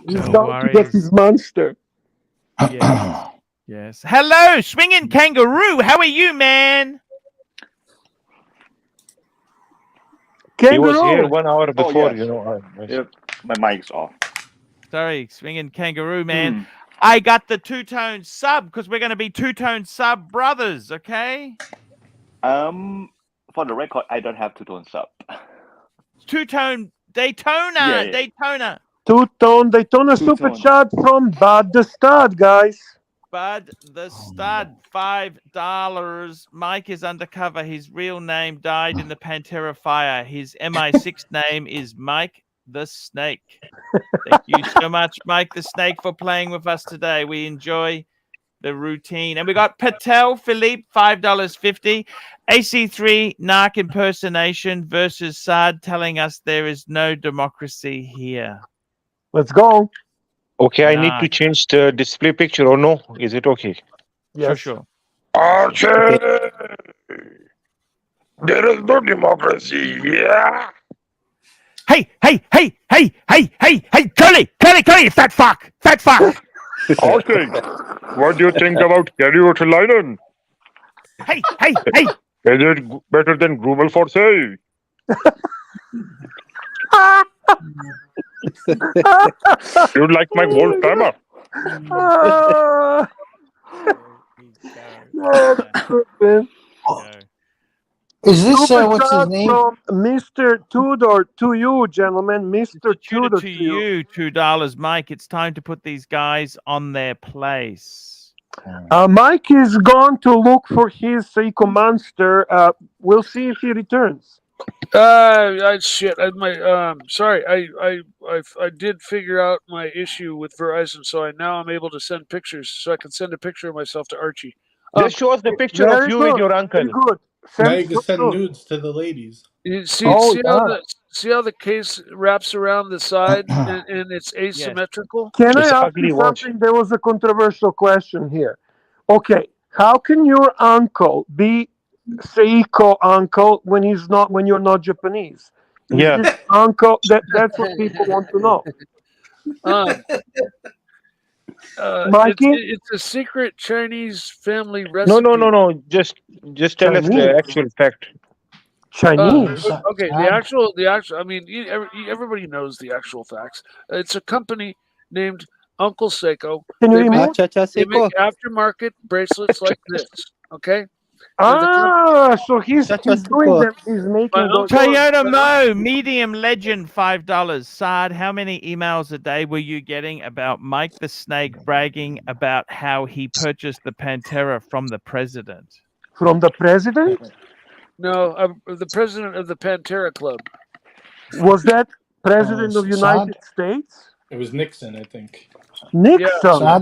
He's gone to get his monster. Yes. Yes. Hello, swinging kangaroo. How are you, man? He was here 1 hour before, Yep. My mic's off. Sorry, swinging kangaroo, man. I got the two-tone sub because we're going to be two-tone sub brothers, okay? For the record, I don't have two-tone sub. Two-tone Daytona. Yeah. Daytona. Two-tone Daytona super chat from Bud the Stud, guys. Bud the Stud, $5. Mike is undercover. His real name died in the Pantera fire. His MI6 name is Mike the Snake. Thank you so much, Mike the Snake, for playing with us today. We enjoy the routine. And we got Patel Philippe, $5.50. AC3 Narc impersonation versus Saad telling us there is no democracy here. Let's go. Okay, I need to change the display picture, or no? Is it okay? Yes. Sure. Archie! There is no democracy. Yeah. Hey, Curly, fat fuck. Okay. What do you think about Gary Otolainen? Hey. Is it better than Grumel for say? You like my wolf hammer? Is this Super what's his chat name? from Mr. Tudor to you, gentlemen. Mr. Tudor To you, $2, Mike. It's time to put these guys on their place. Mike is gone to look for his Seiko monster. We'll see if he returns. Sorry. I did figure out my issue with Verizon, so now I'm able to send pictures. So I can send a picture of myself to Archie. Just show us the picture of you with your uncle. Very good. Now you can send nudes to the ladies. You see how the case wraps around the side and it's asymmetrical? Can I ask you something? There was a controversial question here. Okay, how can your uncle be Seiko uncle when you're not Japanese? Is this uncle that's what people want to know. Mikey? It's a secret Chinese family recipe. No. Just tell us the actual fact. Chinese. Okay, the actual. I mean, everybody knows the actual facts. It's a company named Uncle Seiko. Can you They remove? they make aftermarket bracelets like this. Okay. So he's doing them. He's making those. Toyota Mo, medium legend, $5. Sard, how many emails a day were you getting about Mike the Snake bragging about how he purchased the Pantera from the president? From the president? No, I'm the president of the Pantera Club. Was that president of United States? It was Nixon, I think. Nixon. Yeah.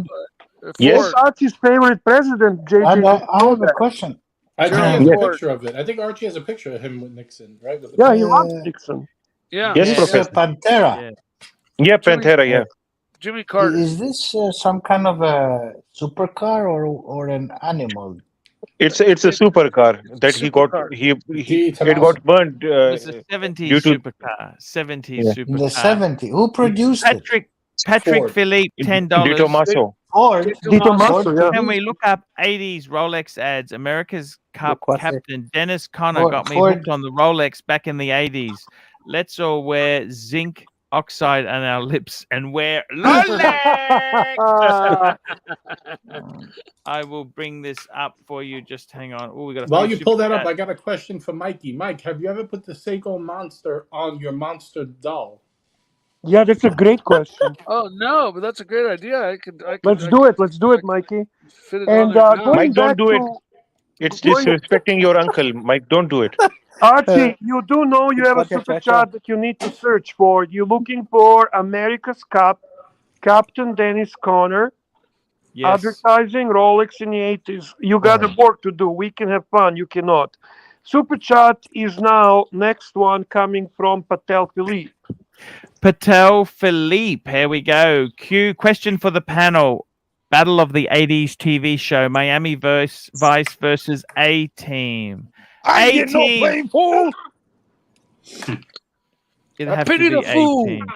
Yes. Archie's favorite president, JJ. I have a question. Archie Gerald has a Ford. picture of it. I think Archie has a picture of him with Nixon, right? With the Yeah, he loves Nixon. Yeah. Yes, This Professor. Pantera. Yeah, Pantera. Yeah. Jimmy Carter. Is this some kind of a supercar or an animal? It's a supercar that he got. It got burned. It was a 70s due to supercar. 70s Yeah. supercar. In the 70s. Who produced Patrick Ford. Philippe, $10. Di Tommaso. Ford. Can we look up 80s Rolex ads? America's Cup captain Dennis Conner got me hooked on the Rolex back in the 80s. Let's all wear zinc oxide on our lips and wear Rolex. I will bring this up for you. Just hang on. Oh, we got. While you pull that up, I got a question for Mikey. Mike, have you ever put the Seiko Monster on your Monster doll? Yeah, that's a great question. Oh no, but that's a great idea. I could. Let's do it. Let's do it, Mikey. Fit it And on there now. going Mike, don't back do it. to It's disrespecting your uncle. Mike, don't do it. Archie, you do know you have a super chat that you need to search for. You're looking for America's Cup, Captain Dennis Conner, advertising Rolex in the 80s. You got a work to do. We can have fun. You cannot. Super chat is now next one coming from Patel Philippe. Patel Philippe. Here we go. Q question for the panel. Battle of the 80s TV show. Miami Vice versus A-Team. I get no blame, fool. It'd I have pity to the be fool. A-Team.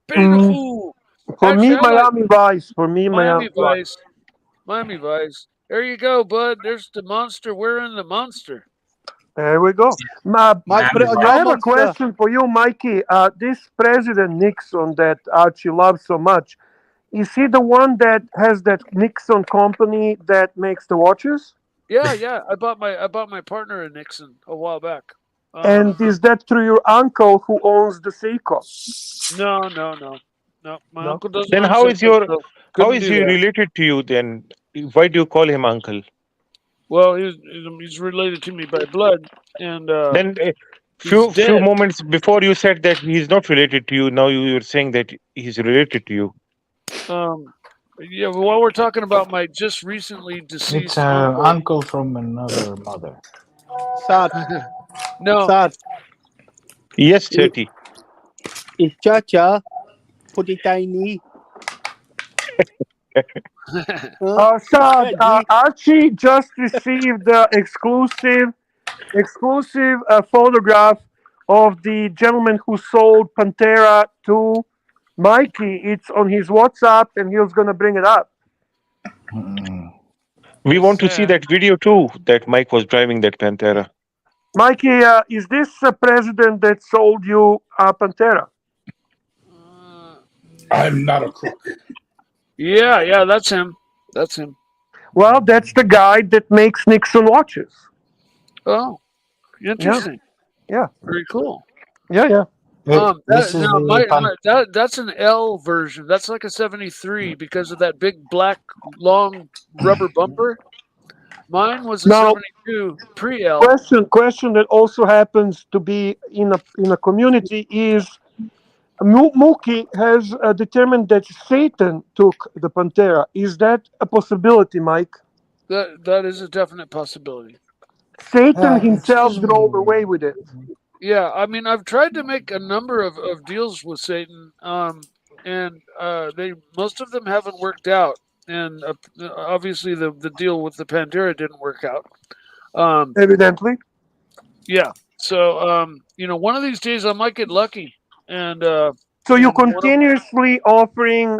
Pity the fool. For me, Actually, I like Miami Vice. For me, Miami Miami Vice. Miami Vice. There you go, bud. There's the monster wearing the monster. There we go. Mike, put it on your I have a monster. question for you, Mikey. This President Nixon that Archie loves so much, is he the one that has that Nixon company that makes the watches? Yeah. I bought my partner a Nixon a while back. And is that through your uncle who owns the Seiko? No. My uncle doesn't. Then own how is Seiko, your so how couldn't is do he that. related to you then? Why do you call him uncle? Well, he's related to me by blood, and Then he's dead. few moments before you said that he's not related to you. Now you're saying that he's related to you. Yeah. While we're talking about my just recently deceased It's an uncle from another mother. Sad. No. Sad. Yes, 30. Is Chacha pretty tiny? Sad, Archie just received the exclusive photograph of the gentleman who sold Pantera to Mikey. It's on his WhatsApp, and he was going to bring it up. We want to see that video too. That Mike was driving that Pantera. Mikey, is this a president that sold you Pantera? I'm not a crook. Yeah, that's him. That's him. Well, that's the guy that makes Nixon watches. Oh, interesting. Yeah. Very cool. Yeah. That's an L version. That's like a 73 because of that big black long rubber bumper. Mine was a 72 pre-L. Question that also happens to be in a community is Mookie has determined that Satan took the Pantera. Is that a possibility, Mike? That is a definite possibility. Satan himself drove away with it. Yeah, I mean, I've tried to make a number of deals with Satan, and most of them haven't worked out. And obviously, the deal with the Pantera didn't work out. Evidently. Yeah. So, one of these days I might get lucky. And so you're continuously offering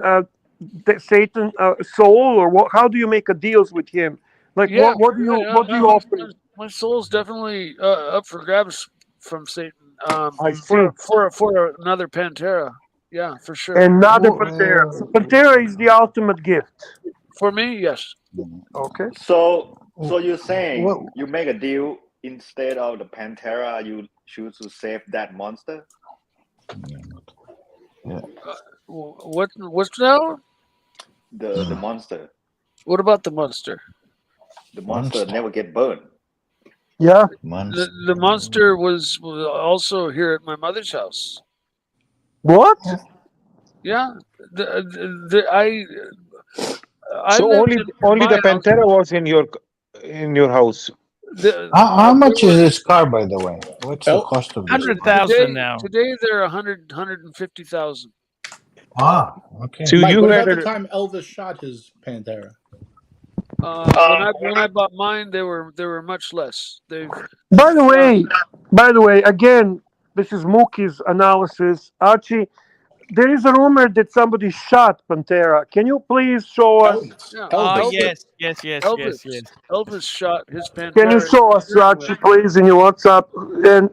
Satan soul, or what? How do you make a deals with him? Like what do you offer? My soul's definitely up for grabs from Satan for another Pantera. Yeah, for sure. And not the Pantera. So Pantera is the ultimate gift. For me, yes. Okay. So you're saying you make a deal instead of the Pantera, you choose to save that monster? What's now? The monster. What about the monster? The monster never get burned. Yeah. The monster was also here at my mother's house. What? Yeah. I So lived only the my house. Pantera was in your house. How much is this car, by the way? What's the cost of this? 100,000 now. Today they're 150,000. Ah, okay. So Mike, you what had about the time Elvis shot his Pantera? When I bought mine, they were much less. By the way, again, this is Mookie's analysis. Archie, there is a rumor that somebody shot Pantera. Can you please show us? Yeah, Yes. Elvis shot his Pantera. Can you show us, Archie, please, in your WhatsApp?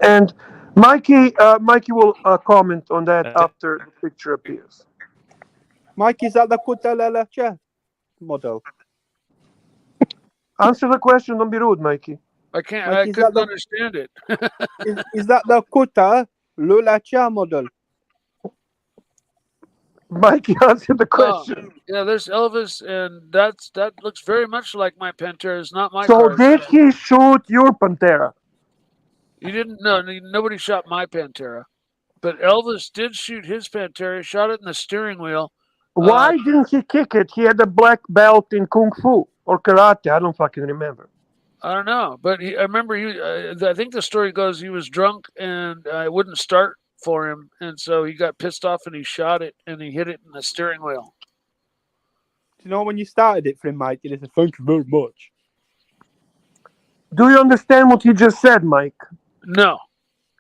And Mikey will comment on that after the picture appears. Mike, is that the Kutalalacha model? Answer the question. Don't be rude, Mikey. I can't. Mike, I is couldn't that the- understand it. Is that the Kuta Lulacha model? Mikey, answer the question. Yeah, there's Elvis, and that looks very much like my Pantera. It's not my So car. did he shoot your Pantera? He didn't. No, nobody shot my Pantera, but Elvis did shoot his Pantera. He shot it in the steering wheel. Why didn't he kick it? He had a black belt in Kung Fu or Karate. I don't fucking remember. I don't know, but I remember I think the story goes he was drunk and it wouldn't start for him, and so he got pissed off and he shot it and he hit it in the steering wheel. Do you know when you started it for him, Mike? You said, "Thank you very much." Do you understand what he just said, Mike? No.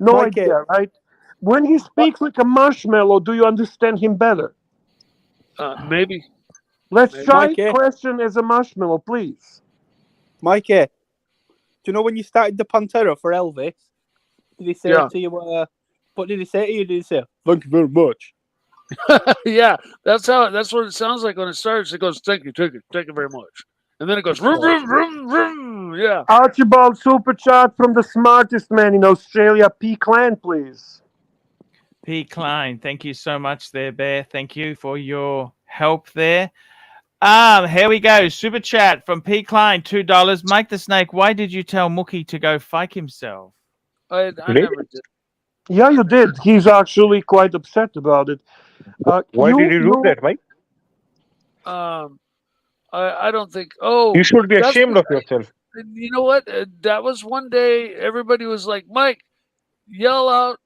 No Mike, idea, right? When he speaks like a marshmallow, do you understand him better? Maybe. Let's try Mikey. question as a marshmallow, please. Mikey, do you know when you started the Pantera for Elvis? Did he say Yeah. to you, what did he say to you? Did he say, "Thank you very much"? Yeah, that's what it sounds like when it starts. It goes, thank you very much, and then it goes, vroom, vroom, vroom, vroom. Yeah. Archibald super chat from the smartest man in Australia, P. Clan, please. P. Klein, thank you so much there, Bear. Thank you for your help there. Here we go. Super chat from P. Klein, $2. Mike the Snake, why did you tell Mookie to go fuck himself? I never did. Yeah, you did. He's actually quite upset about it. Why did you do that, Mike? I don't think. Oh, You should be that's ashamed what- of yourself. You know what? That was one day. Everybody was like, "Mike, yell out,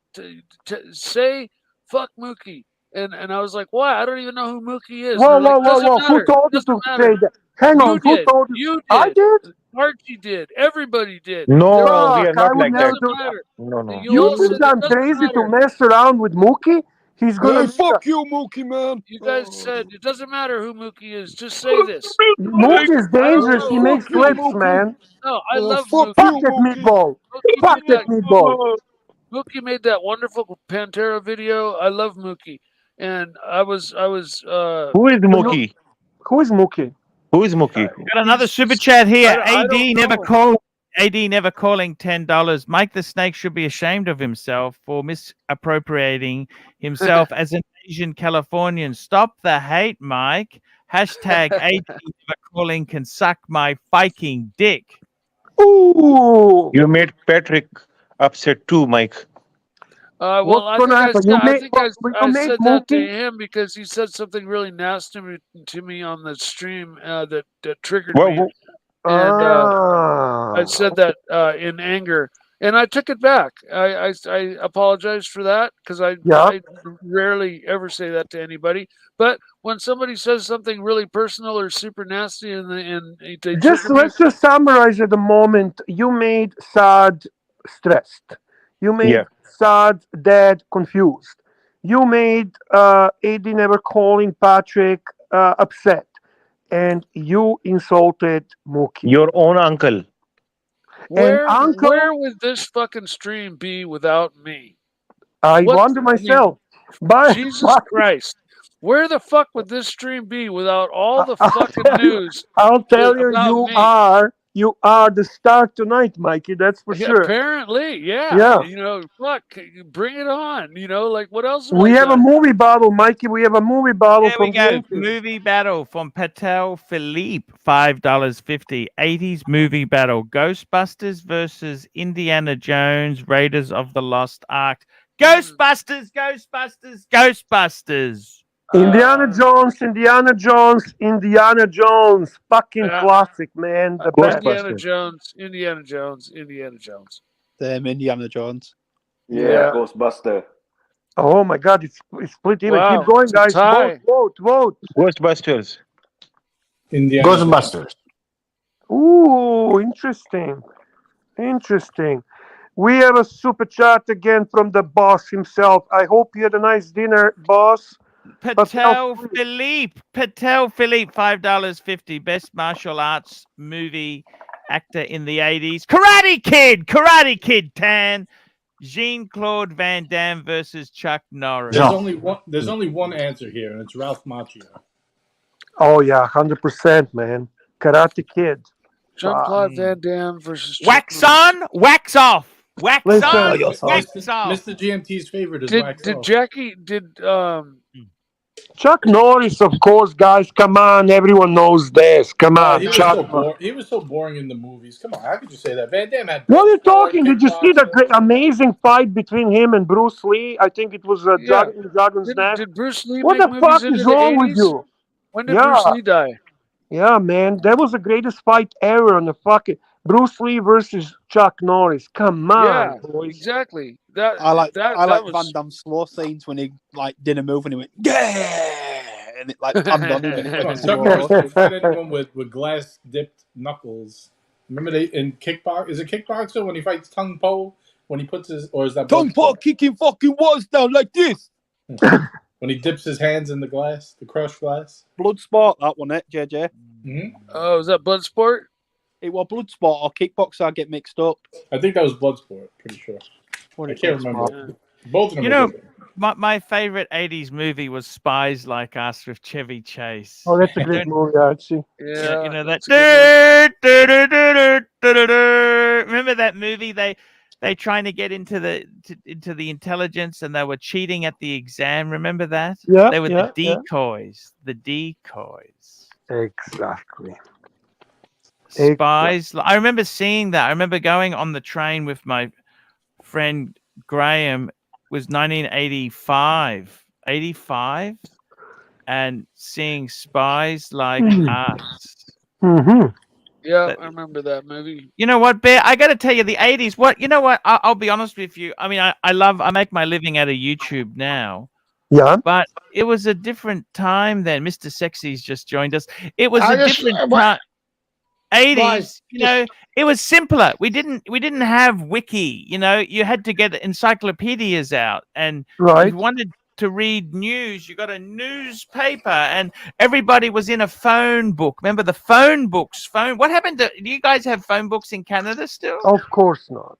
say fuck Mookie," and I was like, "Why? I don't even know who Mookie is." Whoa, And they're whoa, like, whoa, "Doesn't whoa. matter. Who told you Doesn't to matter." say that? Hang on. You Who did. told you? You I did. did? Archie did. Everybody did. No, They're all- we are Fuck, I not would like never that. do doesn't matter. No, no. You all You said think it I'm doesn't crazy to matter. mess around with Mookie? He's gonna fuck you, Mookie, man. You guys said it doesn't matter who Mookie is. Just say this. Mookie is dangerous. He makes you, clips, Mookie. man. No, I love fuck Mookie. Fuck you, that Mookie. meatball. Mookie Fuck made that meatball. Mookie made that wonderful Pantera video. I love Mookie, and I was. Who is Mookie? Who is Mookie? Who is Mookie? Got another super chat here. I AD don't never know. called. AD never calling $10. Mike the Snake should be ashamed of himself for misappropriating himself as an Asian Californian. Stop the hate, Mike. Hashtag AD never calling can suck my fucking dick. Ooh. You made Patrick upset too, Mike. Well, What's I gonna think happen? I think I you made said that to Mookie? him because he said something really nasty to me on the stream that triggered Well, me, and I said that in anger, and I took it back. I apologized for that because I rarely ever say that to anybody. But when somebody says something really personal or super nasty, and they trigger me, Let's just summarize at the moment. You made Saad stressed. You made Saad dead confused. You made AD never calling Patrick upset. And you insulted Mookie. Your own uncle. where uncle- where would this fucking stream be without me? I wonder myself. Jesus Christ. Where the fuck would this stream be without all the fucking news? I'll tell you, about me? you are the star tonight, Mikey. That's for Yeah, sure. apparently, yeah. Yeah. You know, fuck, bring it on. You know, like what else? We have a movie battle, Mikey. We have a movie battle There we from the go. 80s. Movie battle from Patel Philippe, $5.50. 80s movie battle. Ghostbusters versus Indiana Jones, Raiders of the Lost Ark. Ghostbusters, Ghostbusters, Ghostbusters. Indiana Jones, Indiana Jones, Indiana Jones. Fucking classic, man. The best. Indiana Jones, Indiana Jones, Indiana Jones. Them Indiana Jones. Yeah, Ghostbuster. Oh my God, it's split even. Wow, Keep going, it's a guys. tie. Vote. Ghostbusters. Indiana Ghostbusters. Ooh, interesting. We have a super chat again from the boss himself. I hope you had a nice dinner, boss. Patel Philippe, $5.50. Best martial arts movie actor in the 80s. Karate Kid, Tan. Jean-Claude Van Damme versus Chuck Norris. There's only one answer here, and it's Ralph Macchio. Oh yeah, 100%, man. Karate Kid. Jean-Claude Van Damme versus Wax on, wax off. Wax Listen. on, wax off. Mr. GMT's favorite is Did Wax Off. Jackie Chuck Norris, of course, guys. Come on, everyone knows this. Come on, He Chuck. he was so boring in the movies. Come on, how could you say that? Van Damme had. What are you talking? Did you see the great, amazing fight between him and Bruce Lee? I think it was Dragon's Nest. Did Bruce Lee What make the fuck movies is into the wrong with 80s? you? When did Bruce Lee die? Yeah, man, that was the greatest fight ever on the fucking Bruce Lee versus Chuck Norris. Come on, Yeah, boys. exactly. That I like was... Van Damme's slow scenes when he like did a move and he went yeah, and it like I'm done. Come on, Chuck Norris can fight anyone with glass dipped knuckles. Remember they in kickbox? Is it kickboxer when he fights Tung Po? When he puts his, or is that Tung Po kicking fucking walls down like this? When he dips his hands in the glass, the crushed glass. Bloodsport, that one, JJ. Mm-hmm. Oh, is that Bloodsport? It was Bloodsport or Kickboxer. I get mixed up. I think that was Bloodsport. Pretty sure. I can't remember. Yeah. Both of them. You are know, different. my favorite 80s movie was Spies Like Us with Chevy Chase. Oh, that's a great movie, Archie. Yeah, you know that. that's Remember that movie? They trying to get into the intelligence, and they were cheating at the exam. Remember that? Yeah, they were yeah, the decoys. The decoys. Exactly. Spies. I remember seeing that. I remember going on the train with my friend Graham. It was 1985, 85, and seeing Spies Like Us. Mm-hmm. Yeah, I remember that movie. You know what, Bear? I got to tell you, the 80s. What? You know what? I'll be honest with you. I mean, I make my living out of YouTube now. Yeah. But it was a different time then. Mr. Sexy's just joined us. It was a different time. 80s, you know, it was simpler. We didn't have wiki, you know, you had to get encyclopedias out, and if you wanted to read news, you got a newspaper, and everybody was in a phone book. Remember the phone books? What happened to, do you guys have phone books in Canada still? Of course not.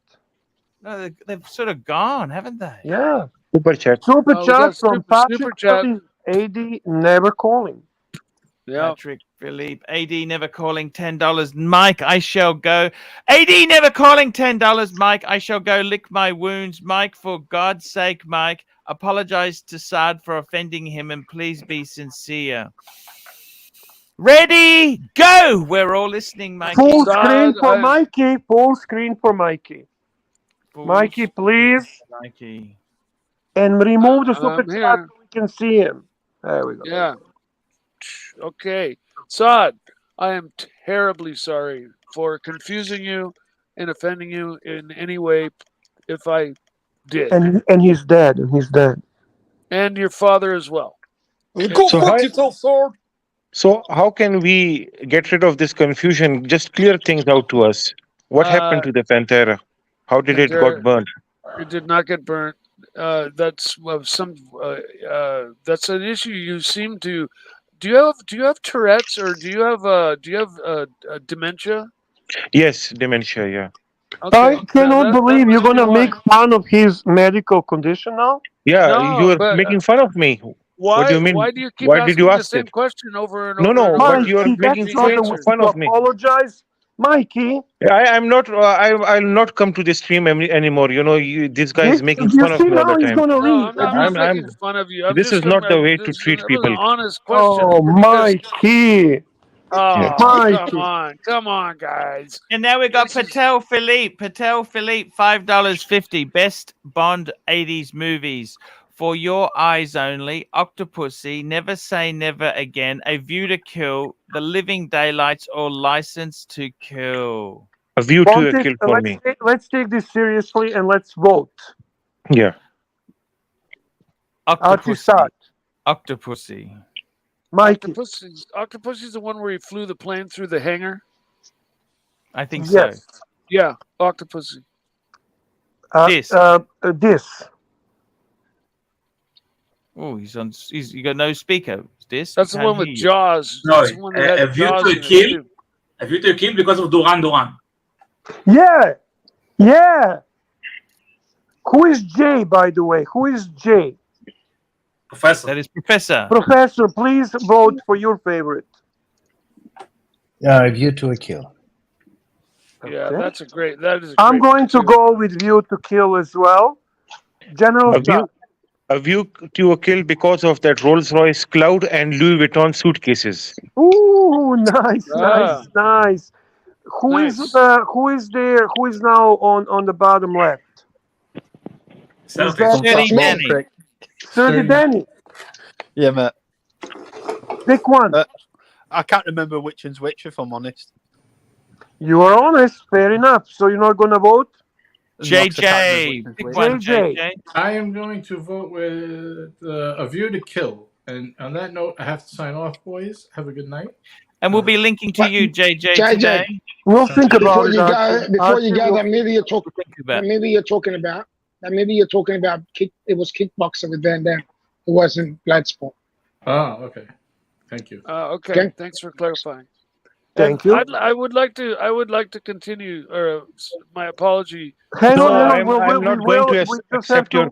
No, they've sort of gone, haven't they? Yeah. Super chat. Super we chat got from super chat. Patrick AD, never calling. Yeah. Patrick Philippe, AD never calling $10. Mike, I shall go. AD never calling $10. Mike, I shall go lick my wounds. Mike, for God's sake, Mike, apologize to Saad for offending him, and please be sincere. Ready, go! We're all listening, Mikey. Full screen for Mikey. Full screen for Mikey. Mikey, please. Mikey. And remove the super I'm chat here. so we can see him. There we go. Yeah. Okay. Saad, I am terribly sorry for confusing you and offending you in any way if I did. And he's dead. And he's dead. And your father as well. Go fuck yourself, sword. So how can we get rid of this confusion? Just clear things out to us. What happened to the Pantera? How did it got burnt? It did not get burnt. That's that's an issue. You seem to. Do you have Tourette's, or do you have dementia? Yes, dementia. Yeah. Okay. I cannot believe you're gonna make fun of his medical condition now. Yeah, No, you are but making fun of me. What do you why? mean? Why do you keep Why did you asking the ask same it? question over and No, over and no, over but and you are Mikey, not that's making being not the way answered? fun to of me. apologize. Mikey, I'm not. I'll not come to the stream anymore. You know, this guy is making you fun of see me all the now he's time. gonna No, leave. I'm not making fun of you. I'm This just is gonna. not the way to This treat that was an people. honest question Oh, because. Mikey. Yeah. Oh, Mikey. come on, guys. And now we got This is- Patel Philippe. Patel Philippe, $5.50. Best Bond 80s movies. For Your Eyes Only, Octopussy, Never Say Never Again, A View to Kill, The Living Daylights, or License to Kill. A View to a Bontic, Kill for me. let's take this seriously and let's vote. Yeah. Archie, Octopussy. start. Octopussy. Mikey. Octopussy's the one where he flew the plane through the hangar. I think Yes. so. Yeah, Octopussy. This. This. Oh, he's got no speaker. This. That's the one with Jaws. No, That's the one that a had View Jaws to a in it, Kill. too. A View to a Kill because of Duran Duran. Yeah. Yeah. Who is Jay, by the way? Who is Jay? Professor. That is Professor. Professor, please vote for your favorite. A View to a Kill. Yeah, Okay. that's a great. That is. I'm going to go with View to Kill as well. General A View to a Kill because of that Rolls-Royce Cloud and Louis Vuitton suitcases. Ooh, nice, Ah. nice. Who is there? Who is now on the bottom left? Is that Shirley Danny. Shirley Danny? Yeah, mate. Pick one. I can't remember which one's which, if I'm honest. You are honest. Fair enough. So you're not going to vote? JJ. Pick one, JJ. I am going to vote with A View to Kill. And on that note, I have to sign off, boys. Have a good night. And we'll be linking to you, JJ, JJ, today. We'll think about before it. you go. Archie. Before you Archie, go, we'll that movie you're talking. about. That movie you're talking about. That movie you're talking about. It was Kickboxer with Van Damme. It wasn't Bloodsport. Oh, okay. Thank you. Okay. Thanks for clarifying. Thank And you. I would like to continue. My apology. Hang on. I'm not going to accept your.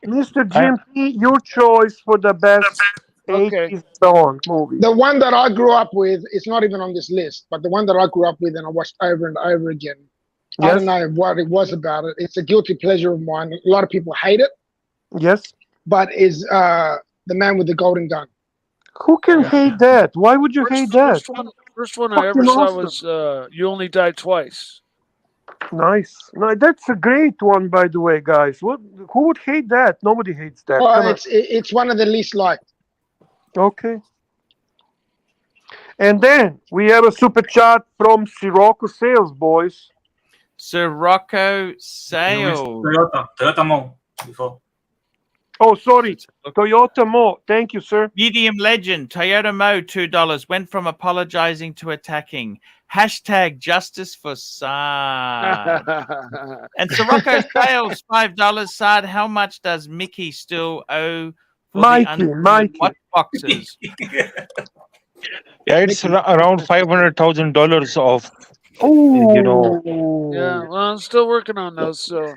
Mr. Jim P, your choice for the best 80s Bond movie. The one that I grew up with is not even on this list, but the one that I grew up with and I watched over and over again. I don't know what it was about it. It's a guilty pleasure of mine. A lot of people hate it. Yes. But is The Man with the Golden Gun. Who can hate that? Why would you hate that? First one I ever saw was You Only Die Twice. Nice. No, that's a great one, by the way, guys. Who would hate that? Nobody hates that. Well, Come on. it's one of the least liked. Okay. And then we have a super chat from Sirocco Sales, boys. Sirocco Sales. Toyota Mo before. Oh, sorry. Toyota Mo. Thank you, sir. Medium Legend. Toyota Mo, $2. Went from apologizing to attacking. Hashtag justice for Saad. And Sirocco Sales, $5. Saad, how much does Mickey still owe for Mikey. watch boxes? Yeah, it's around $500,000 of. Oh, you know. Yeah, well, I'm still working on those. So,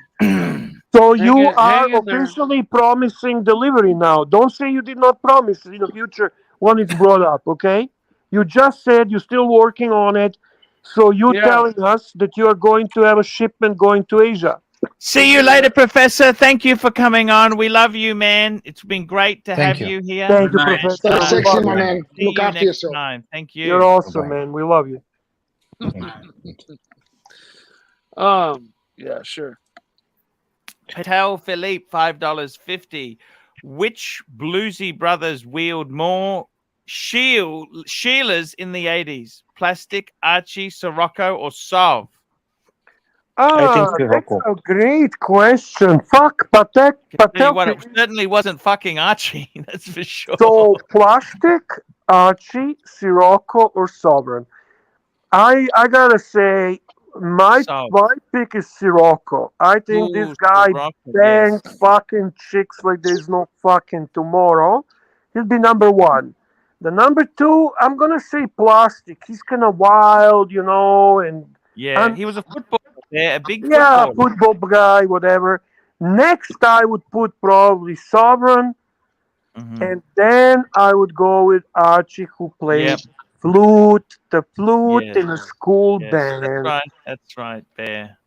So you are hang in there. officially promising delivery now. Don't say you did not promise in the future when it's brought up, okay? You just said you're still working on it. So you're telling us that you are going to have a shipment going to Asia. See you later, Professor. Thank you for coming on. We love you, man. It's been great to have you here. Thank you, Professor. Stay sexy, my man. See Look you after next yourself. time. Thank you. You're awesome, man. We love you. Yeah, sure. Patel Philippe, $5.50. Which bluesy brothers wield more Sheilas in the 80s? Plastic, Archie, Sirocco, or Sov? That's a great question. Fuck, Patel. It certainly wasn't fucking Archie, that's for sure. So, Plastic, Archie, Sirocco, or Sovereign? I gotta say, my pick is Sirocco. I think this guy bangs fucking chicks like there's no fucking tomorrow. He'll be number one. The number two, I'm gonna say Plastic. He's kind of wild, you know, and he was a football player, a big football. football guy, whatever. Next, I would put probably Sovereign, and then I would go with Archie, who played flute, the flute in a school band. That's right, Bear.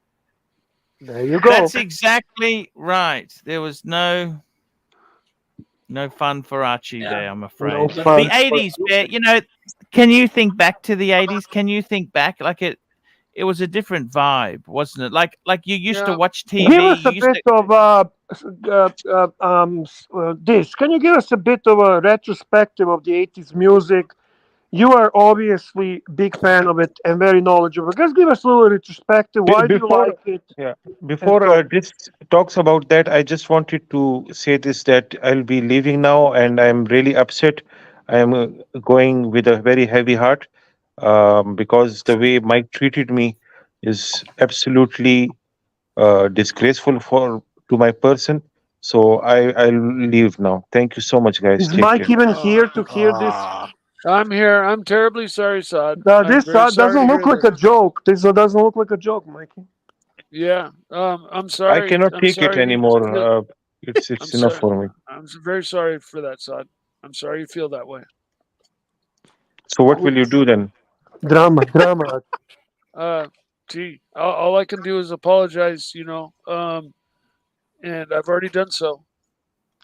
There you go. That's exactly right. There was no fun for Archie there, I'm afraid. No fun The 80s, Bear, you know, can you think back to the 80s? Can you think back? Like it was a different vibe, wasn't it? Like you used to watch TV. Give us a bit of this. Can you give us a bit of a retrospective of the 80s music? You are obviously a big fan of it and very knowledgeable. Just give us a little retrospective. Why do you like it? Before this talks about that, I just wanted to say this, that I'll be leaving now, and I'm really upset. I am going with a very heavy heart because the way Mike treated me is absolutely disgraceful to my person. So I'll leave now. Thank you so much, guys. Is Take Mike care. even here to hear this? I'm here. I'm terribly sorry, Sod. This doesn't look like a joke. This doesn't look like a joke, Mikey. Yeah. I'm sorry. I cannot I'm take sorry it you anymore. feel- It's I'm enough sorry. for me. I'm very sorry for that, Sod. I'm sorry you feel that way. So what will you do then? Drama. Gee, all I can do is apologize, and I've already done so.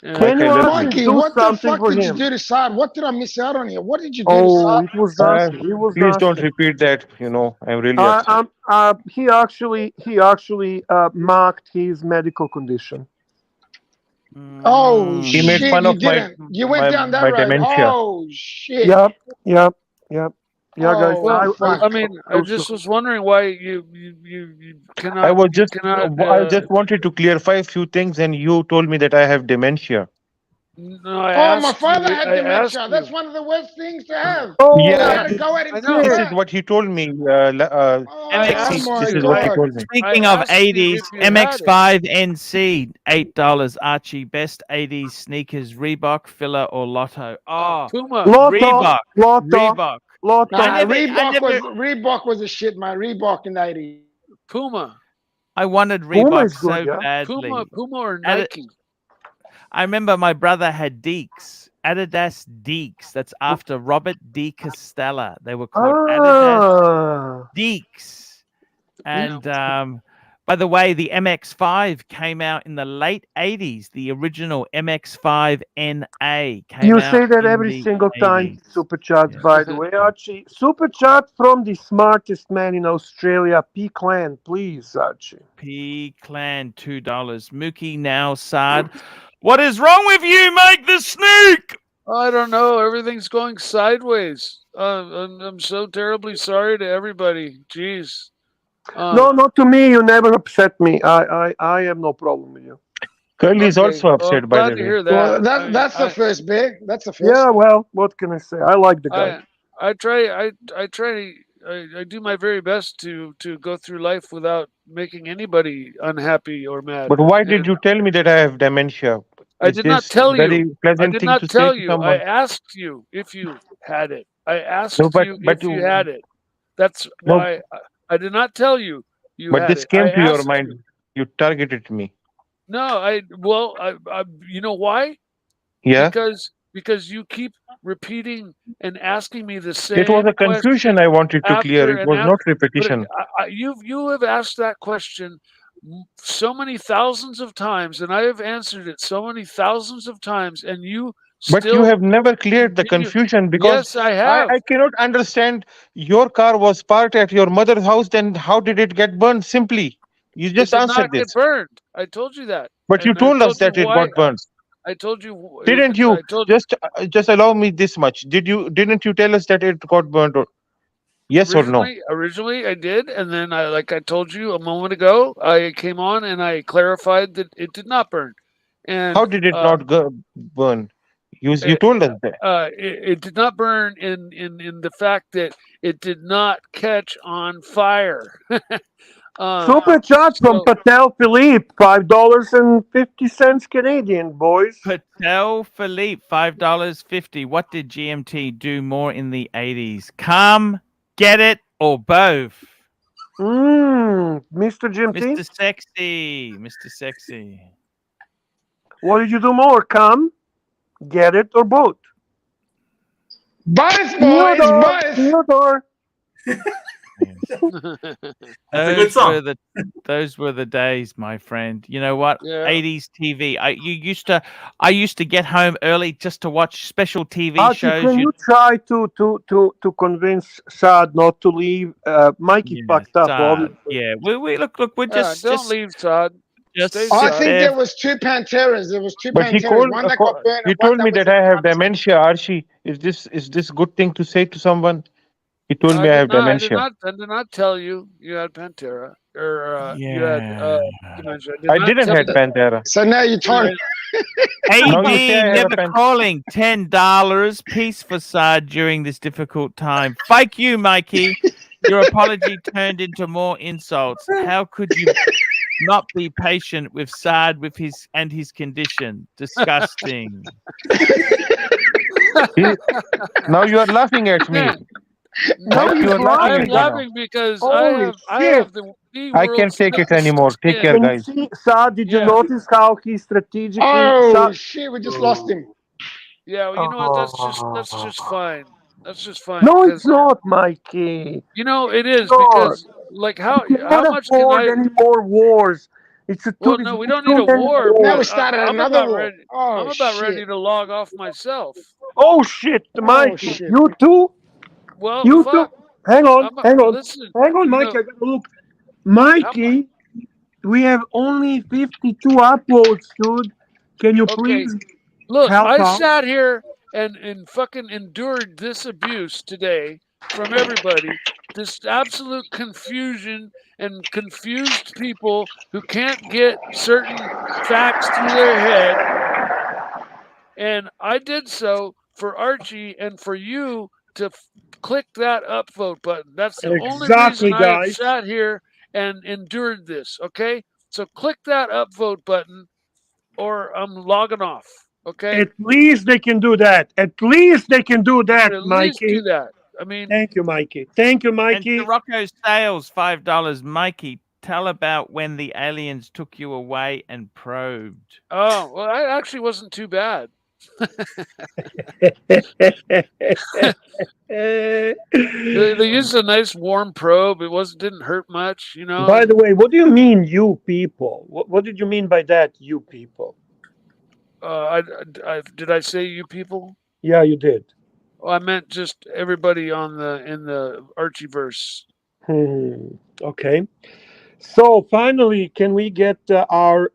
And Mikey, what the fuck did you do to Saad? What did I miss out on here? What did you do to Saad? It was nasty. It was Please don't nasty. repeat that. I'm really upset. He actually marked his medical condition. Oh He made shit! fun You of my didn't. You went down that my road. dementia. Oh shit! Yep. Yeah, guys. Well, I mean, I just was wondering why you cannot. I cannot, just wanted to clarify a few things, and you told me that I have dementia. No, I Oh, my asked father you. had I asked dementia. you. That's one of the worst things to have. Yeah, You gotta go at him too this is fast. what he told me. my This is God. what he told me. Speaking of 80s, MX5 NC, $8. Archie, best 80s sneakers, Reebok, Filler, or Lotto? Oh, Puma. Reebok. Lotto. Reebok. Nah, I Reebok was a shit, man. Reebok in the 80s. Puma. I wanted Puma Reebok is good, so yeah. badly. Puma or Adi- Nike? I remember my brother had Deeks, Adidas Deeks. That's after Robert D. Costella. They were called Adidas Deeks. And by the way, the MX5 came out in the late 80s. The original MX5 NA came You out say that in every the single 80s. time. Super chats, by the way, Archie. Super chat from the smartest man in Australia, P Clan, please, Archie. P Clan, $2. Mookie now, Sard. What is wrong with you, Mike the Sneak? I don't know. Everything's going sideways. I'm so terribly sorry to everybody. Jeez. No, not to me. You never upset me. I have no problem with you. Curly is also upset, by the way. Hear that. Well, that's the first big. That's the first. Yeah, well, what can I say? I like the guy. I try. I do my very best to go through life without making anybody unhappy or mad. But why did you tell me that I have dementia? I Is did not this tell very you. I pleasant did thing not to say tell to you. someone? I asked you if you had it. I asked No, but you if you had it. That's No. why I did not tell you you But had this it. came I to your asked mind. you. You targeted me. No, I you know why? Yeah. Because you keep repeating and asking me the same It was a confusion I wanted to clear. It was not repetition. You have asked that question so many thousands of times, and I have answered it so many thousands of times, and you But you have never cleared the confusion because Yes, I have. I cannot understand. Your car was parked at your mother's house, then how did it get burned? Simply, you just it did answered not this. get burned. I told you that. But you And I told us you that it why. got burned. I told you. Didn't you? I told Just allow me this much. Didn't you tell us that it got burned? Or yes or no? Originally, I did, and then like I told you a moment ago, I came on and I clarified that it did not burn. And How did it not burn? You told us that. it did not burn in the fact that it did not catch on fire. Super chat from Patel Philippe, $5.50 Canadian, boys. Patel Philippe, $5.50. What did GMT do more in the 80s? Come, get it, or both? Mr. Jim T. Mr. Sexy. Mr. Sexy. What did you do more? Come, get it, or both? Both, boys, both. Theodore. That's a good song. Those were the days, my friend. You know what? Yeah. 80s TV. I used to get home early just to watch special TV Archie, shows. can you try to convince Saad not to leave? Mikey fucked up. Saad. Obviously. Yeah, we look. We're don't leave, Todd. Stay I Saad. think there was two Panteras. There was two But he Panteras. One that got burned. he and one told me was that I have dementia, Archie. Is this good thing to say to someone? He told me I have dementia. I did not tell you had Pantera or you had dementia. I didn't have Pantera. So now you told me. AD never calling. $10. Peace facade during this difficult time. Fake you, Mikey. Your apology turned into more insults. How could you not be patient with Saad with his condition? Disgusting. Now you are laughing at me. No, you are laughing I'm at me laughing because I Holy have shit. I can't take it anymore. Take care, Can you guys. see, Saad, did you notice how he strategically... Oh, shit, we just lost him. Yeah, well, you know what? That's just fine. That's just fine. No, it's not, Mikey. You know, it is Sure. because, like, how We cannot much can afford I? any more wars. It's a Well, no, we don't need a war. Now we but started I'm another about war. ready. Oh, I'm about ready shit. to log off myself. Oh shit, Mikey, shit. you too? Well, You fuck. too? Hang on, Listen, hang on, you Mikey. know- I gotta look. Mikey, we have only 52 upvotes, dude. Can you Okay, please look, help I out? sat here and fucking endured this abuse today from everybody. This absolute confusion and confused people who can't get certain facts through their head. And I did so for Archie and for you to click that upvote button. That's the only Exactly, reason I have guys. sat here and endured this. Okay, so click that upvote button, or I'm logging off. Okay, At least they can do that. At least they can do that, at least Mikey. do that. I mean, Thank you, Mikey. Thank you, And Mikey. to Rocco's sales, $5. Mikey, tell about when the aliens took you away and probed. oh well, that actually wasn't too bad. They used a nice warm probe. It didn't hurt much, you know. By the way, what do you mean, you people? What did you mean by that, you people? Did I say you people? Yeah, you did. Oh, I meant just everybody in the Archieverse. Okay. So finally, can we get our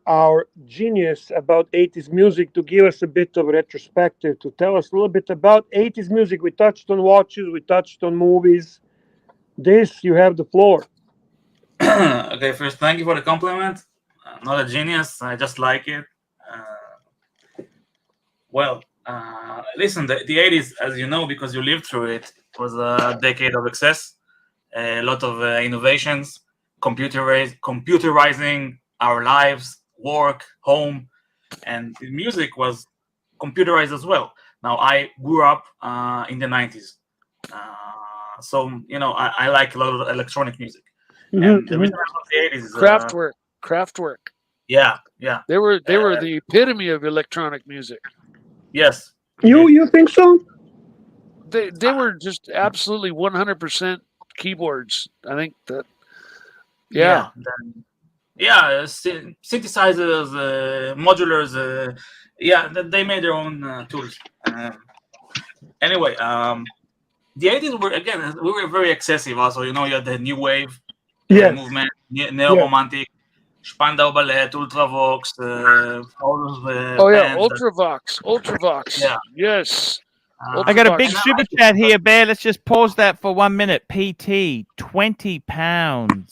genius about 80s music to give us a bit of retrospective, to tell us a little bit about 80s music? We touched on watches, we touched on movies. This, you have the floor. Okay, first, thank you for the compliment. Not a genius, I just like it. Listen, the 80s, as you know, because you lived through it, was a decade of excess, a lot of innovations, computerizing our lives, work, home, and music was computerized as well. Now, I grew up in the 90s, so, you know, I like a lot of electronic music. And the reason I love the 80s is Kraftwerk. Yeah. They were the epitome of electronic music. Yes. You think so? They were just absolutely 100% keyboards. I think that. Yeah. Synthesizers, modulars. They made their own tools. Anyway, the 80s we were very excessive. Also, you know, you had the new wave movement, neo-romantic. Spandau Ballet, Ultravox, all those Ultravox. Yeah. Yes. I got a big super chat here, Bear. Let's just pause that for 1 minute. PT, £20.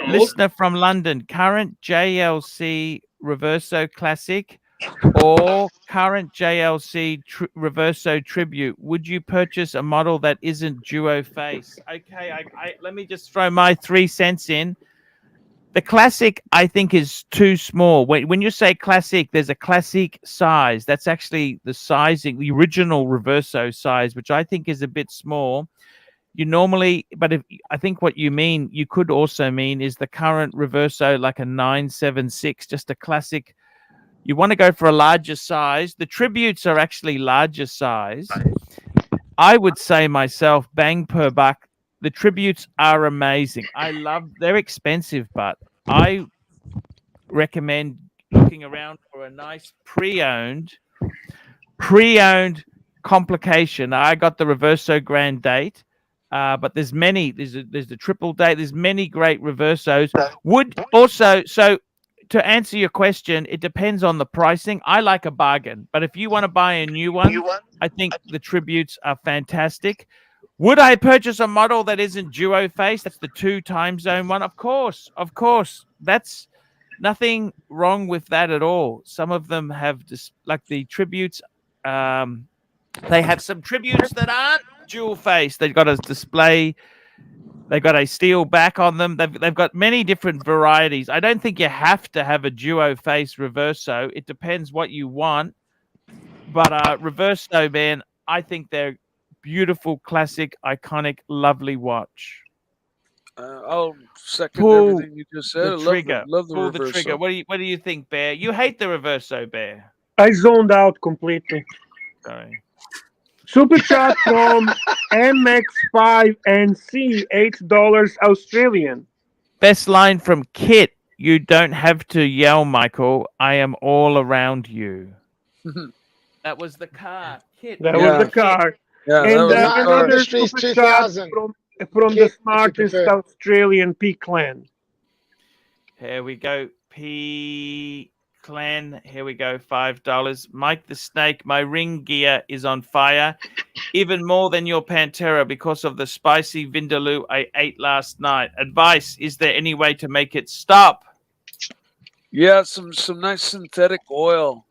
Listener from London, current JLC Reverso Classic or current JLC Reverso Tribute. Would you purchase a model that isn't duo face? Okay, let me just throw my 3 cents in. The classic, I think, is too small. When you say classic, there's a classic size. That's actually the sizing, the original Reverso size, which I think is a bit small. you normally, but if I think what you mean, you could also mean is the current Reverso, like a 976, just a classic. You want to go for a larger size. The tributes are actually larger size. I would say myself, bang per buck, the tributes are amazing. They're expensive, but I recommend looking around for a nice pre-owned complication. I got the Reverso Grand Date, but there's many. There's the Triple Date. There's many great Reversos. Would also, so to answer your question, it depends on the pricing. I like a bargain, but if you want to buy a new one, I think the tributes are fantastic. Would I purchase a model that isn't duo face? That's the 2 time zone one. Of course. That's nothing wrong with that at all. Some of them have like the tributes. They have some tributes that aren't dual face. They've got a display. They've got a steel back on them. They've got many different varieties. I don't think you have to have a duo face Reverso. It depends what you want. But Reverso, man, I think they're beautiful, classic, iconic, lovely watch. I'll second everything you just said. The trigger. Love the Pull Reverso. the trigger. What do you think, Bear? You hate the Reverso, Bear. I zoned out completely. Sorry. Super chat from MX5NC, $8 Australian. Best line from Kit. You don't have to yell, Michael. I am all around you. That was the car. Kit. That was the car. Yeah, and another Industries super chat 2000. from the smartest Australian P Clan. Here we go. P Clan. Here we go. $5. Mike the Snake. My ring gear is on fire. Even more than your Pantera because of the spicy vindaloo I ate last night. Advice: is there any way to make it stop? Yeah, some nice synthetic oil.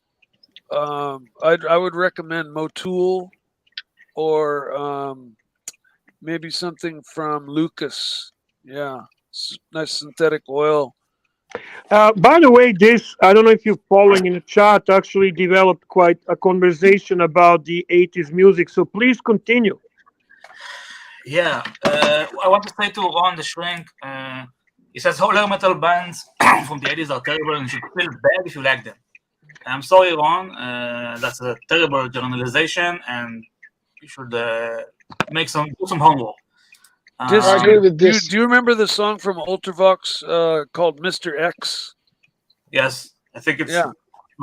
I would recommend Motul or maybe something from Lucas. Yeah, nice synthetic oil. By the way, I don't know if you're following in the chat, actually developed quite a conversation about the 80s music. So please continue. Yeah, I want to say to Ron the Shrink, he says whole metal bands from the 80s are terrible and you should feel bad if you like them. I'm sorry, Ron. That's a terrible generalization, and you should do some homework. I agree with this. Do you remember the song from Ultravox called Mr. X? Yes, I think it's. Yeah.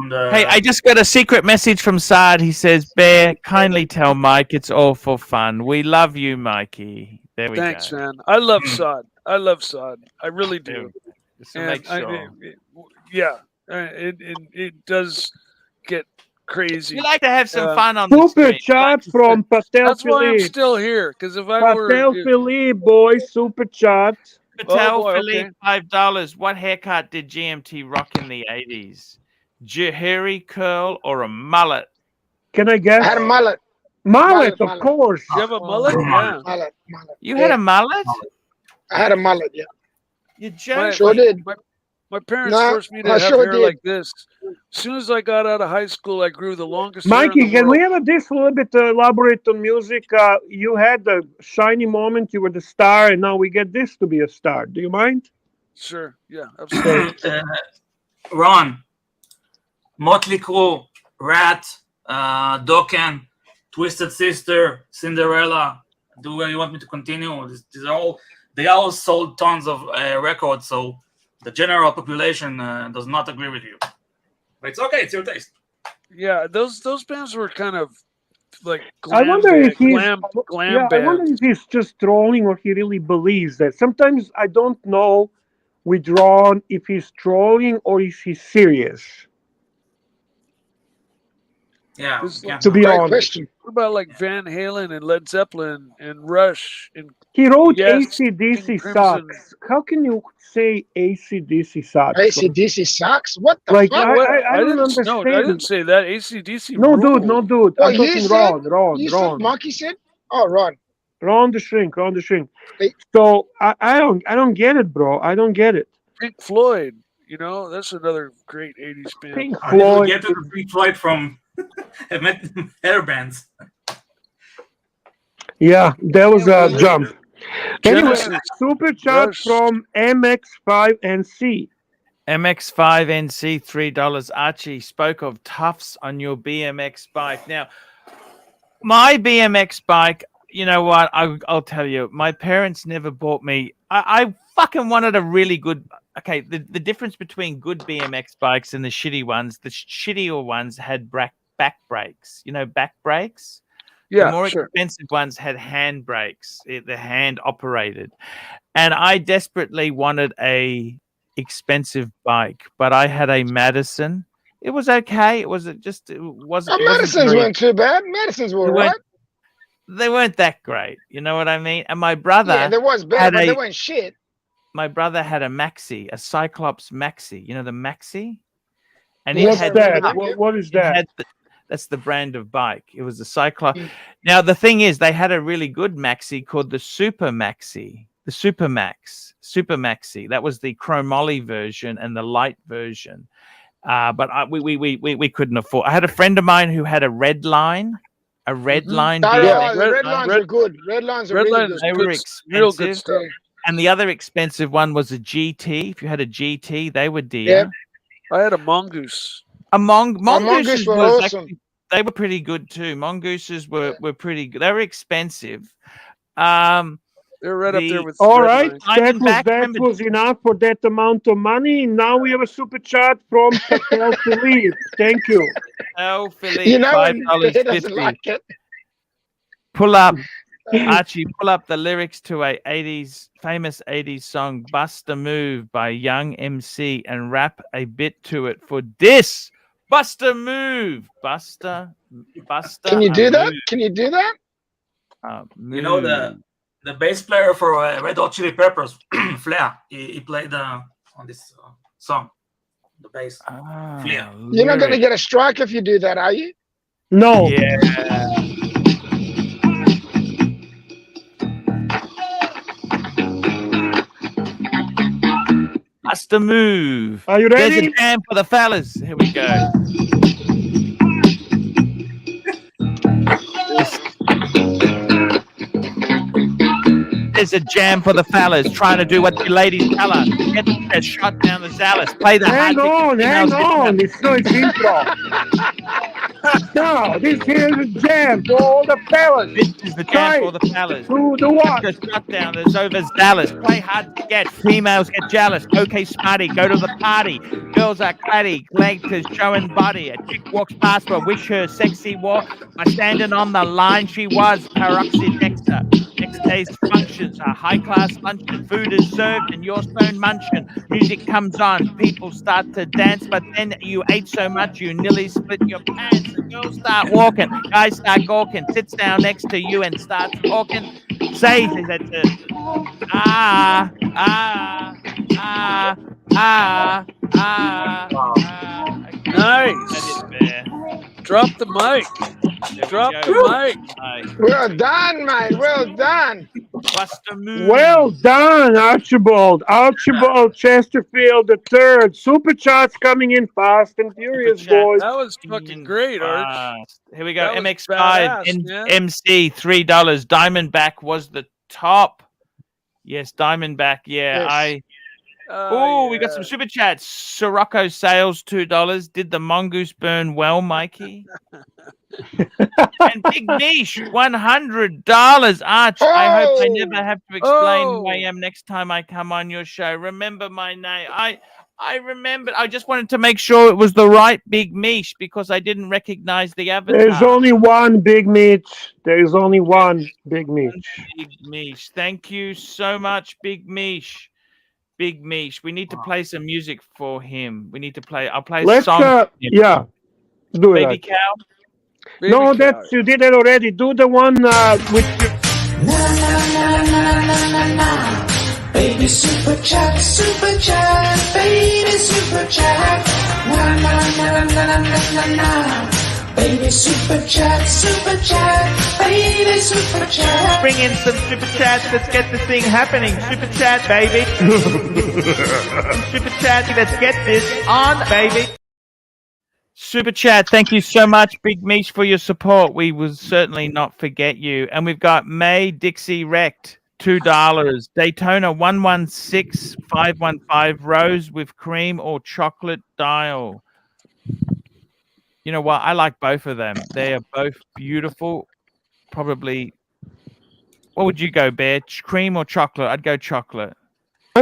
Hey, I just got a secret message from Saad. He says, Bear, kindly tell Mike it's all for fun. We love you, Mikey. There we go. Thanks, man. I love Saad. I really do. Just to make sure. It does get crazy. You like to have some fun on the Super street. chat from Patel That's why I'm Philippe. still here. Because if I Patel Philippe, boys, super chat. Patel Philippe, $5. What haircut did GMT rock in the 80s? Jahiri curl or a mullet? Can I guess? I had a mullet. Mullet, of course. You have a mullet? Yeah. Mullet. You had a mullet? I had a mullet, yeah. You joking? Sure did. My parents forced me to have hair like this. As soon as I got out of high school, I grew the longest hair in Mikey, the can world. we have this a little bit elaborate on music? You had the shiny moment, you were the star, and now we get this to be a star. Do you mind? Sure, yeah, absolutely. Ron, Motley Crue, Rat, Dokken, Twisted Sister, Cinderella. Do you want me to continue? They all sold tons of records, so the general population does not agree with you. But it's okay, it's your taste. Yeah, those bands were kind of like I wonder if he's glam I bands. wonder if he's just trolling or he really believes that. Sometimes I don't know with Ron if he's trolling or if he's serious. Yeah, to be honest. What about like Van Halen and Led Zeppelin and Rush and He wrote Yes, AC/DC King Crimson. sucks. How can you say AC/DC sucks? AC/DC sucks? What the Like, fuck? I don't understand. No, I didn't say that. AC/DC. No, ruled. dude. Oh, I'm you talking said? Ron. You said Monkey said? Oh, Ron. Ron the Shrink. So I don't get it, bro. I don't get it. Pink Floyd. You know, that's another great '80s band. Pink How did Floyd. we get to the Pink Floyd from hair bands? Yeah, that was a jump. Anyway, Genesis. super chat from MX5NC. MX5NC, $3. Archie spoke of Tufts on your BMX bike. Now, my BMX bike, you know what? I'll tell you, my parents never bought me. I fucking wanted a really good. Okay, the difference between good BMX bikes and the shitty ones, the shittier ones had back brakes. You know, back brakes. Yeah, the more sure. expensive ones had hand brakes. They're hand operated, and I desperately wanted a expensive bike, but I had a Madison. It was okay. It wasn't. Madisons weren't too bad. Madisons were right. They weren't that great. You know what I mean? And my brother, Yeah, there was better, but they weren't shit. My brother had a Maxi, a Cyclops Maxi. You know the Maxi? And What's that? What is that? That's the brand of bike. It was the Cyclops. Now the thing is, they had a really good Maxi called the Super Maxi, the Super Maxi. That was the chromoly version and the light version. But we couldn't afford. I had a friend of mine who had a red line. A red line. The red lines are good. Red lines are really good. They were expensive. Real good stuff. And the other expensive one was a GT. If you had a GT, they were dear. Yeah. I had a Mongoose. Mongooses were was awesome. actually, they were pretty good too. Mongooses were pretty good. They were expensive. They're right up there with. All right, that was enough for that amount of money. Now we have a super chat from Patel Philippe. Thank you. Oh, Philippe, You know, $5.50. doesn't like it. Pull up, Archie. Pull up the lyrics to a famous '80s song, "Bust a Move" by Young MC, and rap a bit to it for this. Bust a move, Buster. Can you do that? Can you do that? You know the bass player for Red Hot Chili Peppers, Flair. He played on this song, the bass. Flair. You're not going to get a strike if you do that, are you? No. Yeah. Bust a move. Are you ready? There's a jam for the fellas. Here we go. There's a jam for the fellas trying to do what the ladies tell her. Get a shot down the Zallis. Play the hang on. It's intro. No, this here is a jam for all the fellas. This is the jam for the fellas. Do the what? Get the shot down. There's over Dallas. Play hard to get. Females get jealous. Okay, smarty. Go to the party. Girls are clatty. Leg to showing body. A chick walks past her. Wish her sexy walk. By standing on the line, she was peroxidexter. Next day's functions are high-class luncheon. Food is served and you're stone munching. Music comes on. People start to dance, but then you ate so much you nearly split your pants. The girls start walking. Guys start gawking. Sits down next to you and starts talking. Says that Nice. Drop the mic. Drop the mic. Well done, mate. Well done. Bust a move. Well done, Archibald. Archibald Chesterfield III. Super chats coming in fast and furious, boys. That was fucking great, Arch. Here we go. That was MX5 badass, man. MC $3. Diamondback was the top. Yes, Diamondback. Yeah, Yes. we got some super chats. Sirocco sales $2. Did the mongoose burn well, Mikey? And Big Niche $100. Arch, I hope I never have to explain who I am next time I come on your show. Remember my name. I remembered. I just wanted to make sure it was the right Big Mish because I didn't recognize the avatar. There's only one Big Mitch. There is only one Big Mitch. Big Mish. Thank you so much, Big Mish. Big Mish. We need to play some music for him. We need to play. I'll play a song. For him. Yeah. Do Baby it. Cow. No, that's you did it already. Do the one with. Baby super chat, baby super chat. Na na na na na na na. Baby super chat, baby super chat. Bring in some super chats. Let's get this thing happening. Super chat, baby. Super chat. Let's get this on, baby. Super chat. Thank you so much, Big Mish, for your support. We will certainly not forget you. And we've got May Dixie Wrecked, $2. Daytona 116515 Rose with cream or chocolate dial. You know what? I like both of them. They are both beautiful. Probably. What would you go, Bear? Cream or chocolate? I'd go chocolate. I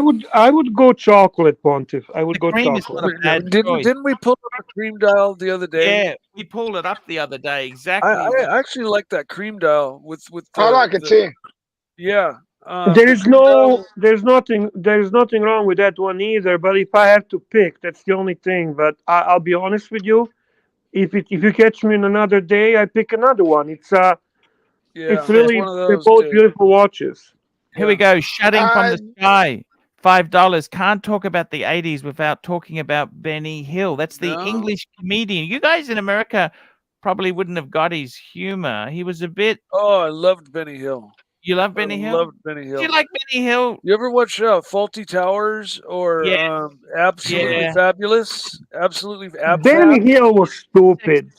would go chocolate, Pontiff. I would The go cream is chocolate. not a bad choice. Didn't we pull up a cream dial the other day? Yeah, we pulled it up the other day. I Exactly. actually like that cream dial with I like it too. Yeah. There's nothing wrong with that one either. But if I have to pick, that's the only thing. But I'll be honest with you. If you catch me in another day, I pick another one. It's really one of they're those both days. beautiful watches. Here we go. Shutting from the sky. $5. Can't talk about the 80s without talking about Benny Hill. That's the English comedian. You guys in America probably wouldn't have got his humor. He was a bit. Oh, I loved Benny Hill. You love Benny Hill? Loved Benny Hill. Do you like Benny Hill? You ever watch Faulty Towers or Absolutely Yeah. Fabulous? Absolutely Benny Hill was stupid.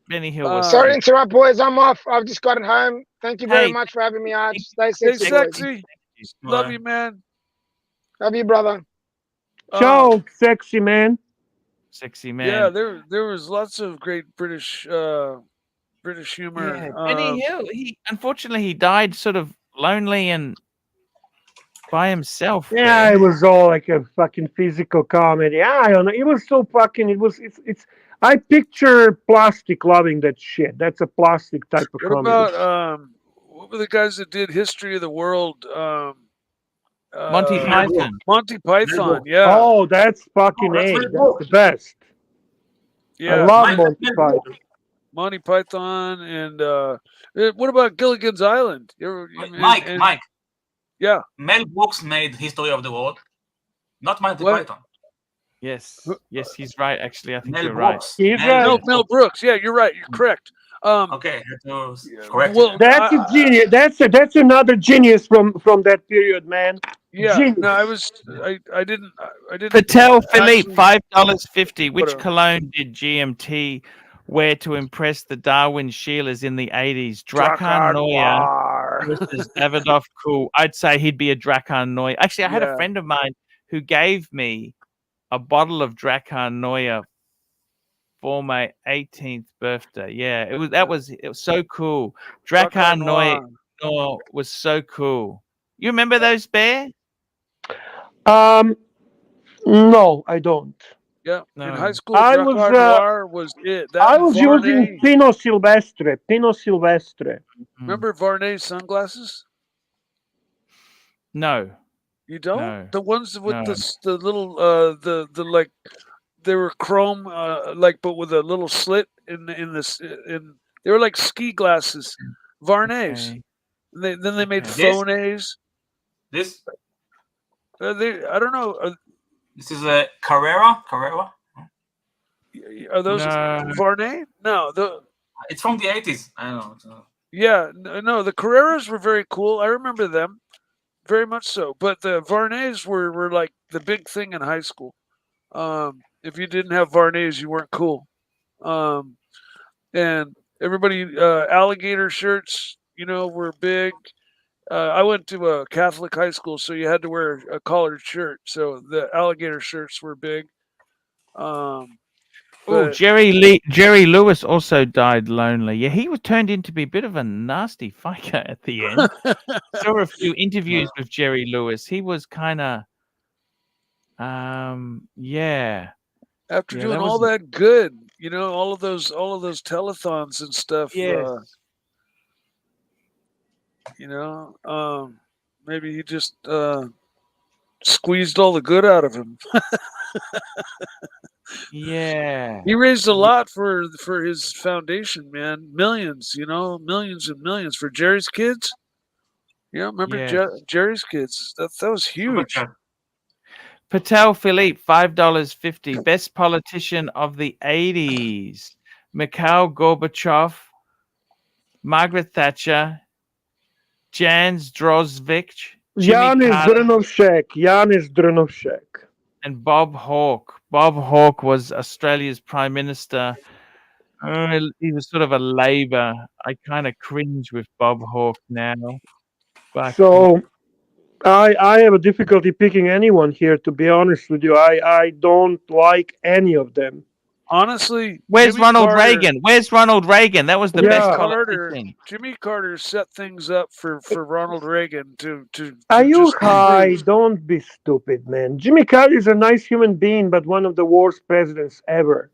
Benny Hill was. Sorry to interrupt, boys. I'm off. I've just gotten home. Thank you very Hey. much for having me, Arch. Stay Stay sexy, boys. sexy. Love you, man. Love you, brother. Ciao, sexy man. Sexy man. Yeah, there was lots of great British humor. Yeah, Benny Hill. Unfortunately he died sort of lonely and by himself. Yeah, it was all like a fucking physical comedy. I don't know. It was so fucking. It's. I picture Plastic loving that shit. That's a Plastic type of What comedy. about what were the guys that did History of the World? Monty Python. Monty Python, yeah. Oh, that's fucking A. That's the best. Yeah. I love Monty Python. Monty Python and what about Gilligan's Island? Mike. Yeah. Mel Brooks made History of the World, not Monty Python. Yes, he's right. Actually, I think Mel you're Brooks. right. He's right. No, Mel Brooks. Yeah, you're right. You're correct. Okay, correct. Well, That's a genius. That's another genius from that period, man. Yeah. Genius. No, I didn't. Patel Philippe, actually- $5.50. Which Whatever. cologne did GMT wear to impress the Darwin Sheilers in the 80s? Drakkar Noir versus Davidoff Cool. I'd say he'd be a Drakkar Noir. Actually, I had a friend of mine who gave me a bottle of Drakkar Noir for my 18th birthday. Yeah, it was so cool. Drakkar Noir was so cool. You remember those, Bear? No, I don't. Yeah, No. in high school, I Drakkar was, Noir was it. That I and was Varney. using Pino Silvestre. Remember Varney sunglasses? No. You don't? No. The ones with No. the little the like they were chrome like but with a little slit in they were like ski glasses, Varnays. Okay. Then they made This? Phones. This I don't know. this is a Carrera. Are those No. Varney? No, It's from the 80s. I don't know. yeah, no. The Carreras were very cool. I remember them very much so. But the Varnays were like the big thing in high school. If you didn't have Varnays, you weren't cool. And everybody alligator shirts, were big. I went to a Catholic high school, so you had to wear a collared shirt. So the alligator shirts were big. Oh, But- Jerry Lewis also died lonely. Yeah, he was turned into be a bit of a nasty fighter at the end. Saw a few interviews with Jerry Lewis. He was kind of, yeah. After Yeah, doing that all was- that good, all of those telethons and stuff. Yes. Maybe he just squeezed all the good out of him. Yeah. He raised a lot for his foundation, man. Millions, millions and millions for Jerry's Kids. Yeah, remember Yes. Jerry's Kids? That was huge. Patel Philippe, $5.50. Best politician of the 80s. Mikhail Gorbachev, Margaret Thatcher, Jan Zdrozvich, Jimmy Yanis Carter. Drnovšek. And Bob Hawke. Bob Hawke was Australia's Prime Minister. He was sort of a Labor. I kind of cringe with Bob Hawke now. But So I have a difficulty picking anyone here. To be honest with you, I don't like any of them. Honestly, where's Jimmy Ronald Carter, Reagan? Where's Ronald Reagan? That was the Jimmy best Carter, politician. Jimmy Carter set things up for Ronald Reagan to Are you just high? improve. Don't be stupid, man. Jimmy Carter is a nice human being, but one of the worst presidents ever.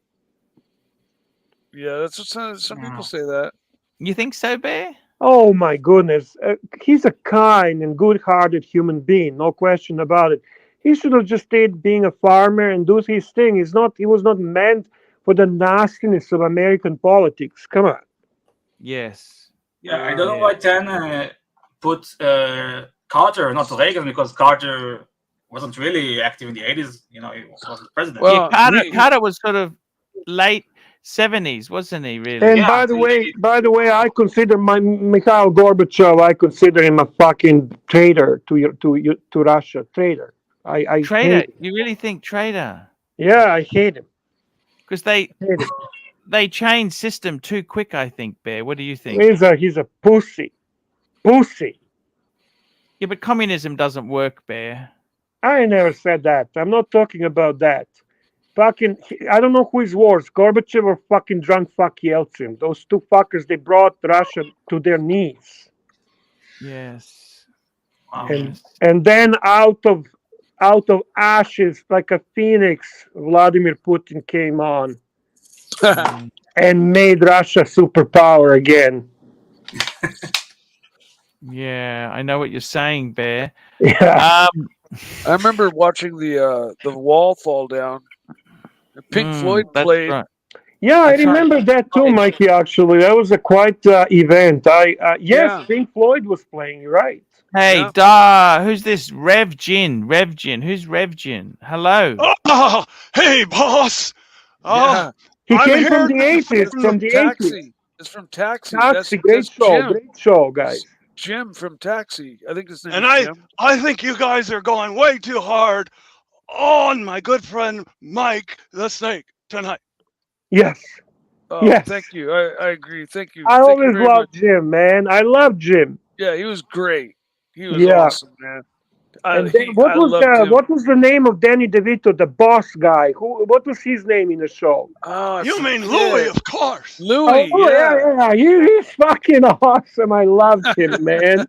Yeah, that's what some people say that. You think so, Bear? Oh my goodness, he's a kind and good-hearted human being, no question about it. He should have just stayed being a farmer and do his thing. He was not meant for the nastiness of American politics. Come on. Yes. Yeah, I don't know why Tan put Carter, not Reagan, because Carter wasn't really active in the 80s. You know, he wasn't president. Well, Carter was sort of late 70s, wasn't he? Really? And by the way, I consider Mikhail Gorbachev. I consider him a fucking traitor to Russia. Traitor. I Traitor? hate him. You really think traitor? Yeah, I hate him. Because they changed system too quick. I think, Bear. What do you think? He's a pussy. Pussy. Yeah, but communism doesn't work, Bear. I never said that. I'm not talking about that. Fucking, I don't know who is worse, Gorbachev or fucking drunk fuck Yeltsin. Those two fuckers, they brought Russia to their knees. Yes. And then out of ashes, like a phoenix, Vladimir Putin came on and made Russia superpower again. Yeah, I know what you're saying, Bear. Yeah. I remember watching the Wall fall down. Pink Floyd played. Right. Yeah, I remember that too, Mikey. Actually, that was a quite event. Yes, Pink Floyd was playing. You're right. Hey, who's this? Rev Gin. Who's Rev Gin? Hello. Oh, hey, boss. He I'm came here from the 80s. From the 80s. It's from Taxi. Taxi, great show. Great show, guys. Jim from Taxi. I think his name And is Jim. I think you guys are going way too hard on my good friend Mike the Snake tonight. Yes. Oh, yes. Thank you. I agree. Thank you. I Thank you always very loved much. Jim, man. I love Jim. Yeah, he was great. He was Yeah. awesome, man. And then, what was the name of Danny DeVito, the boss guy? What was his name in the show? You mean Louis, of course. Louis, yeah. He's fucking awesome. I loved him, man.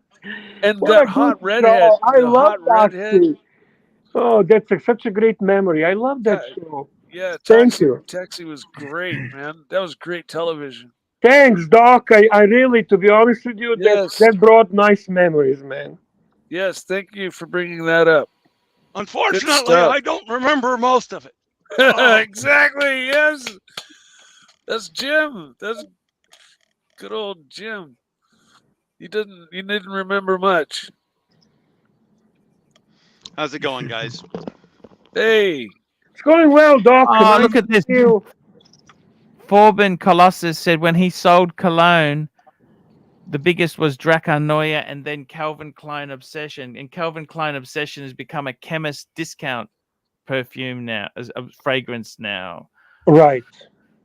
And What that a hot good redhead. show. I the love hot that. redhead. Oh, that's such a great memory. I love that show. Yeah, Thank you. Taxi was great, man. That was great television. Thanks, Doc. I really, to be honest with you, that brought nice memories, man. Yes, thank you for bringing that up. Unfortunately, I don't remember most of it. Exactly. Yes, that's Jim. That's good old Jim. He didn't remember much. How's it going, guys? Hey, it's going well, Doc. Oh, look at this. Forbin Colossus said when he sold cologne, the biggest was Dracarnoia and then Calvin Klein Obsession. And Calvin Klein Obsession has become a chemist discount perfume now, as a fragrance now. Right.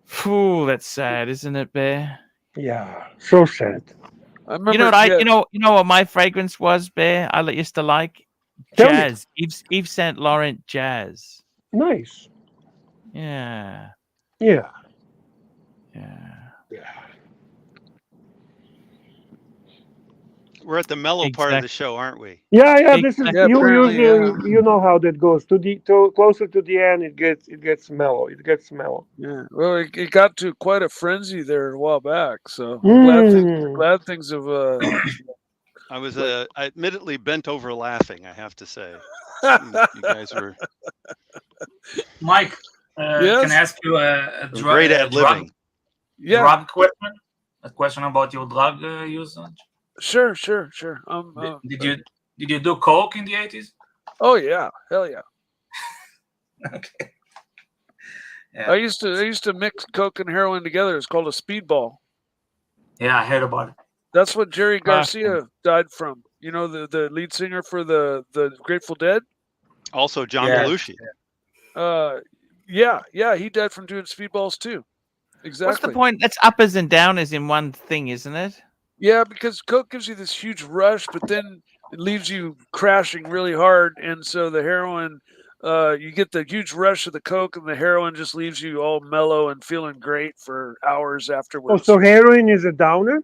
Phew, that's sad, isn't it, Bear? Yeah, so sad. I remember, you know what my fragrance was, Bear? I used to like jazz. Yves Saint Laurent jazz. Nice. Yeah. Yeah. We're at the mellow part of the show, aren't we? Yeah. This is you know how that goes. Closer to the end, it gets mellow. It gets mellow. Yeah. Well, it got to quite a frenzy there a while back. So glad things have. I was admittedly bent over laughing, I have to say. You guys were. Mike, yes? Can I ask you a great at living. Drug question? A question about your drug usage? Sure. Did you do coke in the 80s? Oh yeah, hell yeah. Okay. Yeah. I used to mix coke and heroin together. It's called a speedball. Yeah, I heard about it. That's what Jerry Garcia died from. You know, the lead singer for the Grateful Dead. Also John Belushi. Yeah, he died from doing speedballs too. Exactly. What's the point? That's uppers and downers in one thing, isn't it? Yeah, because coke gives you this huge rush, but then it leaves you crashing really hard, and so the heroin, you get the huge rush of the coke, and the heroin just leaves you all mellow and feeling great for hours Oh, afterwards. so heroin is a downer?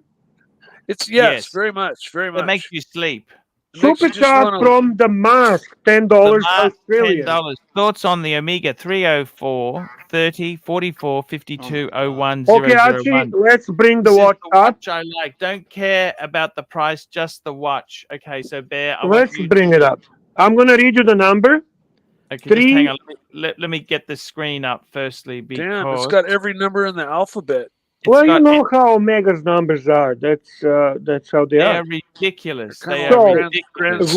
It's yes, very much, very much. It makes you sleep. Super chat from the mask, $10 Australian. $10. Thoughts on the Omega 304 30 44 52 01 Okay, Archie, let's bring the watch up. Watch I like. Don't care about the price, just the watch. Okay, so Bear, Let's bring it up. I'm going to read you the number. Okay, just hang on. Let me get the screen up firstly because Damn, it's got every number in the alphabet. Well, you know how Omega's numbers are. That's how they they're are. ridiculous. Kinda They like are Grand ridiculous.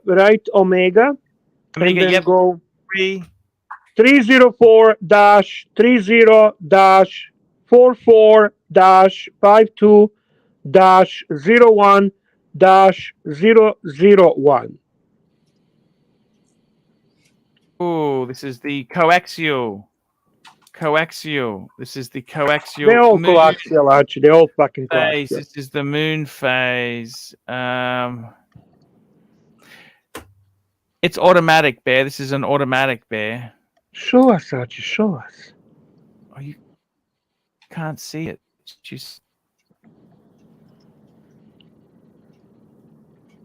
Write Omega, and Omega, then yep. go 304-30-44-52-01-001. Oh, this is the coaxial. This is the coaxial. They're all moon coaxial, Archie. They're all fucking phase. coaxial. This is the moon phase. It's automatic, Bear. This is an automatic, Bear. Show us, Archie. Show us. Oh, you can't see it. Just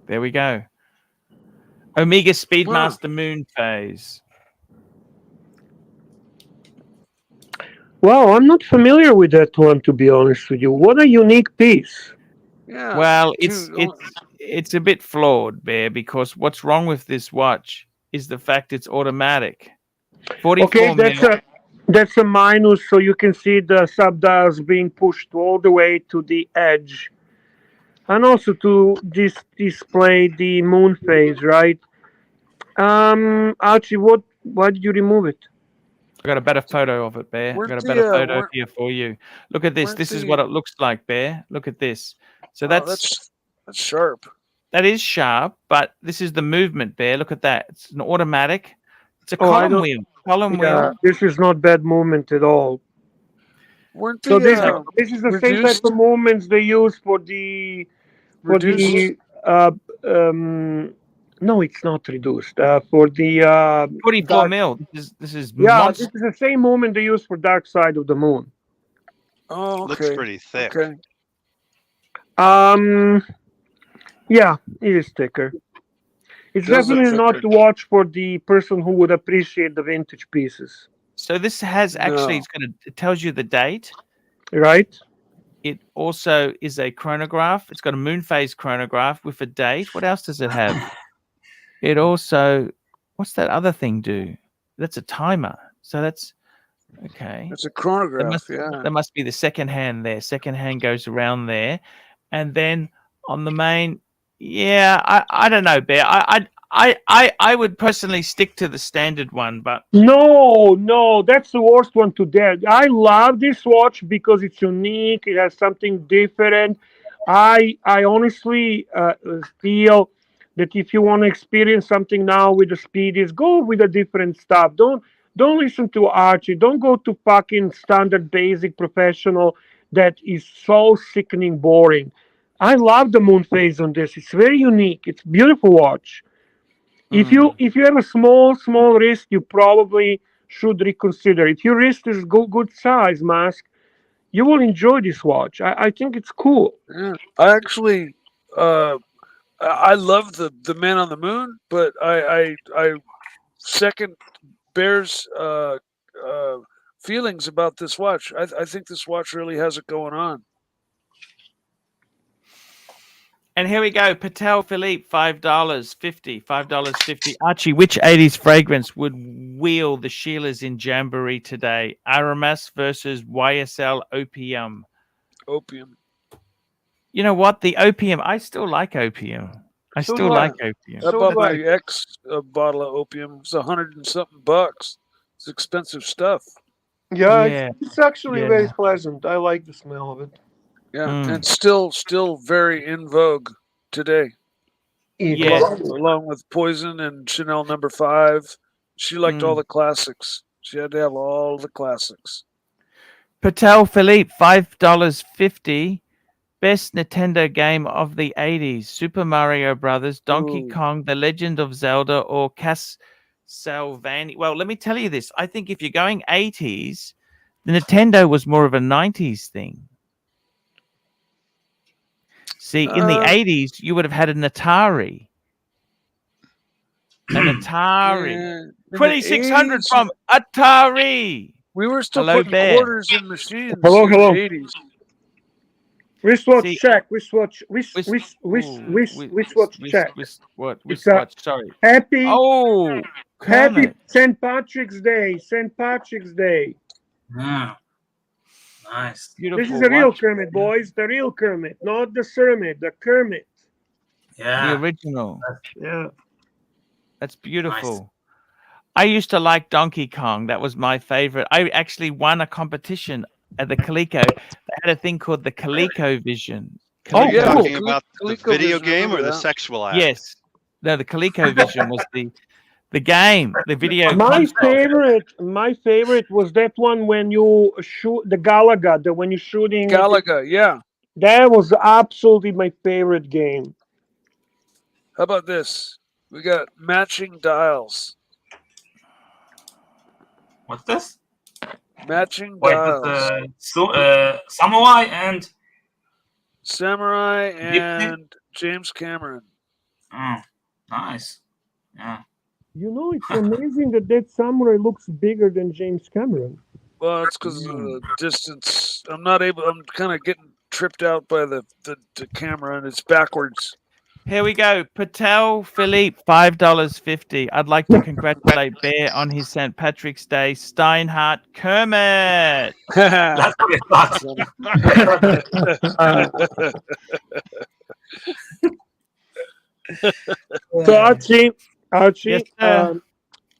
there we go. Omega Speedmaster Moon phase. Wow, I'm not familiar with that one, to be honest with you. What a unique piece. Yeah. Well, it's a bit flawed, Bear, because what's wrong with this watch is the fact it's automatic. 44 Okay, that's a minus, so you can see the subdials being pushed all the way to the edge, and also to display the moon phase, right? Archie, why did you remove it? I got a better photo of it, Bear. I got a better photo here for you. Look at this. This is what it looks like, Bear. Look at this. So that's sharp. That is sharp, but this is the movement, Bear. Look at that. It's an automatic. It's a Oh, I column don't- wheel. Column Yeah, wheel. this is not bad movement at all. Weren't So they, this is the same reduced? type of movements they use for the Reduced? no, it's not reduced. For the 44 mil. This is yeah, monster. this is the same movement they use for Dark Side of the Moon. Oh, okay. Looks pretty thick. Okay. Yeah, it is thicker. It's Does look definitely not thicker. to watch for the person who would appreciate the vintage pieces, So this has actually it tells you the date. right? It also is a chronograph. It's got a moon phase chronograph with a date. What else does it have? It also, what's that other thing do? That's a timer. So that's okay. It's a chronograph, yeah. That must be the second hand there. Second hand goes around there. And then on the main, yeah, I don't know, Bear. I would personally stick to the standard one, but No, that's the worst one to dare. I love this watch because it's unique. It has something different. I honestly feel that if you want to experience something now with the speedies, go with a different stuff. Don't listen to Archie. Don't go to fucking standard basic professional that is so sickening boring. I love the moon phase on this. It's very unique. It's a beautiful watch. If you have a small wrist, you probably should reconsider. If your wrist is good size, Mask, you will enjoy this watch. I think it's cool. Yeah. I actually I love the Man on the Moon, but I second Bear's feelings about this watch. I think this watch really has it going on. And here we go. Patel Philippe, $5.50. $5.50. Archie, which 80s fragrance would wheel the Sheilas in Jamboree today? Aramis versus YSL Opium. Opium. You know what? The Opium, I still like Opium. I So still do like I. Opium. I bought my ex a bottle of opium. It's $100 and something bucks. It's expensive stuff. Yeah, Yeah. it's actually Yeah. very pleasant. I like the smell of it. Yeah, and still very in vogue today. Yeah. Along with Poison and Chanel No. 5, She liked all the classics. She had to have all the classics. Patel Philippe, $5.50. Best Nintendo game of the 80s: Super Mario Brothers, Donkey Kong, The Legend of Zelda, or Castlevania. Well, let me tell you this. I think if you're going 80s, the Nintendo was more of a 90s thing. See, in the 80s, you would have had an Atari. An Atari. Yeah. 2600 from Atari. We were still Hello, putting Bear. quarters in machines Hello, in hello. the 80s. Wristwatch See, check. Wristwatch check. What? It's a Wristwatch. Sorry. happy Kermit. St. Patrick's Day. St. Patrick's Day. Yeah. Nice. This is the real Kermit, boys. The real Kermit, not the Cermit. The Kermit. Yeah. The original. Yeah. That's beautiful. I used to like Donkey Kong. That was my favorite. I actually won a competition at the Coleco. They had a thing called the ColecoVision. Oh, you're Coleco. talking about the video game or the sexual act? Yes. No, the ColecoVision was the game, the video. My console. favorite was that one when you shoot the Galaga. When you're shooting Galaga, yeah. That was absolutely my favorite game. How about this? We got matching dials. What's this? Matching Wait, dials. Samurai and Samurai and James Cameron. Oh, nice. Yeah. You know, it's amazing that Samurai looks bigger than James Cameron. Well, it's because of the distance. I'm kind of getting tripped out by the camera, and it's backwards. Here we go. Patel Philippe, $5.50. I'd like to congratulate Bear on his St. Patrick's Day. Steinhardt Kermit. That's what I thought. So Archie, Yes,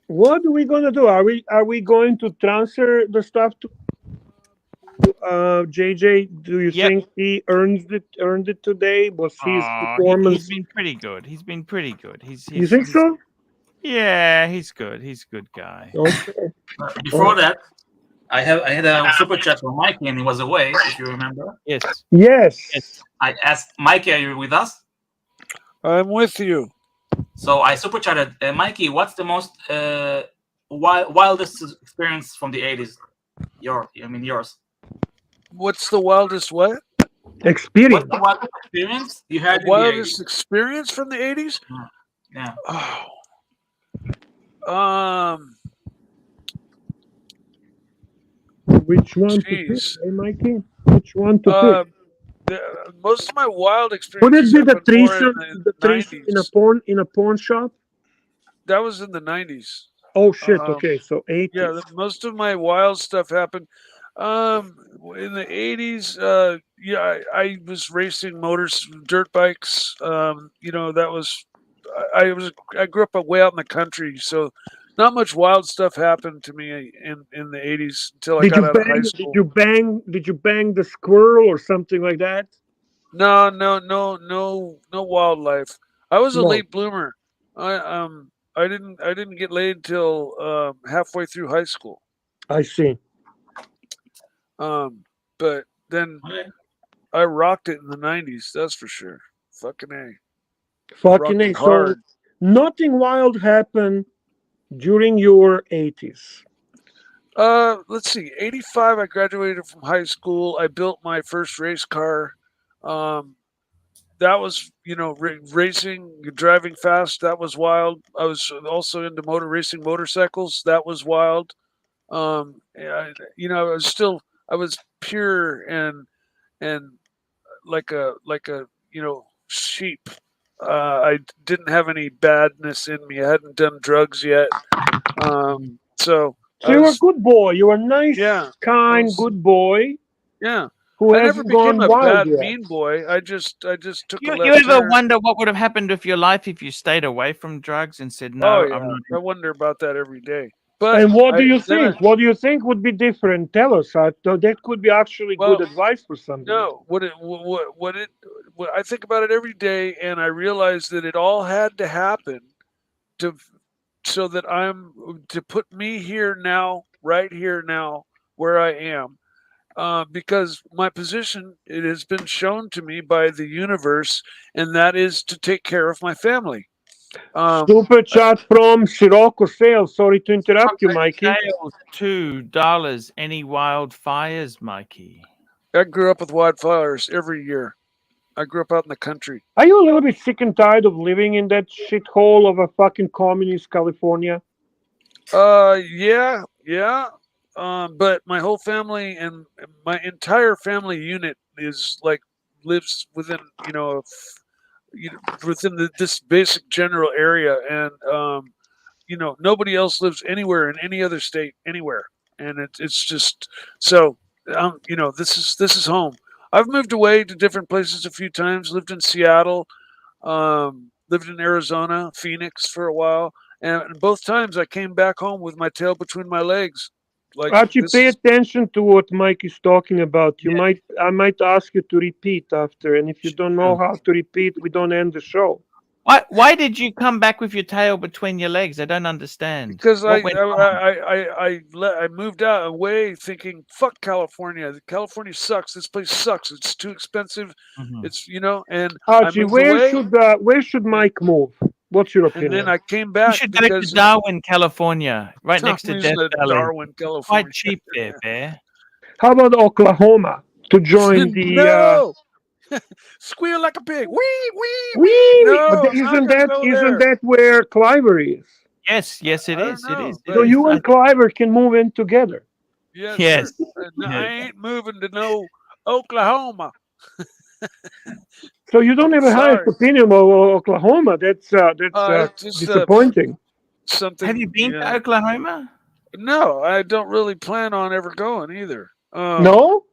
what are we gonna do? Are we going to transfer the stuff to JJ? Do you think he earned it today? Was his performance? He's been pretty good. He's been pretty good. You think so? Yeah, he's good. He's a good guy. Okay. Before that, I had a super chat from Mikey, and he was away. If you remember. Yes. I asked Mikey, "Are you with us?" I'm with you. So I super chatted, Mikey. What's the most wildest experience from the 80s? Yours. What's the wildest what? Experience. What's the wildest experience you had? The wildest experience from the 80s? Yeah. Oh. Which one to pick, Mikey? Which one to pick? Most of my wild Would experiences. it be the threesome in a pawn shop? That was in the 90s. Oh shit! Okay, so 80s. Yeah, most of my wild stuff happened in the 80s. I was racing dirt bikes. That was I grew up way out in the country, so not much wild stuff happened to me in the 80s until I got out of high school. Did you bang the squirrel or something like that? No wildlife. I was a late bloomer. I didn't get laid until halfway through high school. I see. But then I rocked it in the 90s. That's for sure. Fucking A. Fucking A. So nothing wild happened during your 80s. Let's see. 85, I graduated from high school. I built my first race car. That was, racing, driving fast. That was wild. I was also into racing motorcycles. That was wild. I was pure and like a sheep. I didn't have any badness in me. I hadn't done drugs yet. So you were a good boy. You were nice, kind, good boy. Yeah. Who I never hasn't became a gone wild bad yet. mean boy. I just took a left You ever turn. wonder what would have happened with your life if you stayed away from drugs and said, "No, Oh, yeah. I'm not." I wonder about that every day. But And what do you think? What do you think would be different? Tell us. That could be actually good advice for somebody. No, what I think about it every day, and I realize that it all had to happen so that I'm to put me here now, right here now, where I am. Because my position, it has been shown to me by the universe, and that is to take care of my family. Super chat from Sirocco Sales. Sorry to interrupt you, Mikey. Sales $2. Any wildfires, Mikey? I grew up with wildfires every year. I grew up out in the country. Are you a little bit sick and tired of living in that shithole of a fucking communist California? Yeah. But my whole family and my entire family unit is like lives within within this basic general area, and nobody else lives anywhere in any other state anywhere, and it's just so this is home. I've moved away to different places a few times. Lived in Seattle, lived in Arizona, Phoenix for a while, and both times I came back home with my tail between my legs. Like Archie, pay attention to what Mike is talking about. I might ask you to repeat after, and if you don't know how to repeat, we don't end the show. Why did you come back with your tail between your legs? I don't understand. Because I moved out away thinking, fuck California. California sucks. This place sucks. It's too expensive. It's and Archie, I moved away. where should Mike move? What's your opinion? And then I came You back should go to Darwin, California, right next to Death Valley. Darwin, California. Quite cheap there, Bear. How about Oklahoma to join the? No. Squeal like a pig. Wee wee wee. Wee! No, But isn't that where Cliver is? Yes, it is. It is. So you and Cliver can move in together. Yes. No, I ain't moving to no Oklahoma. So you don't have a highest opinion of Oklahoma. That's disappointing. Something. Have you been to Oklahoma? No, I don't really plan on ever going either. No?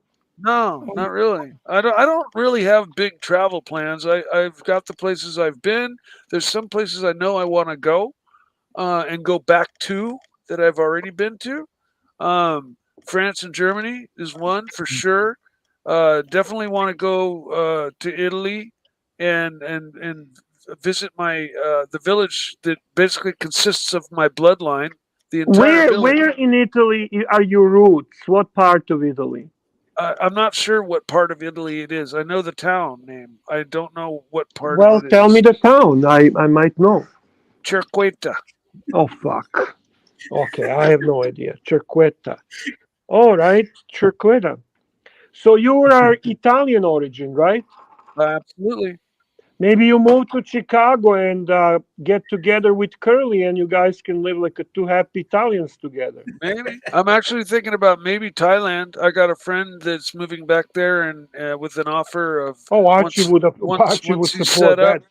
No, not really. I don't really have big travel plans. I've got the places I've been. There's some places I know I want to go, and go back to that I've already been to. France and Germany is one for sure. Definitely want to go to Italy and visit my the village that basically consists of my bloodline. The entire village. Where in Italy are your roots? What part of Italy? I'm not sure what part of Italy it is. I know the town name. I don't know what part. Well, of it tell is. me the town. I might know. Cerqueta. Oh fuck. Okay, I have no idea. Cerqueta. All right, Cerqueta. So you are Italian origin, right? Absolutely. Maybe you move to Chicago and get together with Curly, and you guys can live like two happy Italians together. Maybe. I'm actually thinking about maybe Thailand. I got a friend that's moving back there, and with an offer of. Oh, Archie would support that.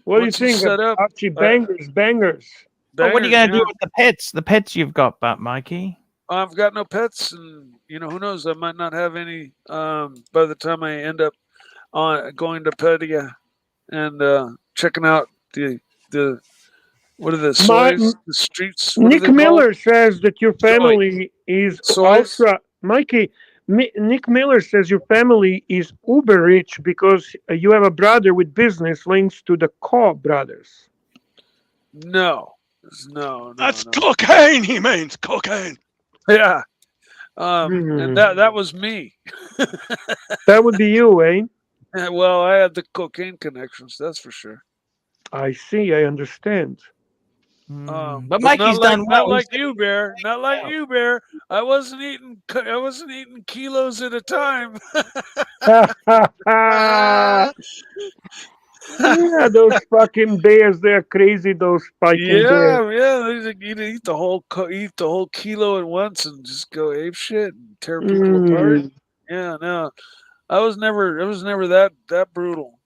What do you think? Archie, bangers. But what are you going to do with the pets? The pets you've got, Mikey? I've got no pets, and who knows? I might not have any by the time I end up going to Pedia and checking out the what are the soys, the streets. Nick Miller says that your family is ultra. Mikey, Nick Miller says your family is uber rich because you have a brother with business links to the Koch brothers. No. That's cocaine. He means cocaine. Yeah. And that was me. That would be you, eh? Well, I had the cocaine connections, that's for sure. I see. I understand. But Mikey's done well. Not like you, Bear. Not like you, Bear. I wasn't eating kilos at a time. Yeah, those fucking bears, they're crazy, those spiking bears. Yeah, you eat the whole kilo at once and just go ape shit and tear people apart. Yeah, no. I was never that brutal.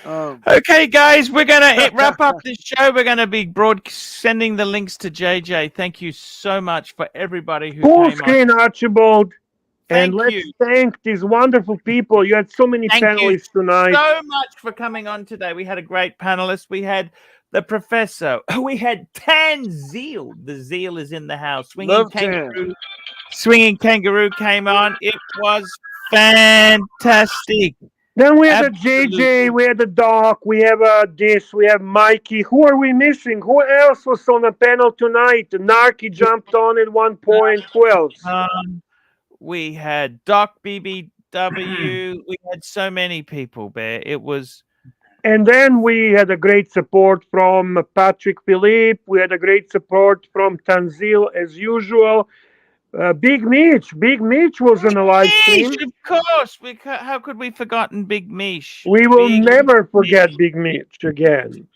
Okay, guys, we're gonna wrap up this show. We're gonna be sending the links to JJ. Thank you so much for everybody who Full came screen, on. Archibald. And Thank let's thank these wonderful people. You had so many panelists tonight. So much for coming on today. We had a great panelist. We had the professor. We had Tan Zeal. The Zeal is in the house. Swinging Kangaroo came on. It was fantastic. Then we had a JJ, we had a Doc, we have this, we have Mikey. Who are we missing? Who else was on the panel tonight? Narky jumped on at one point. Who else? We had Doc BBW. We had so many people, Bear. It was. And then we had a great support from Patrick Philippe. We had a great support from Tanzil as usual. Big Mitch was on a live stream. Of course. How could we forgotten Big Mish? We will never forget Big Mitch again.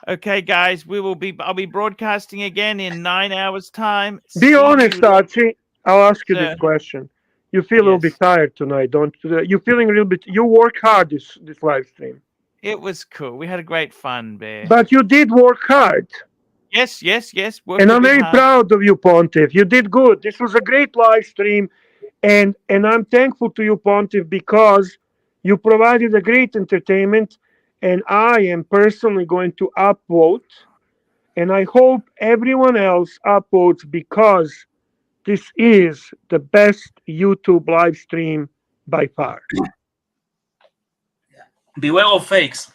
Okay, guys, I'll be broadcasting again in 9 hours' time. Be honest, Archie. I'll ask you this question. You feel a little bit tired tonight, don't you? You're feeling a little bit. You work hard this live stream. It was cool. We had a great fun, Bear. But you did work hard. Yes. And I'm very proud of you, Pontiff. You did good. This was a great live stream. And I'm thankful to you, Pontiff, because you provided a great entertainment. And I am personally going to upvote. And I hope everyone else upvotes because this is the best YouTube live stream by far. Beware of fakes.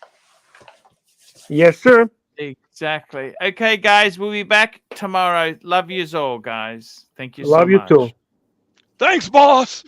Yes, sir. Exactly. Okay, guys, we'll be back tomorrow. Love yous all, guys. Thank you so much. Love you too. Thanks, boss.